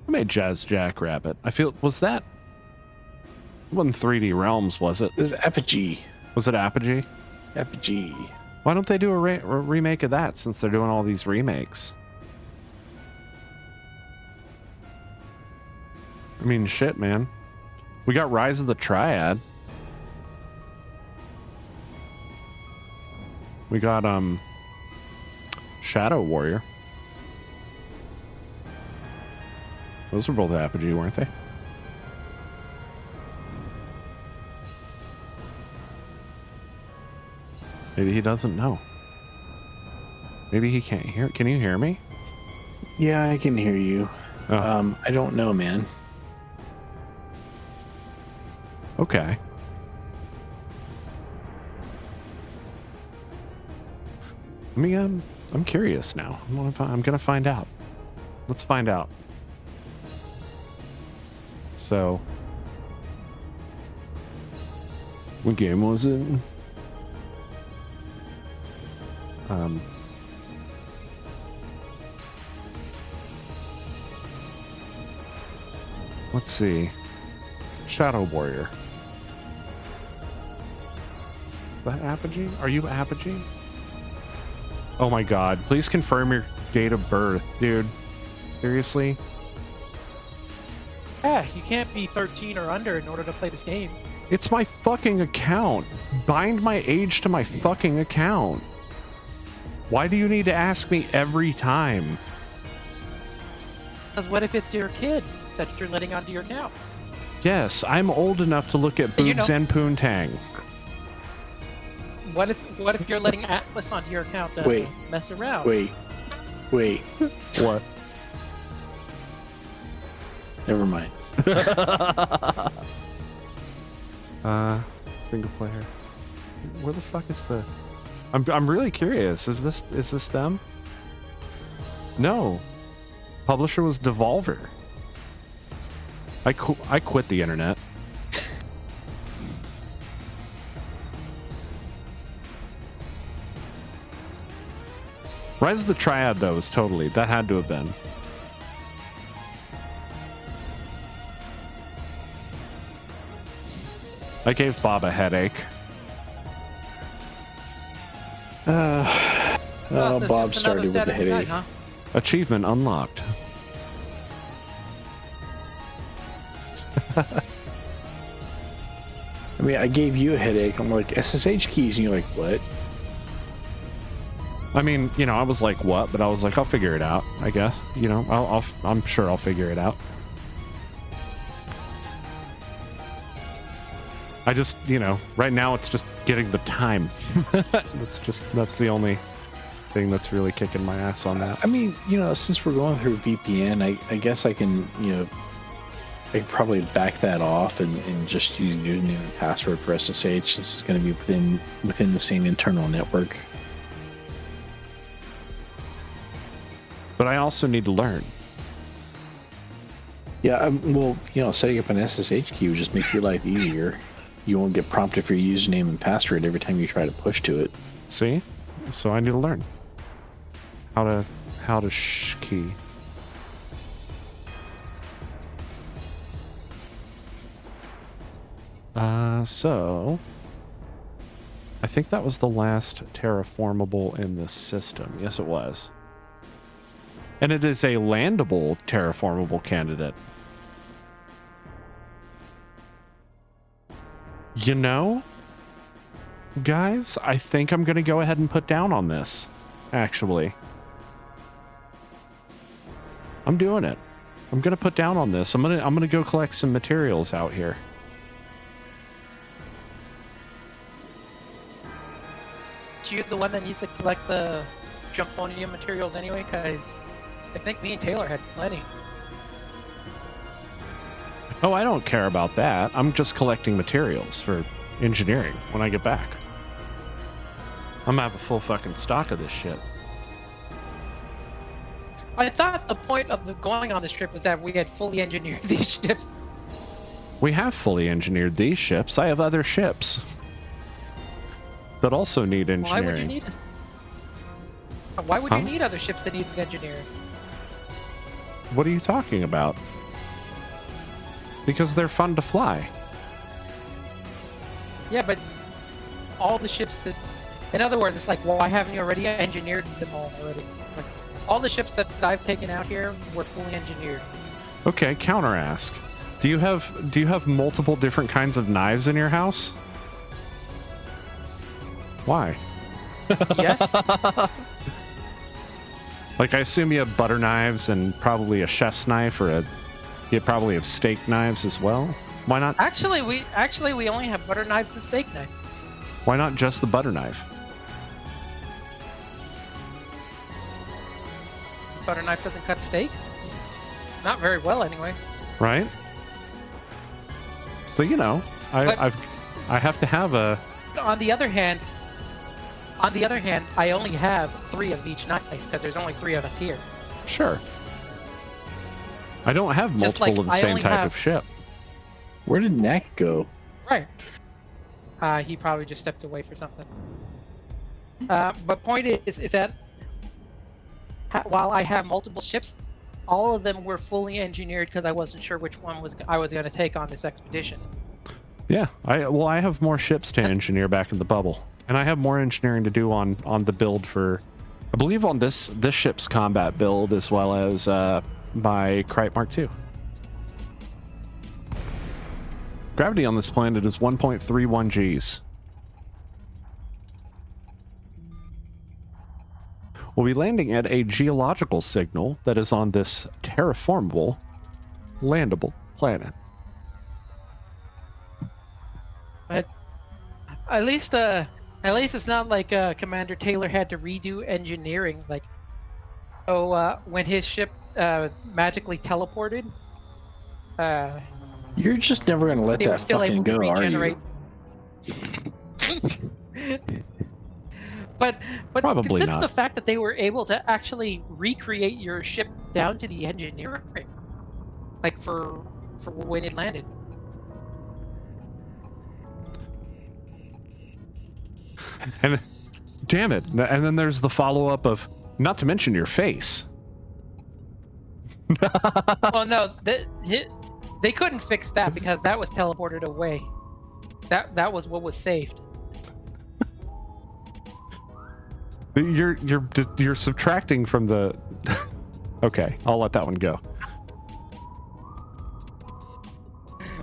[SPEAKER 1] Who made Jazz Jackrabbit? I feel, was that? It wasn't 3D Realms, was it?
[SPEAKER 2] This is Apogee.
[SPEAKER 1] Was it Apogee?
[SPEAKER 2] Apogee.
[SPEAKER 1] Why don't they do a remake of that since they're doing all these remakes? I mean, shit, man. We got Rise of the Triad. We got, Shadow Warrior. Those were both Apogee, weren't they? Maybe he doesn't know. Maybe he can't hear. Can you hear me?
[SPEAKER 2] Yeah, I can hear you.
[SPEAKER 1] Oh.
[SPEAKER 2] I don't know, man.
[SPEAKER 1] Okay. I mean, I'm curious now. I'm gonna find out. Let's find out. So, what game was it? Let's see. Shadow Warrior. Is that Apogee? Are you Apogee? Oh my god. Please confirm your date of birth, dude. Seriously?
[SPEAKER 6] Yeah, you can't be 13 or under in order to play this game.
[SPEAKER 1] It's my fucking account. Bind my age to my fucking account. Why do you need to ask me every time?
[SPEAKER 6] Because what if it's your kid that you're letting onto your account?
[SPEAKER 1] Yes, I'm old enough to look at boobs
[SPEAKER 6] You know.
[SPEAKER 1] and poontang.
[SPEAKER 6] What if you're letting Atlas onto your account to
[SPEAKER 2] Wait.
[SPEAKER 6] mess around?
[SPEAKER 2] Wait.
[SPEAKER 1] What?
[SPEAKER 2] Never mind.
[SPEAKER 1] Single player. Where the fuck is the? I'm really curious. Is this them? No. Publisher was Devolver. I quit the internet. Rise of the Triad, though, was totally... That had to have been. I gave Bob a headache.
[SPEAKER 6] So it's
[SPEAKER 2] Bob
[SPEAKER 6] just
[SPEAKER 2] started
[SPEAKER 6] another
[SPEAKER 2] with the
[SPEAKER 6] Saturday night,
[SPEAKER 2] headache.
[SPEAKER 6] huh?
[SPEAKER 1] Achievement unlocked.
[SPEAKER 2] I mean, I gave you a headache. I'm like, SSH keys. And you're like, what?
[SPEAKER 1] I mean, you know, I was like, what? But I was like, I'll figure it out, I guess. You know, I'm sure I'll figure it out. I just, right now it's just getting the time. That's the only thing that's really kicking my ass on that.
[SPEAKER 2] I mean, since we're going through VPN, I guess I can, I could probably back that off and just use username and password for SSH. This is going to be within the same internal network.
[SPEAKER 1] But I also need to learn.
[SPEAKER 2] Yeah, well, setting up an SSH key would just make your life easier. You won't get prompted for your username and password every time you try to push to it.
[SPEAKER 1] See? So I need to learn how to key. So I think that was the last terraformable in the system. Yes, it was. And it is a landable terraformable candidate. Guys, I think I'm going to go ahead and put down on this, actually. I'm doing it. I'm going to put down on this. I'm going to go collect some materials out here.
[SPEAKER 6] You the one that needs to collect the jumponium materials anyway, because I think me and Taylor had plenty.
[SPEAKER 1] Oh, I don't care about that. I'm just collecting materials for engineering when I get back. I'm gonna have a full fucking stock of this shit.
[SPEAKER 6] I thought the point of going on this trip was that we had fully engineered these ships.
[SPEAKER 1] We have fully engineered these ships. I have other ships that also need engineering.
[SPEAKER 6] Why would you need it? Why would you need other ships that need engineering?
[SPEAKER 1] What are you talking about? Because they're fun to fly.
[SPEAKER 6] Yeah, but all the ships that... In other words, it's like, why haven't you already engineered them all already? Like, all the ships that I've taken out here were fully engineered.
[SPEAKER 1] Okay, counter ask. Do you have multiple different kinds of knives in your house? Why?
[SPEAKER 6] Yes.
[SPEAKER 1] Like, I assume you have butter knives and probably a chef's knife, or you probably have steak knives as well. Why not?
[SPEAKER 6] Actually, we only have butter knives and steak knives.
[SPEAKER 1] Why not just the butter knife?
[SPEAKER 6] Butter knife doesn't cut steak. Not very well, anyway.
[SPEAKER 1] Right. So I have to have a.
[SPEAKER 6] On the other hand, I only have 3 of each knife because there's only 3 of us here.
[SPEAKER 1] Sure. I don't have
[SPEAKER 6] Just
[SPEAKER 1] multiple
[SPEAKER 6] like
[SPEAKER 1] of the
[SPEAKER 6] I
[SPEAKER 1] same
[SPEAKER 6] only
[SPEAKER 1] type
[SPEAKER 6] have-
[SPEAKER 1] of ship.
[SPEAKER 2] Where did Knack go?
[SPEAKER 6] Right. He probably just stepped away for something. But point is that while I have multiple ships, all of them were fully engineered because I wasn't sure which one I was going to take on this expedition.
[SPEAKER 1] Yeah, I have more ships to engineer back in the bubble, and I have more engineering to do on the build for, I believe, on this ship's combat build, as well as my Krite Mark II. Gravity on this planet is 1.31 Gs. We'll be landing at a geological signal that is on this terraformable, landable planet.
[SPEAKER 6] But at least it's not like Commander Taylor had to redo engineering. Like, when his ship magically teleported,
[SPEAKER 2] You're just never gonna let
[SPEAKER 6] they were
[SPEAKER 2] that
[SPEAKER 6] still
[SPEAKER 2] fucking
[SPEAKER 6] able to
[SPEAKER 2] go, are
[SPEAKER 6] regenerate.
[SPEAKER 2] you?
[SPEAKER 6] But
[SPEAKER 1] Probably
[SPEAKER 6] consider
[SPEAKER 1] not.
[SPEAKER 6] the fact that they were able to actually recreate your ship down to the engineering, like for when it landed.
[SPEAKER 1] And damn it, and then there's the follow-up of, not to mention your face.
[SPEAKER 6] Well, no, they couldn't fix that because that was teleported away. That was what was saved.
[SPEAKER 1] You're subtracting from the. Okay, I'll let that one go.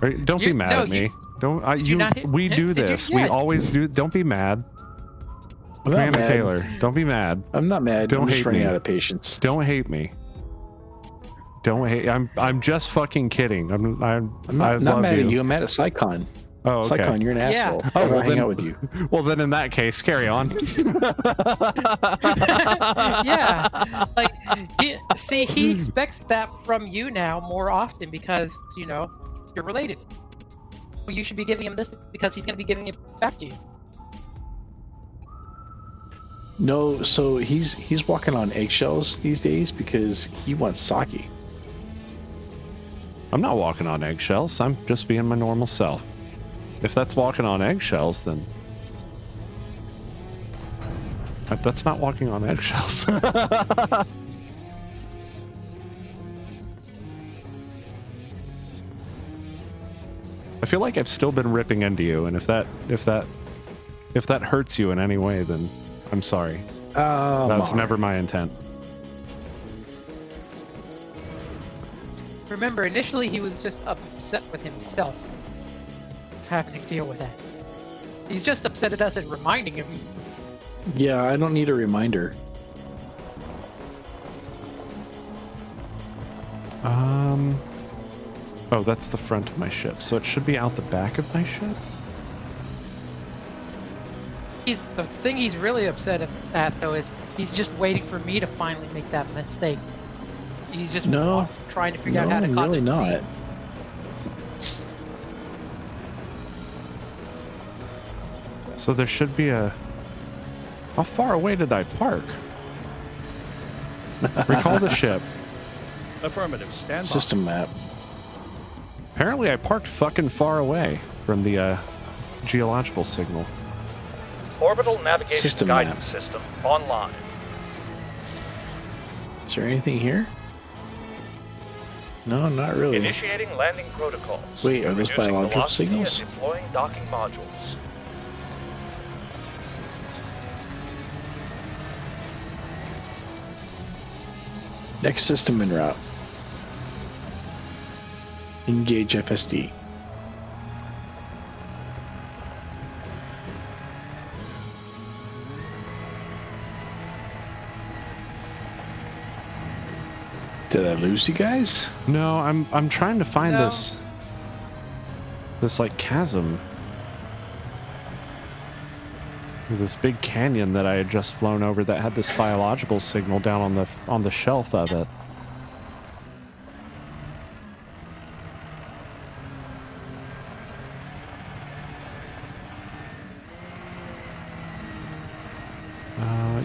[SPEAKER 1] Right, don't be mad at me. We do this. We always do. Don't be mad.
[SPEAKER 2] I'm not
[SPEAKER 1] Commander
[SPEAKER 2] mad.
[SPEAKER 1] Taylor, don't be mad.
[SPEAKER 2] I'm not mad.
[SPEAKER 1] Don't
[SPEAKER 2] I'm just
[SPEAKER 1] hate
[SPEAKER 2] running
[SPEAKER 1] me.
[SPEAKER 2] out of patience.
[SPEAKER 1] Don't hate me. Don't hate. I'm just fucking kidding.
[SPEAKER 2] I'm not
[SPEAKER 1] I love
[SPEAKER 2] mad
[SPEAKER 1] you.
[SPEAKER 2] at you. I'm mad at Psycon.
[SPEAKER 1] Oh, okay.
[SPEAKER 2] Psychon, you're an
[SPEAKER 6] Yeah.
[SPEAKER 2] asshole.
[SPEAKER 1] Oh,
[SPEAKER 2] I'm
[SPEAKER 1] well,
[SPEAKER 2] not hang
[SPEAKER 1] then-
[SPEAKER 2] out with you.
[SPEAKER 1] Well, then in that case, carry on.
[SPEAKER 6] Yeah, like he expects that from you now more often because you're related. Well, you should be giving him this because he's going to be giving it back to you.
[SPEAKER 2] No, so he's walking on eggshells these days because he wants sake.
[SPEAKER 1] I'm not walking on eggshells. I'm just being my normal self. If that's walking on eggshells, then that's not walking on eggshells. I feel like I've still been ripping into you, and if that hurts you in any way, then I'm sorry. That's never my intent.
[SPEAKER 6] Remember, initially he was just upset with himself of having to deal with that. He's just upset at us and reminding him.
[SPEAKER 2] Yeah, I don't need a reminder.
[SPEAKER 1] Oh, that's the front of my ship, so it should be out the back of my ship?
[SPEAKER 6] The thing he's really upset at, though, is he's just waiting for me to finally make that mistake. He's just trying to figure out how to cause
[SPEAKER 2] really
[SPEAKER 6] it
[SPEAKER 2] not.
[SPEAKER 6] to me.
[SPEAKER 1] So there should be a... How far away did I park? Recall the ship.
[SPEAKER 4] Affirmative. Stand by.
[SPEAKER 2] System map.
[SPEAKER 1] Apparently I parked fucking far away from the geological signal.
[SPEAKER 9] Orbital navigation
[SPEAKER 2] System
[SPEAKER 9] guidance
[SPEAKER 2] map.
[SPEAKER 9] system online.
[SPEAKER 2] Is there anything here? No, not really.
[SPEAKER 9] Initiating landing protocols.
[SPEAKER 2] Wait, are those
[SPEAKER 9] Reducing
[SPEAKER 2] biological
[SPEAKER 9] velocity and
[SPEAKER 2] signals?
[SPEAKER 9] deploying docking modules.
[SPEAKER 2] Next system en route. Engage FSD. Did I lose you guys?
[SPEAKER 1] No, I'm trying to find
[SPEAKER 6] No.
[SPEAKER 1] this like chasm. This big canyon that I had just flown over that had this biological signal down on the shelf of it.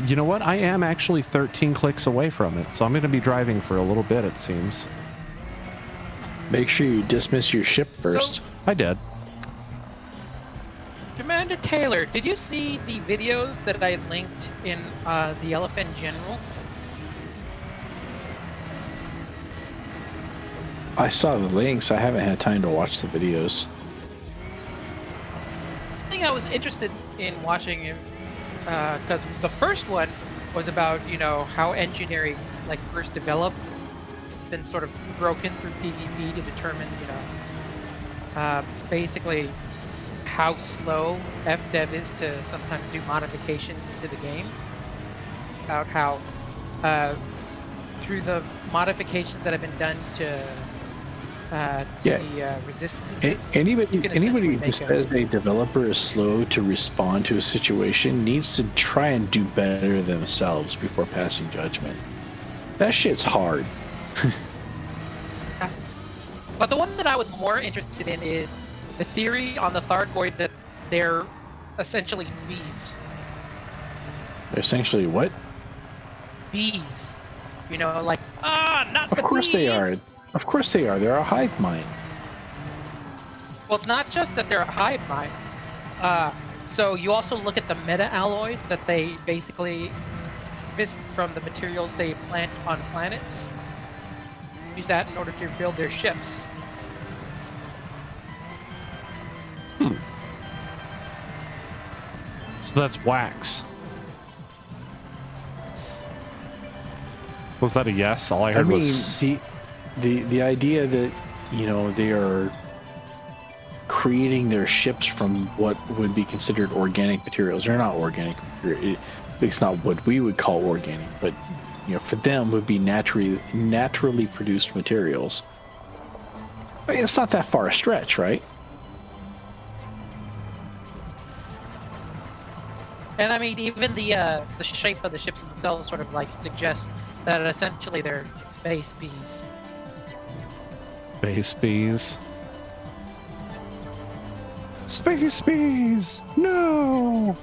[SPEAKER 1] You know what? I am actually 13 clicks away from it, so I'm going to be driving for a little bit, it seems.
[SPEAKER 2] Make sure you dismiss your ship first.
[SPEAKER 1] I did.
[SPEAKER 6] Commander Taylor, did you see the videos that I linked in the Elephant General?
[SPEAKER 2] I saw the links. I haven't had time to watch the videos.
[SPEAKER 6] I think I was interested in watching it because the first one was about how engineering first developed, then sort of broken through PvP to determine basically how slow FDev is to sometimes do modifications into the game. About how through the modifications that have been done to the resistances.
[SPEAKER 2] Anybody
[SPEAKER 6] can
[SPEAKER 2] who
[SPEAKER 6] essentially make
[SPEAKER 2] says a developer is slow to respond to a situation needs to try and do better themselves before passing judgment. That shit's hard.
[SPEAKER 6] But the one that I was more interested in is the theory on the Thargoids that they're essentially bees.
[SPEAKER 2] They're essentially what?
[SPEAKER 6] Bees. Not the
[SPEAKER 2] Of course they are.
[SPEAKER 6] bees!
[SPEAKER 2] Of course they are. They're a hive mind.
[SPEAKER 6] Well, it's not just that they're a hive mind. So you also look at the meta-alloys that they basically missed from the materials they plant on planets. Use that in order to build their ships.
[SPEAKER 1] So that's wax. Was that a yes? All I heard was...
[SPEAKER 2] the idea that they are creating their ships from what would be considered organic materials. They're not organic material. It's not what we would call organic, but for them would be naturally produced materials. I mean, it's not that far a stretch, right?
[SPEAKER 6] And I mean, even the shape of the ships themselves sort of like suggests that essentially they're space bees.
[SPEAKER 1] Space bees. Space bees! No!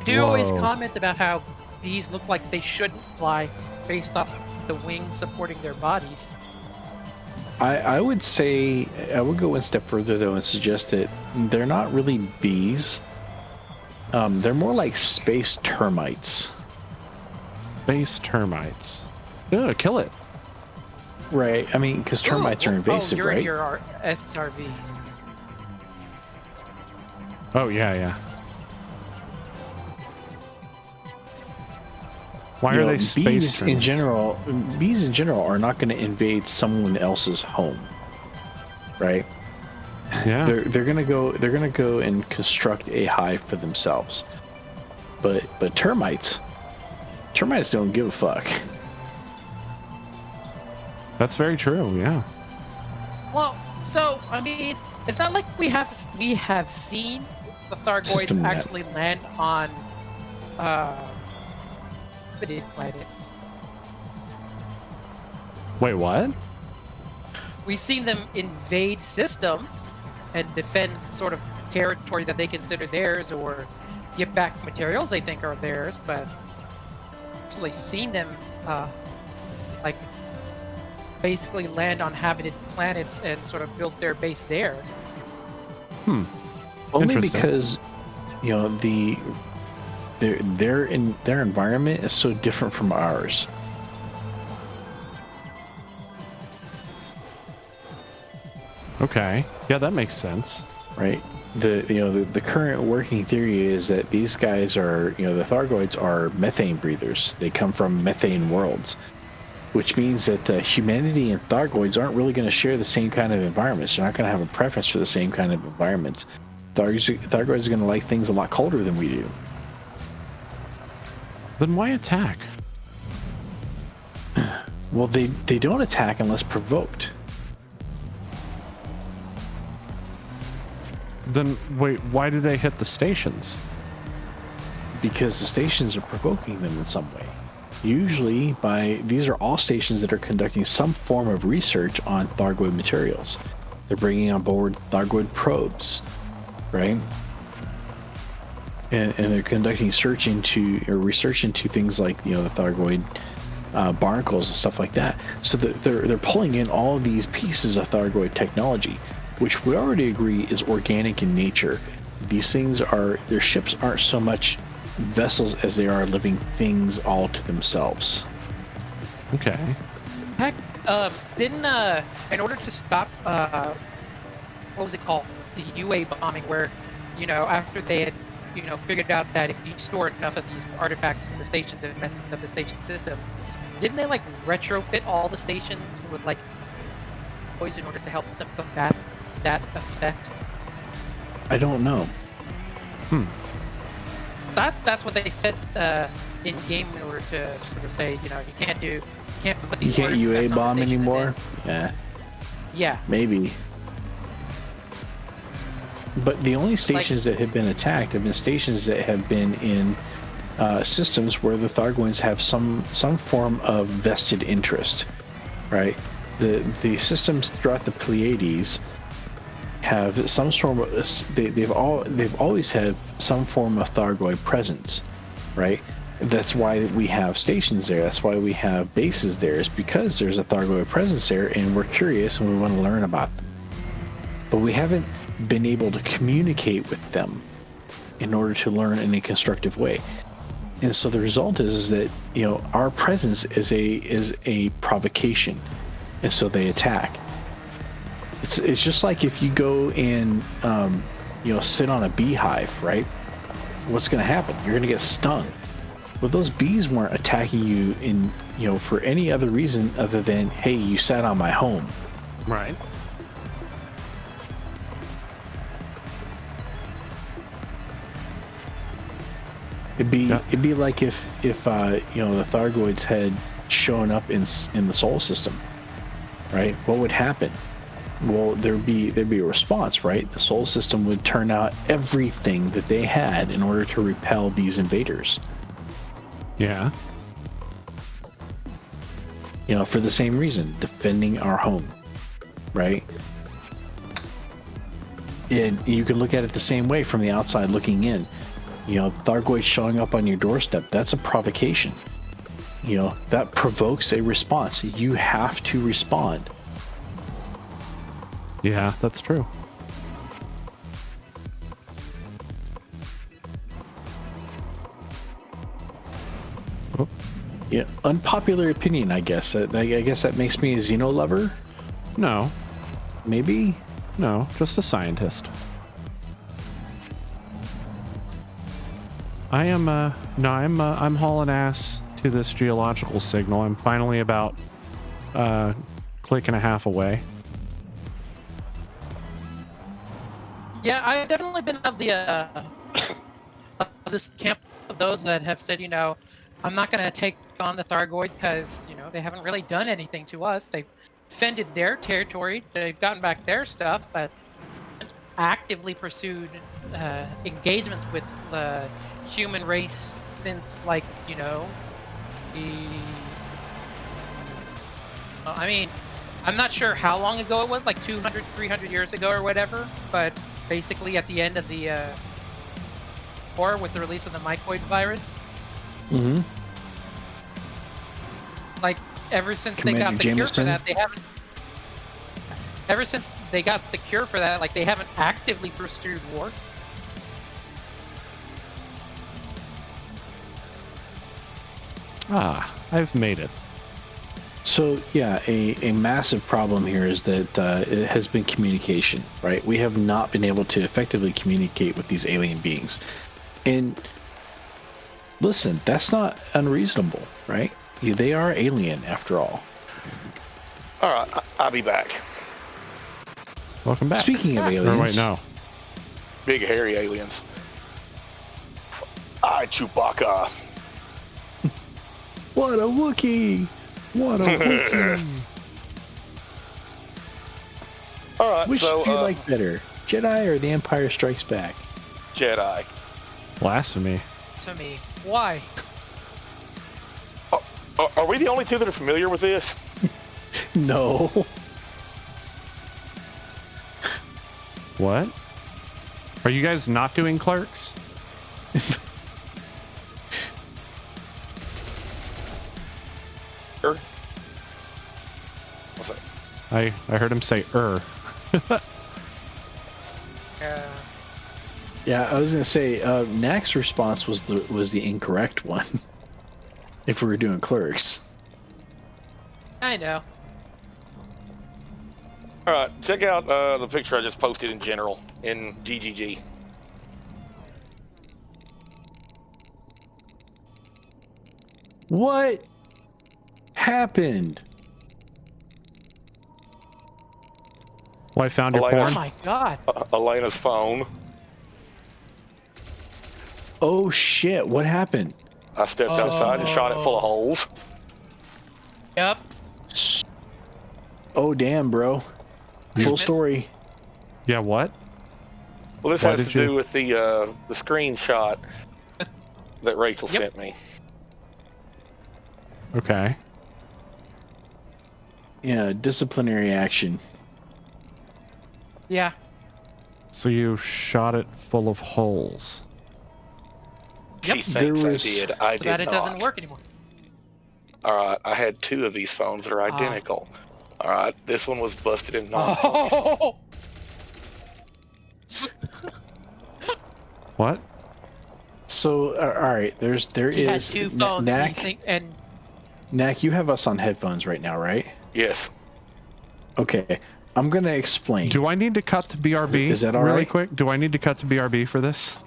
[SPEAKER 6] I do always
[SPEAKER 1] Whoa.
[SPEAKER 6] comment about how bees look like they shouldn't fly based off the wings supporting their bodies.
[SPEAKER 2] I would say, I would go one step further though and suggest that they're not really bees. They're more like space termites.
[SPEAKER 1] Space termites. Ugh, kill it.
[SPEAKER 2] Right. I mean, because termites are invasive,
[SPEAKER 6] you're
[SPEAKER 2] right?
[SPEAKER 6] in your SRV.
[SPEAKER 1] Oh, yeah. Why
[SPEAKER 2] You
[SPEAKER 1] are
[SPEAKER 2] know,
[SPEAKER 1] they space
[SPEAKER 2] bees in
[SPEAKER 1] termites?
[SPEAKER 2] general? Bees in general are not going to invade someone else's home, right?
[SPEAKER 1] Yeah.
[SPEAKER 2] They're gonna go and construct a hive for themselves. But termites don't give a fuck.
[SPEAKER 1] That's very true, yeah.
[SPEAKER 6] Well, so I mean, it's not like we have seen the Thargoids
[SPEAKER 2] System net.
[SPEAKER 6] actually land on inhabited planets.
[SPEAKER 1] Wait, what?
[SPEAKER 6] We've seen them invade systems and defend sort of territory that they consider theirs, or give back materials they think are theirs, but actually seen them like basically land on inhabited planets and sort of build their base there.
[SPEAKER 2] Only
[SPEAKER 1] Interesting.
[SPEAKER 2] because their environment is so different from ours.
[SPEAKER 1] Okay. Yeah, that makes sense.
[SPEAKER 2] Right. The current working theory is that these guys are, the Thargoids are methane breathers. They come from methane worlds, which means that humanity and Thargoids aren't really going to share the same kind of environments. They're not going to have a preference for the same kind of environments. Thargoids are going to like things a lot colder than we do.
[SPEAKER 1] Then why attack?
[SPEAKER 2] Well, they don't attack unless provoked.
[SPEAKER 1] Then wait, why do they hit the stations?
[SPEAKER 2] Because the stations are provoking them in some way. Usually these are all stations that are conducting some form of research on Thargoid materials. They're bringing on board Thargoid probes, right? And they're conducting research into things like, the Thargoid barnacles and stuff like that. So they're pulling in all of these pieces of Thargoid technology, which we already agree is organic in nature. These things their ships aren't so much vessels as they are living things all to themselves.
[SPEAKER 1] Okay.
[SPEAKER 6] Heck, didn't in order to stop what was it called, the UA bombing, where after they had figured out that if you store enough of these artifacts in the stations, it messes up the station systems, didn't they like retrofit all the stations with like toys in order to help them combat that effect?
[SPEAKER 2] I don't know.
[SPEAKER 6] That's what they said in game, in order to sort of say, you can't put these.
[SPEAKER 2] You can't UA
[SPEAKER 6] artifacts on the
[SPEAKER 2] bomb
[SPEAKER 6] station, and
[SPEAKER 2] anymore?
[SPEAKER 6] then-
[SPEAKER 2] Yeah,
[SPEAKER 6] Yeah.
[SPEAKER 2] maybe. But the only stations that have been attacked have been stations that have been in systems where the Thargoids have some form of vested interest, right? The systems throughout the Pleiades have some sort of they've always had some form of Thargoid presence, right? That's why we have stations there. That's why we have bases there. Is because there's a Thargoid presence there, and we're curious and we want to learn about them. But we haven't been able to communicate with them in order to learn in a constructive way. And so the result is that our presence is a provocation, and so they attack. It's just like if you go and sit on a beehive, right? What's going to happen? You're going to get stung. But those bees weren't attacking you for any other reason other than, hey, you sat on my home.
[SPEAKER 1] Right.
[SPEAKER 2] It'd be like if the Thargoids had shown up in the Sol system, right? What would happen? well, there'd be a response, right? The solar system would turn out everything that they had in order to repel these invaders.
[SPEAKER 1] Yeah.
[SPEAKER 2] You know, for the same reason, defending our home, right? And you can look at it the same way from the outside looking in. You know, Thargoid showing up on your doorstep, that's a provocation. You know, that provokes a response. You have to respond.
[SPEAKER 1] Yeah, that's true. Oh.
[SPEAKER 2] Yeah, unpopular opinion, I guess. I guess that makes me a Xeno lover?
[SPEAKER 1] No,
[SPEAKER 2] Maybe?
[SPEAKER 1] no, just a scientist. I'm hauling ass to this geological signal. I'm finally about click and a half away.
[SPEAKER 6] Yeah, I've definitely been of the of this camp of those that have said, you know, I'm not going to take on the Thargoid because, you know, they haven't really done anything to us. They've defended their territory. They've gotten back their stuff, but actively pursued engagements with the human race since, like, you know, I mean, I'm not sure how long ago it was, like 200, 300 years ago or whatever, but basically at the end of the war with the release of the mycoid virus.
[SPEAKER 2] Mm-hmm.
[SPEAKER 6] Like, ever since
[SPEAKER 2] Commander
[SPEAKER 6] they got the
[SPEAKER 2] Jameson?
[SPEAKER 6] cure for that, they haven't. Ever since they got the cure for that, like, they haven't actively pursued war.
[SPEAKER 1] Ah, I've made it.
[SPEAKER 2] So, yeah, a massive problem here is that it has been communication, right? We have not been able to effectively communicate with these alien beings. And listen, that's not unreasonable, right? They are alien after all.
[SPEAKER 3] All right, I'll be back.
[SPEAKER 1] Welcome back.
[SPEAKER 2] Speaking of aliens,
[SPEAKER 1] Or wait, no.
[SPEAKER 3] Big hairy aliens. Chewbacca.
[SPEAKER 2] what a Wookiee! What a Wookiee!
[SPEAKER 3] All right,
[SPEAKER 2] Which
[SPEAKER 3] so
[SPEAKER 2] do you like better, Jedi or The Empire Strikes Back?
[SPEAKER 3] Jedi.
[SPEAKER 1] Blasphemy.
[SPEAKER 6] To me, why?
[SPEAKER 3] Are we the only two that are familiar with this?
[SPEAKER 2] No.
[SPEAKER 1] What? Are you guys not doing Clerks?
[SPEAKER 3] What's that?
[SPEAKER 1] I heard him say
[SPEAKER 2] Yeah, I was gonna say Nack's response was the incorrect one. If we were doing Clerks.
[SPEAKER 6] I know.
[SPEAKER 3] All right, check out the picture I just posted in general in GGG.
[SPEAKER 2] What happened?
[SPEAKER 1] Well, I found your
[SPEAKER 3] Elena.
[SPEAKER 6] Oh
[SPEAKER 1] porn.
[SPEAKER 6] my god.
[SPEAKER 3] Elena's phone.
[SPEAKER 2] Oh shit! What happened?
[SPEAKER 3] I stepped outside and shot it full of holes.
[SPEAKER 6] Yep.
[SPEAKER 2] Oh damn, bro! Full story.
[SPEAKER 1] Yeah, what?
[SPEAKER 3] Well, this
[SPEAKER 1] Why
[SPEAKER 3] has
[SPEAKER 1] did
[SPEAKER 3] to
[SPEAKER 1] you-
[SPEAKER 3] do with the screenshot that Rachel
[SPEAKER 6] Yep.
[SPEAKER 3] sent me.
[SPEAKER 1] Okay.
[SPEAKER 2] Yeah, disciplinary action.
[SPEAKER 6] Yeah.
[SPEAKER 1] So you shot it full of holes.
[SPEAKER 6] Yep.
[SPEAKER 3] She thinks
[SPEAKER 2] There
[SPEAKER 3] I
[SPEAKER 2] was-
[SPEAKER 3] did. I
[SPEAKER 6] So
[SPEAKER 3] did
[SPEAKER 6] that it
[SPEAKER 3] not.
[SPEAKER 6] doesn't work anymore.
[SPEAKER 3] All right, I had two of these phones that are identical. All right, this one was busted in non.
[SPEAKER 6] Oh.
[SPEAKER 1] What?
[SPEAKER 2] So, all right, there
[SPEAKER 6] He had
[SPEAKER 2] is
[SPEAKER 6] two phones.
[SPEAKER 2] Knack.
[SPEAKER 6] And
[SPEAKER 2] Knack, you have us on headphones right now, right?
[SPEAKER 3] Yes.
[SPEAKER 2] Okay, I'm gonna explain.
[SPEAKER 1] Do I need to cut to BRB
[SPEAKER 2] Is that all
[SPEAKER 1] really
[SPEAKER 2] right?
[SPEAKER 1] quick? Do I need to cut to BRB for this?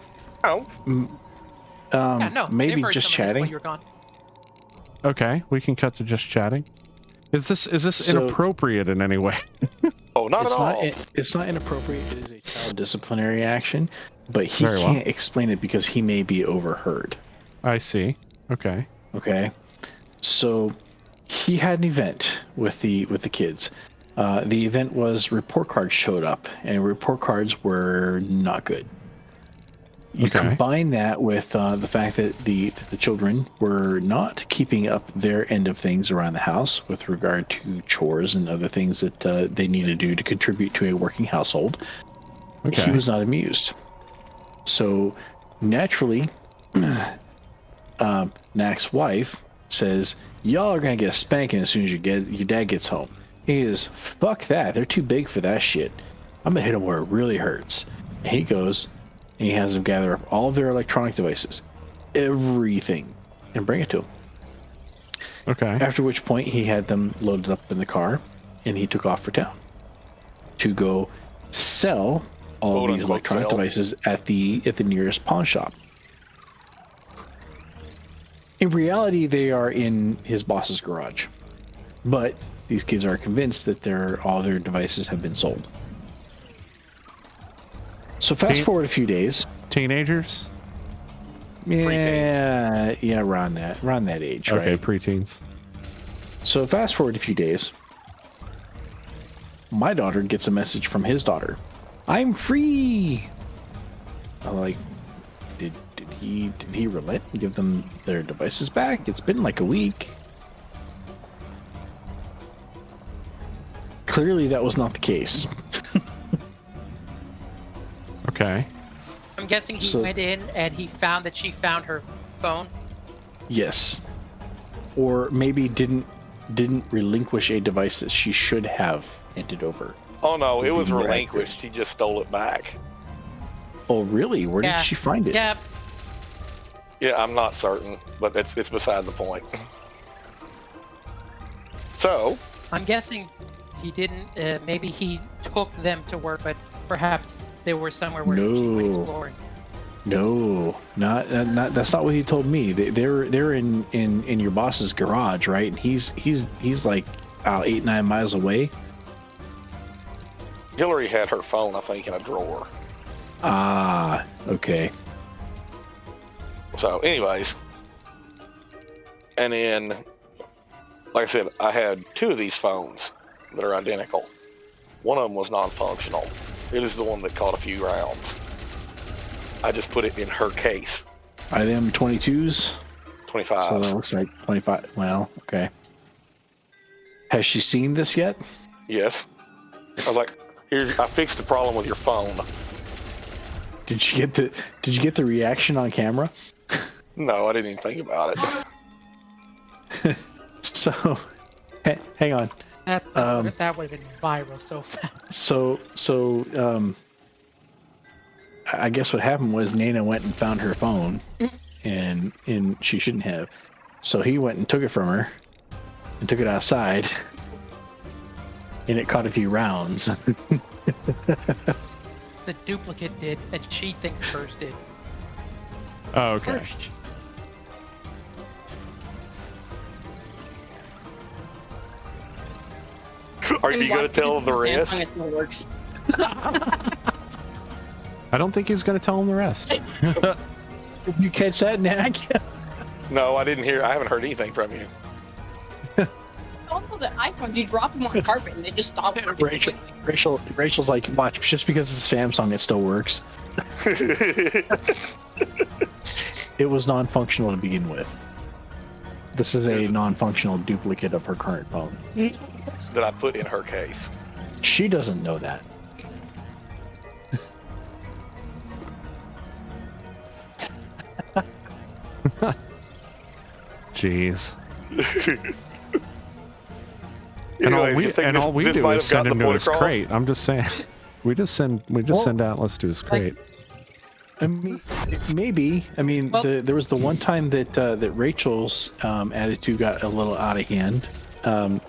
[SPEAKER 3] Oh,
[SPEAKER 6] yeah, no. they've
[SPEAKER 2] Maybe
[SPEAKER 6] heard
[SPEAKER 2] just
[SPEAKER 6] some of this while
[SPEAKER 2] chatting.
[SPEAKER 6] you were gone.
[SPEAKER 1] Okay, we can cut to just chatting. Is this
[SPEAKER 2] So-
[SPEAKER 1] inappropriate in any way?
[SPEAKER 3] oh, not
[SPEAKER 2] It's
[SPEAKER 3] at
[SPEAKER 2] not.
[SPEAKER 3] all.
[SPEAKER 2] It's not inappropriate. It is a child disciplinary action, but he
[SPEAKER 1] Very well.
[SPEAKER 2] can't explain it because he may be overheard.
[SPEAKER 1] I see. Okay.
[SPEAKER 2] Okay, so he had an event with the kids. The event was report cards showed up, and report cards were not good. You combine that with the fact that the children were not keeping up their end of things around the house with regard to chores and other things that they need to do to contribute to a working household. He was not amused. So naturally, Knack's wife says, "Y'all are gonna get a spanking as soon as your dad gets home." He is, "Fuck that! They're too big for that shit. I'm gonna hit them where it really hurts." And he goes and he has them gather up all of their electronic devices, everything, and bring it to him.
[SPEAKER 1] Okay.
[SPEAKER 2] After which point he had them loaded up in the car, and he took off for town to go sell all these electronic devices at the nearest pawn shop. In reality, they are in his boss's garage, but these kids are convinced that all their devices have been sold. So fast forward a few days.
[SPEAKER 1] Teenagers?
[SPEAKER 2] Yeah, around that age, right?
[SPEAKER 1] Okay, preteens.
[SPEAKER 2] So fast forward a few days. My daughter gets a message from his daughter. "I'm free." I'm like, did he relent and give them their devices back? It's been like a week. Clearly that was not the case.
[SPEAKER 1] Okay.
[SPEAKER 6] I'm guessing he went in and he found that she found her phone.
[SPEAKER 2] Yes. Or maybe didn't relinquish a device that she should have handed over.
[SPEAKER 3] Oh no, it was relinquished. He just stole it back.
[SPEAKER 2] Oh really? Where did she find it?
[SPEAKER 6] Yeah.
[SPEAKER 3] Yeah, I'm not certain, but it's beside the point. So,
[SPEAKER 6] I'm guessing he didn't. Maybe he took them to work, but perhaps they were somewhere where she went exploring.
[SPEAKER 2] No, not that's not what he told me. They're in your boss's garage, right? And he's like 8-9 miles away.
[SPEAKER 3] Hillary had her phone, I think, in a drawer.
[SPEAKER 2] Ah, okay.
[SPEAKER 3] So, anyways, and then, like I said, I had 2 of these phones that are identical. One of them was non-functional. It is the one that caught a few rounds. I just put it in her case.
[SPEAKER 2] Are them 22s?
[SPEAKER 3] 25s.
[SPEAKER 2] So that looks like 25. Well, okay. Has she seen this yet?
[SPEAKER 3] Yes. I was like, "Here, I fixed the problem with your phone."
[SPEAKER 2] Did you get the reaction on camera?
[SPEAKER 3] No, I didn't even think about it.
[SPEAKER 2] So, hang on.
[SPEAKER 6] That would have been viral so fast.
[SPEAKER 2] So, I guess what happened was Nana went and found her phone, and she shouldn't have. So he went and took it from her, and took it outside, and it caught a few rounds.
[SPEAKER 6] The duplicate did, and she thinks hers did.
[SPEAKER 1] Oh, okay.
[SPEAKER 3] Are you going to tell them the rest?
[SPEAKER 7] Samsung, it still works.
[SPEAKER 1] I don't think he's going to tell him the rest.
[SPEAKER 2] Did you catch that, Knack?
[SPEAKER 3] No, I didn't hear. I haven't heard anything from you.
[SPEAKER 7] Also, the iPhones, you drop them on the carpet and they just stop working.
[SPEAKER 2] Rachel's like, watch, just because it's a Samsung, it still works. It was non-functional to begin with. This is a non-functional duplicate of her current phone.
[SPEAKER 3] That I put in her case.
[SPEAKER 2] She doesn't know that.
[SPEAKER 1] Jeez.
[SPEAKER 3] Anyways,
[SPEAKER 1] And all we do is send him to his
[SPEAKER 3] across?
[SPEAKER 1] crate. I'm just saying. We just send Atlas to his crate.
[SPEAKER 2] I mean, maybe. I mean, there was the one time that Rachel's attitude got a little out of hand.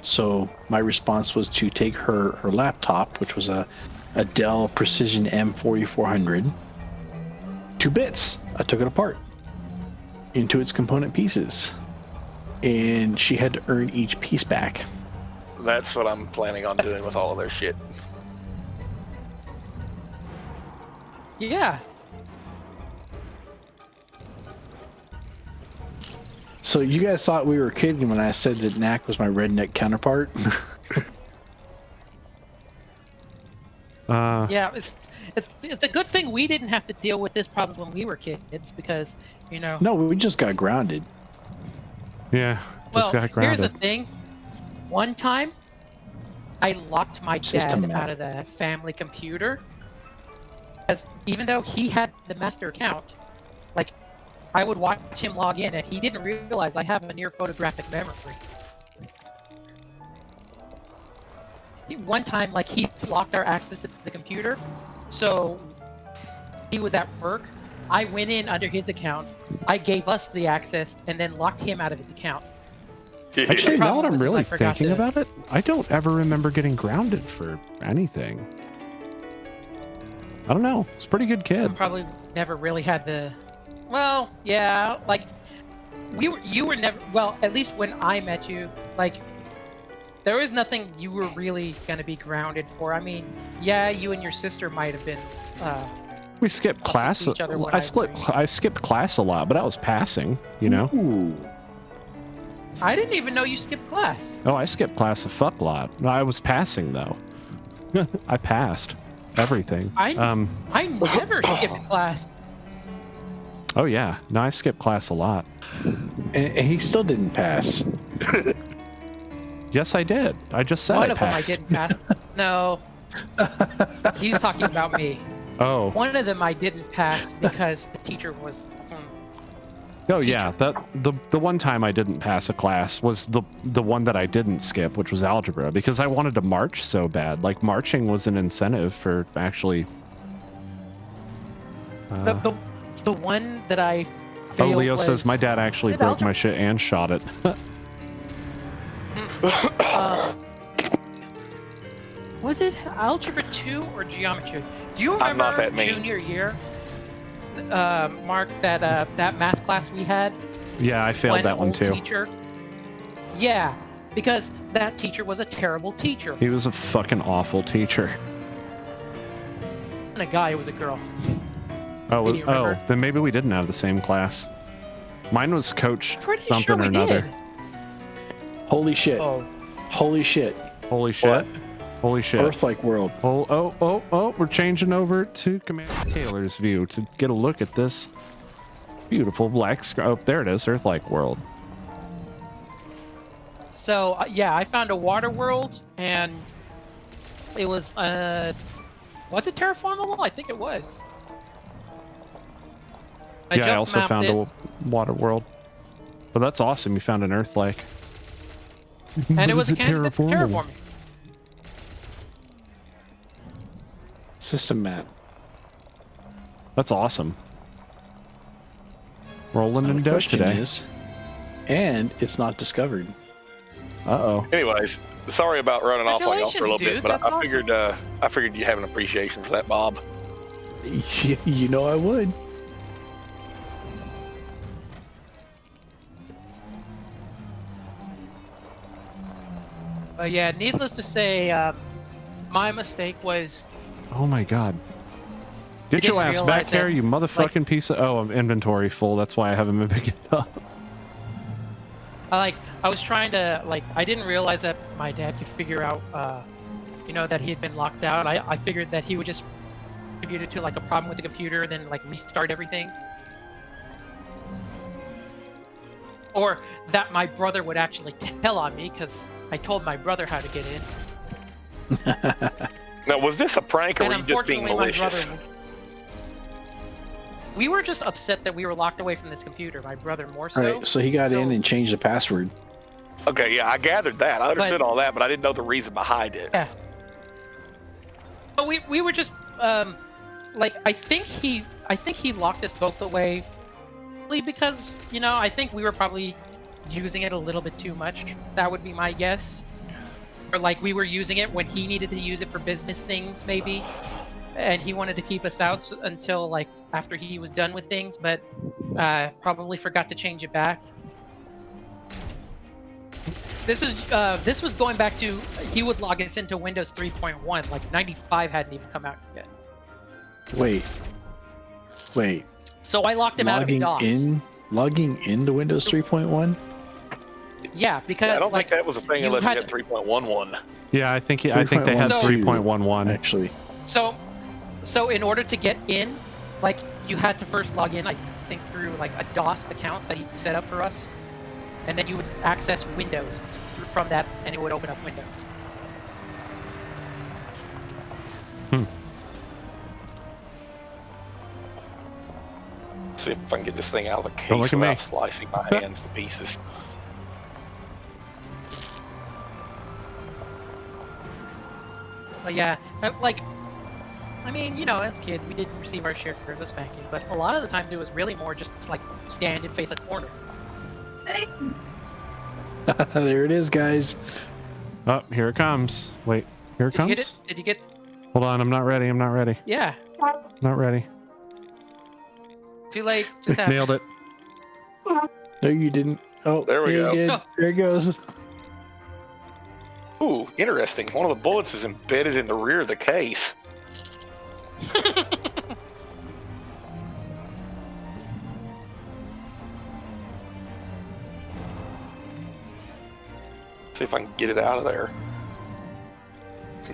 [SPEAKER 2] So my response was to take her laptop, which was a Dell Precision M4400, to bits. I took it apart into its component pieces, and she had to earn each piece back.
[SPEAKER 3] That's what I'm planning on doing with all of their shit.
[SPEAKER 6] Yeah.
[SPEAKER 2] So you guys thought we were kidding when I said that Knack was my redneck counterpart?
[SPEAKER 6] Yeah, it's a good thing we didn't have to deal with this problem when we were kids because, you know.
[SPEAKER 2] No, we just got grounded.
[SPEAKER 1] Yeah,
[SPEAKER 6] Well,
[SPEAKER 1] just got grounded.
[SPEAKER 6] here's the thing. One time, I locked my
[SPEAKER 2] System
[SPEAKER 6] dad
[SPEAKER 2] map.
[SPEAKER 6] out of the family computer, as even though he had the master account, like I would watch him log in, and he didn't realize I have a near photographic memory. One time, like he locked our access to the computer, so he was at work. I went in under his account. I gave us the access, and then locked him out of his account.
[SPEAKER 1] Actually, now that I'm
[SPEAKER 6] was
[SPEAKER 1] really
[SPEAKER 6] I forgot
[SPEAKER 1] thinking
[SPEAKER 6] to-
[SPEAKER 1] about it, I don't ever remember getting grounded for anything. I don't know. It's a pretty good kid.
[SPEAKER 6] Probably never really had the. Well, yeah, like you were never. Well, at least when I met you, like there was nothing you were really gonna be grounded for. I mean, yeah, you and your sister might have been.
[SPEAKER 1] We skipped
[SPEAKER 6] I'll
[SPEAKER 1] class.
[SPEAKER 6] see each other when
[SPEAKER 1] I
[SPEAKER 6] I
[SPEAKER 1] skipped class a lot, but I was passing. You know.
[SPEAKER 2] Ooh.
[SPEAKER 6] I didn't even know you skipped class.
[SPEAKER 1] Oh, I skipped class a fuck lot. No, I was passing though. I passed everything.
[SPEAKER 6] I never skipped class.
[SPEAKER 1] Oh yeah, no, I skipped class a lot.
[SPEAKER 2] And he still didn't pass.
[SPEAKER 1] Yes, I did. I just said
[SPEAKER 6] One
[SPEAKER 1] I
[SPEAKER 6] of them I
[SPEAKER 1] passed.
[SPEAKER 6] didn't pass. No, he's talking about me.
[SPEAKER 1] Oh,
[SPEAKER 6] One of them I didn't pass because the teacher was.
[SPEAKER 1] oh yeah. The one time I didn't pass a class was the one that I didn't skip, which was algebra, because I wanted to march so bad. Like marching was an incentive for actually.
[SPEAKER 6] The one that I
[SPEAKER 1] Oh,
[SPEAKER 6] failed
[SPEAKER 1] Leo
[SPEAKER 6] was,
[SPEAKER 1] says my dad actually
[SPEAKER 6] was it
[SPEAKER 1] broke my
[SPEAKER 6] algebra?
[SPEAKER 1] shit and shot it.
[SPEAKER 6] Was it algebra 2 or geometry? Do you remember
[SPEAKER 3] I'm not that mean.
[SPEAKER 6] junior year, Mark, that math class we had?
[SPEAKER 1] Yeah, I failed that one
[SPEAKER 6] old
[SPEAKER 1] too.
[SPEAKER 6] Teacher, yeah, because that teacher was a terrible teacher.
[SPEAKER 1] He was a fucking awful teacher.
[SPEAKER 6] And a guy was a girl.
[SPEAKER 1] Oh,
[SPEAKER 6] Can you remember?
[SPEAKER 1] then maybe we didn't have the same class. Mine was Coach
[SPEAKER 6] Pretty
[SPEAKER 1] something
[SPEAKER 6] sure
[SPEAKER 1] or
[SPEAKER 6] we
[SPEAKER 1] another.
[SPEAKER 6] did.
[SPEAKER 2] Holy shit.
[SPEAKER 6] Oh,
[SPEAKER 2] Holy shit.
[SPEAKER 1] Holy shit.
[SPEAKER 3] What?
[SPEAKER 1] Holy shit.
[SPEAKER 2] Earth-like world.
[SPEAKER 1] Oh, we're changing over to Commander Taylor's view to get a look at this beautiful black screen. Oh, there it is, Earth-like world.
[SPEAKER 6] so yeah, I found a water world, and it was it terraformable? I think it was.
[SPEAKER 1] Yeah, I
[SPEAKER 6] just
[SPEAKER 1] also
[SPEAKER 6] mapped
[SPEAKER 1] found
[SPEAKER 6] it.
[SPEAKER 1] a water world. But that's awesome, you found an Earth-like.
[SPEAKER 6] And it was a
[SPEAKER 1] Is
[SPEAKER 6] candidate for terraforming.
[SPEAKER 2] System map.
[SPEAKER 1] That's awesome. Rolling
[SPEAKER 2] Now
[SPEAKER 1] in
[SPEAKER 2] the
[SPEAKER 1] dough
[SPEAKER 2] question
[SPEAKER 1] today.
[SPEAKER 2] is, and it's not discovered.
[SPEAKER 1] Uh-oh.
[SPEAKER 3] Anyways, sorry about running off on y'all for a little
[SPEAKER 6] Congratulations,
[SPEAKER 3] bit, but
[SPEAKER 6] dude, that's
[SPEAKER 3] I figured you have an appreciation for that, Bob.
[SPEAKER 2] You know I would.
[SPEAKER 6] But yeah, needless to say, my mistake was
[SPEAKER 1] Oh my god. Get
[SPEAKER 6] didn't
[SPEAKER 1] your ass back
[SPEAKER 6] realize
[SPEAKER 1] here,
[SPEAKER 6] that,
[SPEAKER 1] you motherfucking piece of... Oh, I'm inventory full. That's why I haven't been picking it up.
[SPEAKER 6] I was trying to I didn't realize that my dad could figure out that he had been locked out. I figured that he would just attribute it to a problem with the computer and then restart everything. Or that my brother would actually tell on me because I told my brother how to get in.
[SPEAKER 3] Now, was this a prank or
[SPEAKER 6] And
[SPEAKER 3] were you just being
[SPEAKER 6] unfortunately, my
[SPEAKER 3] malicious?
[SPEAKER 6] brother. We were just upset that we were locked away from this computer. My brother more so.
[SPEAKER 2] All right, so he got in and changed the password.
[SPEAKER 3] Okay, yeah, I gathered that. I understood all that, but I didn't know the reason behind it.
[SPEAKER 6] Yeah. But we were just I think he locked us both away because I think we were probably using it a little bit too much. That would be my guess. Or we were using it when he needed to use it for business things maybe, and he wanted to keep us out until after he was done with things, but probably forgot to change it back. This was going back to he would log us into Windows 3.1. 95 hadn't even come out yet.
[SPEAKER 2] Wait.
[SPEAKER 6] So I locked him out of DOS.
[SPEAKER 2] Logging into Windows 3.1?
[SPEAKER 6] Yeah, because
[SPEAKER 3] I don't think that was a thing
[SPEAKER 6] you
[SPEAKER 3] unless
[SPEAKER 6] had
[SPEAKER 3] you had 3.11.
[SPEAKER 1] Yeah, I think they had
[SPEAKER 6] So-
[SPEAKER 1] 3.11.
[SPEAKER 2] Actually.
[SPEAKER 6] So in order to get in, like, you had to first log in, I think, through like a DOS account that you set up for us, and then you would access Windows from that, and it would open up Windows.
[SPEAKER 3] See if I can get this thing out of the
[SPEAKER 1] Don't
[SPEAKER 3] case
[SPEAKER 1] look at me.
[SPEAKER 3] without slicing my hands to pieces.
[SPEAKER 6] But yeah, like, I mean, you know, as kids, we did receive our share of spankings, but a lot of the times it was really more just like stand and face a corner.
[SPEAKER 2] There it is, guys.
[SPEAKER 1] Oh, here it comes. Wait, here it
[SPEAKER 6] Did you
[SPEAKER 1] comes.
[SPEAKER 6] get it? Did you get?
[SPEAKER 1] Hold on, I'm not ready. I'm not ready.
[SPEAKER 6] Yeah.
[SPEAKER 1] Not ready.
[SPEAKER 6] Too late. Just happened.
[SPEAKER 1] Nailed it.
[SPEAKER 2] No, you didn't. Oh,
[SPEAKER 3] There we
[SPEAKER 2] you
[SPEAKER 3] go.
[SPEAKER 2] did.
[SPEAKER 6] Oh.
[SPEAKER 2] There it goes.
[SPEAKER 3] Ooh, interesting. One of the bullets is embedded in the rear of the case. See if I can get it out of there.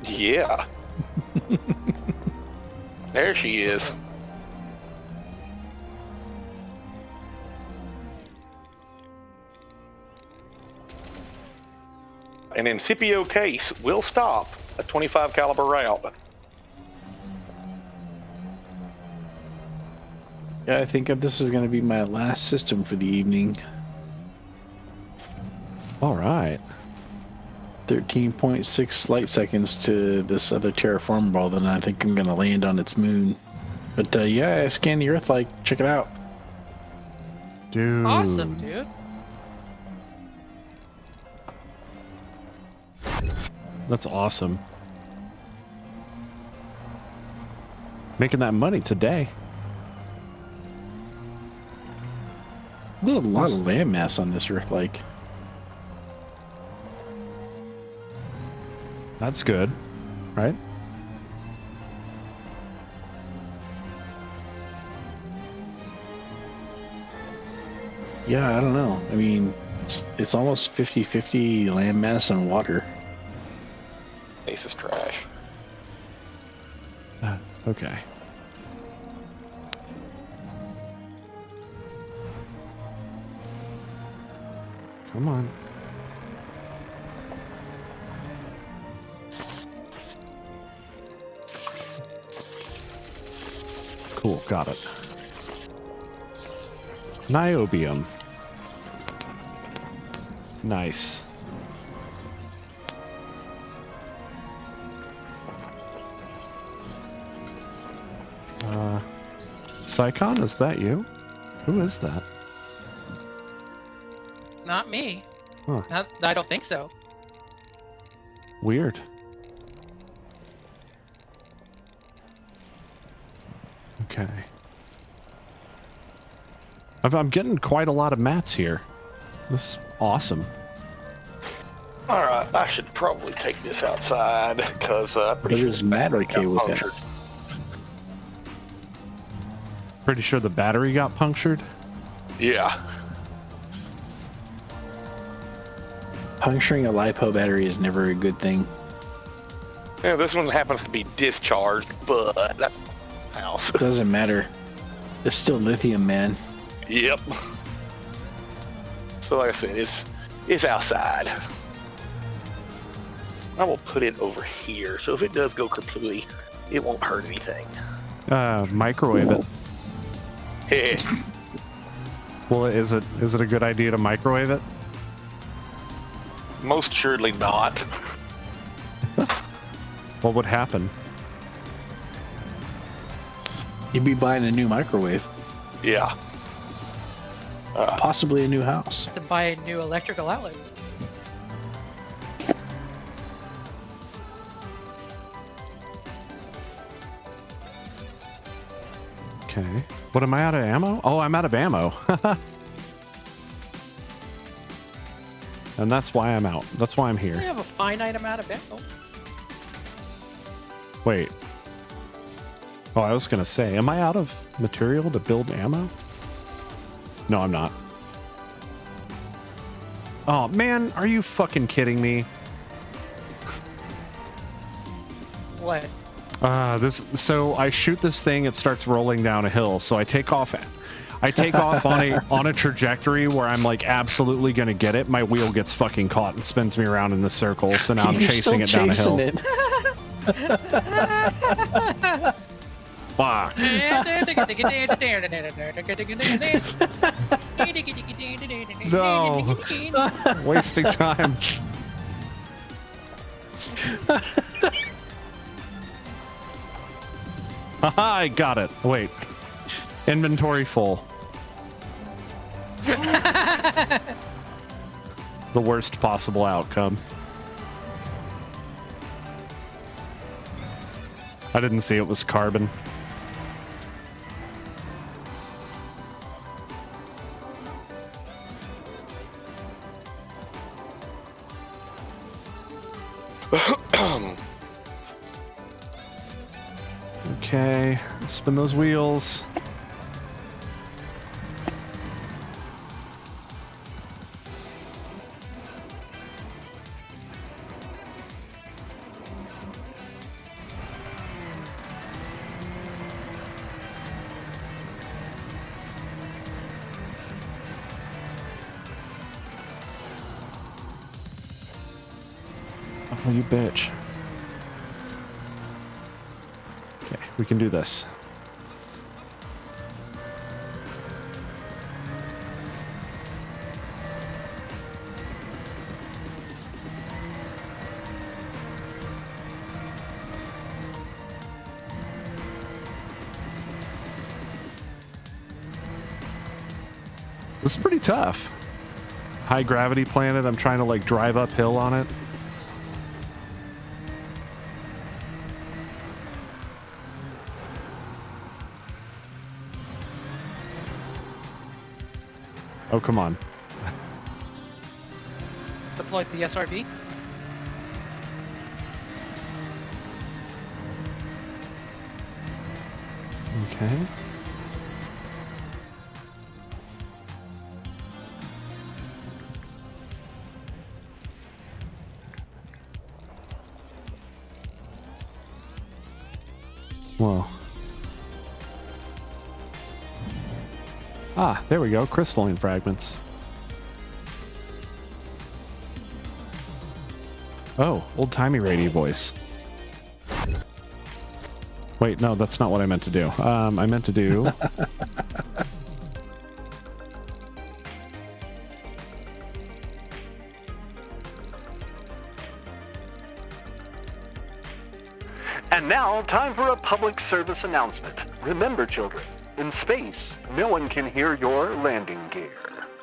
[SPEAKER 3] Yeah. There she is. An incipio case will stop a 25 caliber round.
[SPEAKER 2] Yeah, I think this is going to be my last system for the evening.
[SPEAKER 1] All right.
[SPEAKER 2] 13.6 light seconds to this other terraform ball, then I think I'm going to land on its moon. But yeah, I scanned the Earth, like, check it out.
[SPEAKER 1] Dude.
[SPEAKER 6] Awesome, dude.
[SPEAKER 1] That's awesome. Making that money today.
[SPEAKER 2] There's a lot of landmass on this Earth, like.
[SPEAKER 1] That's good, right?
[SPEAKER 2] Yeah, I don't know. I mean, it's almost 50-50 landmass and water.
[SPEAKER 3] Ace is trash.
[SPEAKER 1] Okay. Come on. Cool, got it. Niobium. Nice. Psychon, is that you? Who is that?
[SPEAKER 6] Not me.
[SPEAKER 1] Huh.
[SPEAKER 6] I don't think so.
[SPEAKER 1] Weird. Okay. I'm getting quite a lot of mats here. This is awesome.
[SPEAKER 3] All right, I should probably take this outside because I'm pretty
[SPEAKER 2] There's
[SPEAKER 3] sure
[SPEAKER 2] matter K with that.
[SPEAKER 3] punctured.
[SPEAKER 1] Pretty sure the battery got punctured.
[SPEAKER 3] Yeah.
[SPEAKER 2] Puncturing a LiPo battery is never a good thing.
[SPEAKER 3] Yeah, this one happens to be discharged, but that house.
[SPEAKER 2] Doesn't matter. It's still lithium, man.
[SPEAKER 3] Yep. So like I said, it's outside. I will put it over here, so if it does go kerplooey, it won't hurt anything.
[SPEAKER 1] Microwave it.
[SPEAKER 3] Heh.
[SPEAKER 1] Well, is it a good idea to microwave it?
[SPEAKER 3] Most assuredly not.
[SPEAKER 1] What would happen?
[SPEAKER 2] You'd be buying a new microwave.
[SPEAKER 3] Yeah.
[SPEAKER 2] Possibly a new house.
[SPEAKER 6] To buy a new electrical outlet.
[SPEAKER 1] Okay. What, am I out of ammo? Oh, I'm out of ammo. And that's why I'm out. That's why I'm
[SPEAKER 6] We
[SPEAKER 1] here.
[SPEAKER 6] have a finite amount of ammo.
[SPEAKER 1] Wait. Oh, I was going to say, am I out of material to build ammo? No, I'm not. Oh, man, are you fucking kidding me?
[SPEAKER 6] What?
[SPEAKER 1] So I shoot this thing, it starts rolling down a hill, so I take off on a trajectory where I'm like absolutely gonna get it. My wheel gets fucking caught and spins me around in the circle, so now I'm chasing it down a hill. Fuck. No. Wasting time. Haha, I got it. Wait. Inventory full. The worst possible outcome. I didn't see it was carbon. Okay, spin those wheels. Oh, you bitch. Okay, we can do this. This is pretty tough. High gravity planet, I'm trying to like drive uphill on it. Oh, come on.
[SPEAKER 6] Deployed the SRB.
[SPEAKER 1] Okay. Whoa. Ah, there we go. Crystalline fragments. Oh, old-timey radio voice. Wait, no, that's not what I meant to do. I meant to do...
[SPEAKER 10] And now, time for a public service announcement. Remember, children, in space, no one can hear your landing gear.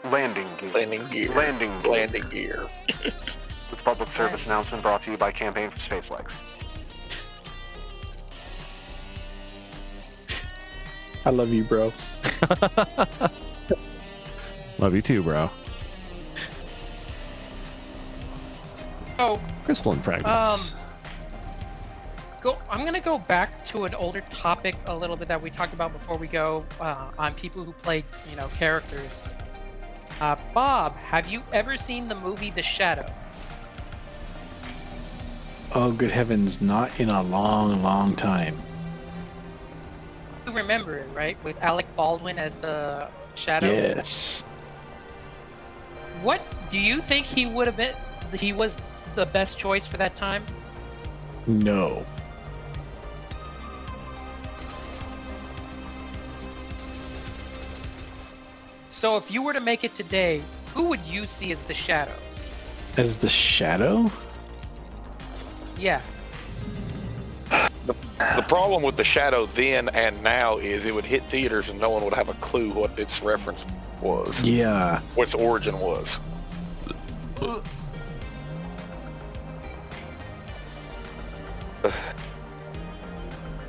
[SPEAKER 10] Landing gear.
[SPEAKER 3] Landing gear.
[SPEAKER 10] Landing gear.
[SPEAKER 3] Landing gear.
[SPEAKER 10] This public service announcement brought to you by Campaign for Space Legs.
[SPEAKER 2] I love you, bro.
[SPEAKER 1] Love you too, bro.
[SPEAKER 6] Oh,
[SPEAKER 1] Crystalline fragments.
[SPEAKER 6] I'm gonna go back to an older topic a little bit that we talked about before we go on people who play, characters. Bob, have you ever seen the movie The Shadow?
[SPEAKER 2] Oh, good heavens, not in a long, long time.
[SPEAKER 6] You remember it, right? With Alec Baldwin as the Shadow?
[SPEAKER 2] Yes.
[SPEAKER 6] What do you think he would have been? He was the best choice for that time?
[SPEAKER 2] No.
[SPEAKER 6] So if you were to make it today, who would you see as the Shadow?
[SPEAKER 2] As the Shadow?
[SPEAKER 6] Yeah.
[SPEAKER 3] The problem with the Shadow then and now is it would hit theaters and no one would have a clue what its reference was.
[SPEAKER 2] Yeah.
[SPEAKER 3] What its origin was.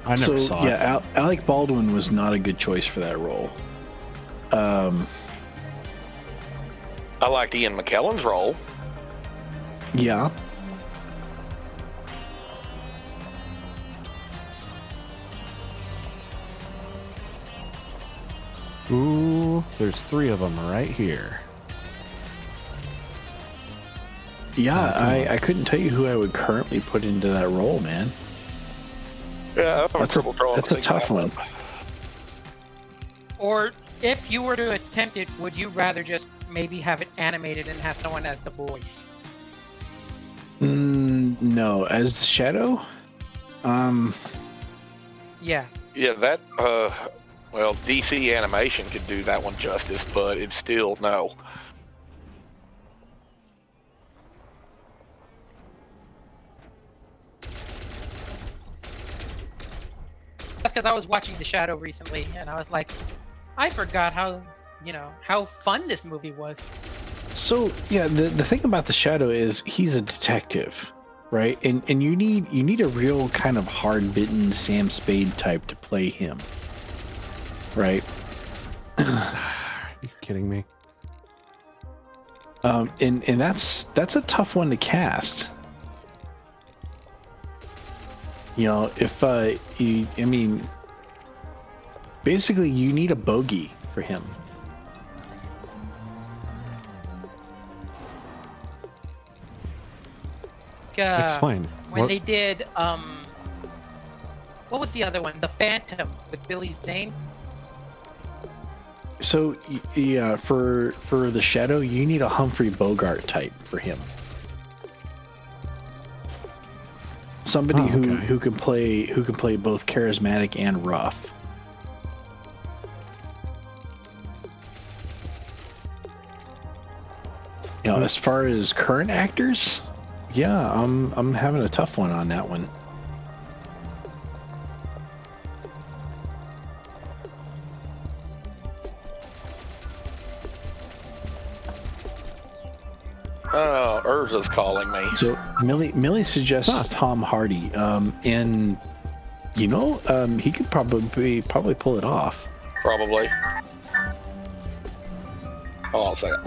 [SPEAKER 1] I never saw it.
[SPEAKER 2] Yeah, Alec Baldwin was not a good choice for that role.
[SPEAKER 3] I liked Ian McKellen's role.
[SPEAKER 2] Yeah.
[SPEAKER 1] Ooh, there's 3 of them right here.
[SPEAKER 2] Yeah, I couldn't tell you who I would currently put into that role, man.
[SPEAKER 3] Yeah, I'm having trouble drawing.
[SPEAKER 2] That's a tough one.
[SPEAKER 6] Or if you were to attempt it, would you rather just maybe have it animated and have someone as the voice?
[SPEAKER 2] No, as the Shadow.
[SPEAKER 6] Yeah.
[SPEAKER 3] Yeah, that. Well, DC Animation could do that one justice, but it's still no.
[SPEAKER 6] That's because I was watching The Shadow recently, and I was like, I forgot how fun this movie was.
[SPEAKER 2] So yeah, the thing about the Shadow is he's a detective, right? And you need a real kind of hard bitten Sam Spade type to play him, right?
[SPEAKER 1] Are you kidding me?
[SPEAKER 2] And that's a tough one to cast. You know, if basically you need a bogey for him.
[SPEAKER 1] Explain.
[SPEAKER 6] When they did what was the other one? The Phantom with Billy Zane.
[SPEAKER 2] So yeah, for the Shadow, you need a Humphrey Bogart type for him. Somebody who can play both charismatic and rough. You know, as far as current actors, yeah, I'm having a tough one on that one.
[SPEAKER 3] Oh, Urza's calling me.
[SPEAKER 2] So Millie suggests Tom Hardy, and you know, he could probably pull it off.
[SPEAKER 3] Probably. Hold on a second.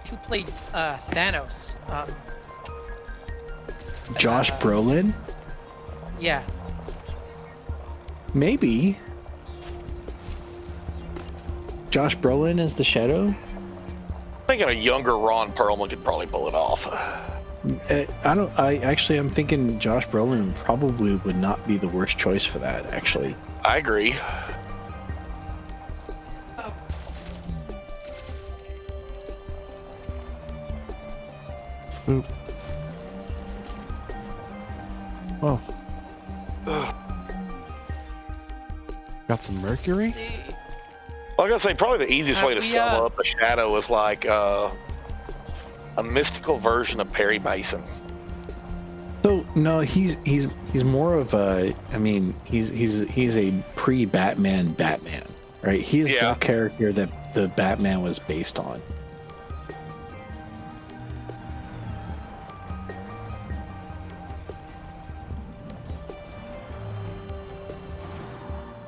[SPEAKER 6] Who played Thanos?
[SPEAKER 2] Josh Brolin?
[SPEAKER 6] Yeah.
[SPEAKER 2] Maybe. Josh Brolin is the Shadow?
[SPEAKER 3] I'm thinking a younger Ron Perlman could probably pull it off.
[SPEAKER 2] I'm thinking Josh Brolin probably would not be the worst choice for that, actually.
[SPEAKER 3] I agree.
[SPEAKER 1] Boop. Whoa. Got some mercury?
[SPEAKER 3] Well, I gotta say, probably the easiest way to sum up the Shadow is like a mystical version of Perry Mason.
[SPEAKER 2] So no, he's more of a. I mean, he's a pre-Batman Batman, right? He's the character that the Batman was based on.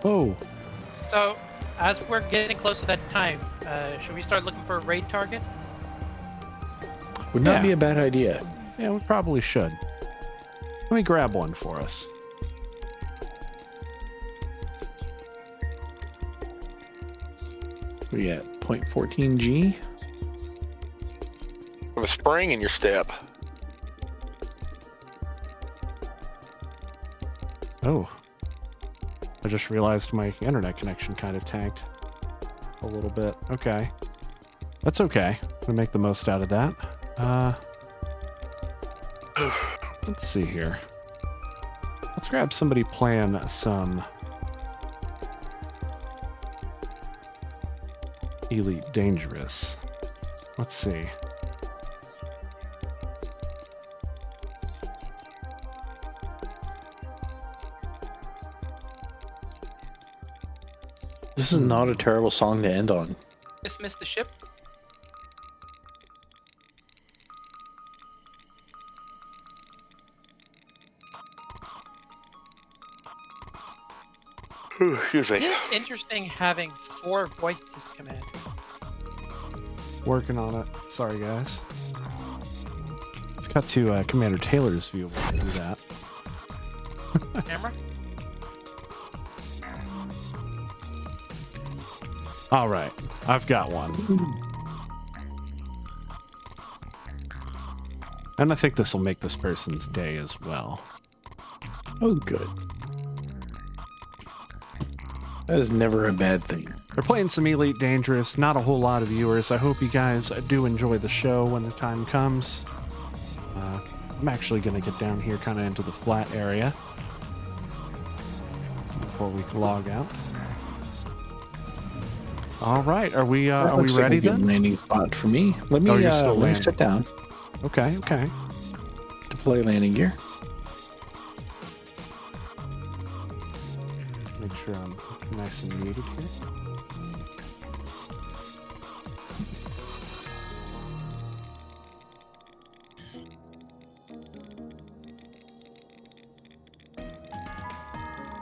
[SPEAKER 1] Oh.
[SPEAKER 6] So, as we're getting close to that time, should we start looking for a raid target?
[SPEAKER 2] Would not be a bad idea.
[SPEAKER 1] Yeah, we probably should. Let me grab one for us.
[SPEAKER 2] We got 0.14 G.
[SPEAKER 3] With a spring in your step.
[SPEAKER 1] Oh. I just realized my internet connection kind of tanked a little bit. Okay. That's okay. We make the most out of that. Let's see here. Let's grab somebody playing some Elite Dangerous. Let's see.
[SPEAKER 2] This is not a terrible song to end on.
[SPEAKER 6] Dismiss the ship.
[SPEAKER 3] Excuse me.
[SPEAKER 6] It's interesting having 4 voices to command.
[SPEAKER 1] Working on it. Sorry, guys. Let's cut to Commander Taylor's view. We'll do that.
[SPEAKER 6] Camera?
[SPEAKER 1] All right. I've got one. And I think this will make this person's day as well.
[SPEAKER 2] Oh, good. That is never a bad thing.
[SPEAKER 1] They're playing some Elite Dangerous, not a whole lot of viewers. I hope you guys do enjoy the show when the time comes. I'm actually going to get down here kind of into the flat area before we log out. All right, are we ready then?
[SPEAKER 2] Landing spot for me. Let me sit down.
[SPEAKER 1] Okay.
[SPEAKER 2] Deploy landing gear.
[SPEAKER 1] Make sure I'm nice and muted here.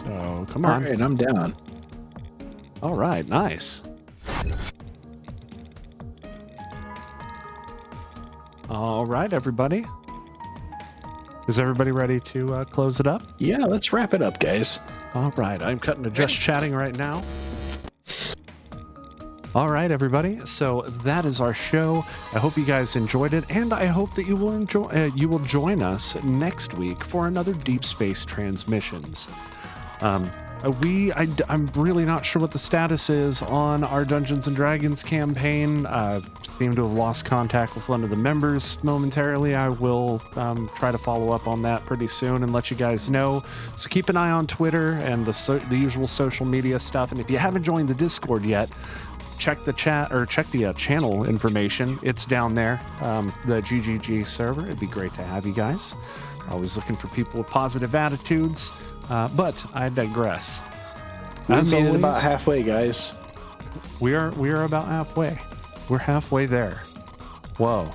[SPEAKER 1] Oh, come on.
[SPEAKER 2] All right, I'm down.
[SPEAKER 1] All right, nice. All right, everybody. Is everybody ready to close it up?
[SPEAKER 2] Yeah, let's wrap it up, guys.
[SPEAKER 1] All right, I'm cutting to just chatting right now. All right, everybody. So that is our show. I hope you guys enjoyed it, and I hope that you will join us next week for another Deep Space Transmissions. I'm really not sure what the status is on our Dungeons and Dragons campaign. Seem to have lost contact with one of the members momentarily. I will try to follow up on that pretty soon and let you guys know. So keep an eye on Twitter and the usual social media stuff. And if you haven't joined the Discord yet, check the chat or check the channel information. It's down there, the GGG server. It'd be great to have you guys. Always looking for people with positive attitudes. But I digress.
[SPEAKER 2] As always, about halfway, guys.
[SPEAKER 1] We are about halfway. We're halfway there. Whoa.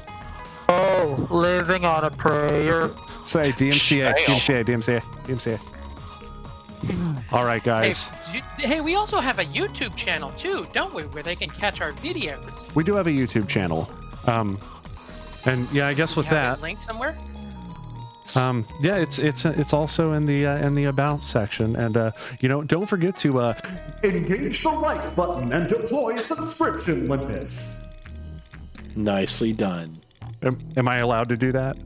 [SPEAKER 6] Oh, living on a prayer.
[SPEAKER 1] Say DMCA. All right, guys.
[SPEAKER 11] Hey, we also have a YouTube channel too, don't we? Where they can catch our videos.
[SPEAKER 1] We do have a YouTube channel. And yeah, I guess with that.
[SPEAKER 11] A link somewhere?
[SPEAKER 1] Yeah, it's also in the about section, and don't forget to
[SPEAKER 8] engage the like button and deploy subscription limits.
[SPEAKER 2] Nicely done.
[SPEAKER 1] Am I allowed to do that?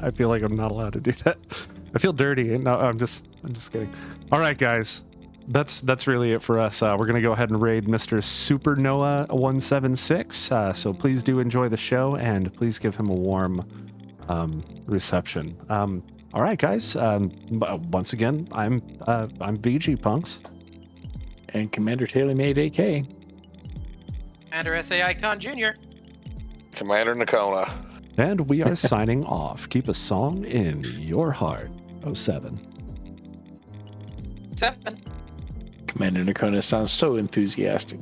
[SPEAKER 1] I feel like I'm not allowed to do that. I feel dirty. No, I'm just kidding. All right, guys, that's really it for us. We're gonna go ahead and raid Mr. Supernoah 176. So please do enjoy the show, and please give him a warm reception. All right, guys. Once again, I'm VG Punks
[SPEAKER 2] and Commander Taylor-MadeAK,
[SPEAKER 11] Commander SA Icon Jr.,
[SPEAKER 3] Commander Nakona,
[SPEAKER 1] and we are signing off. Keep a song in your heart. 07.
[SPEAKER 11] 7.
[SPEAKER 2] Commander Nakona sounds so enthusiastic.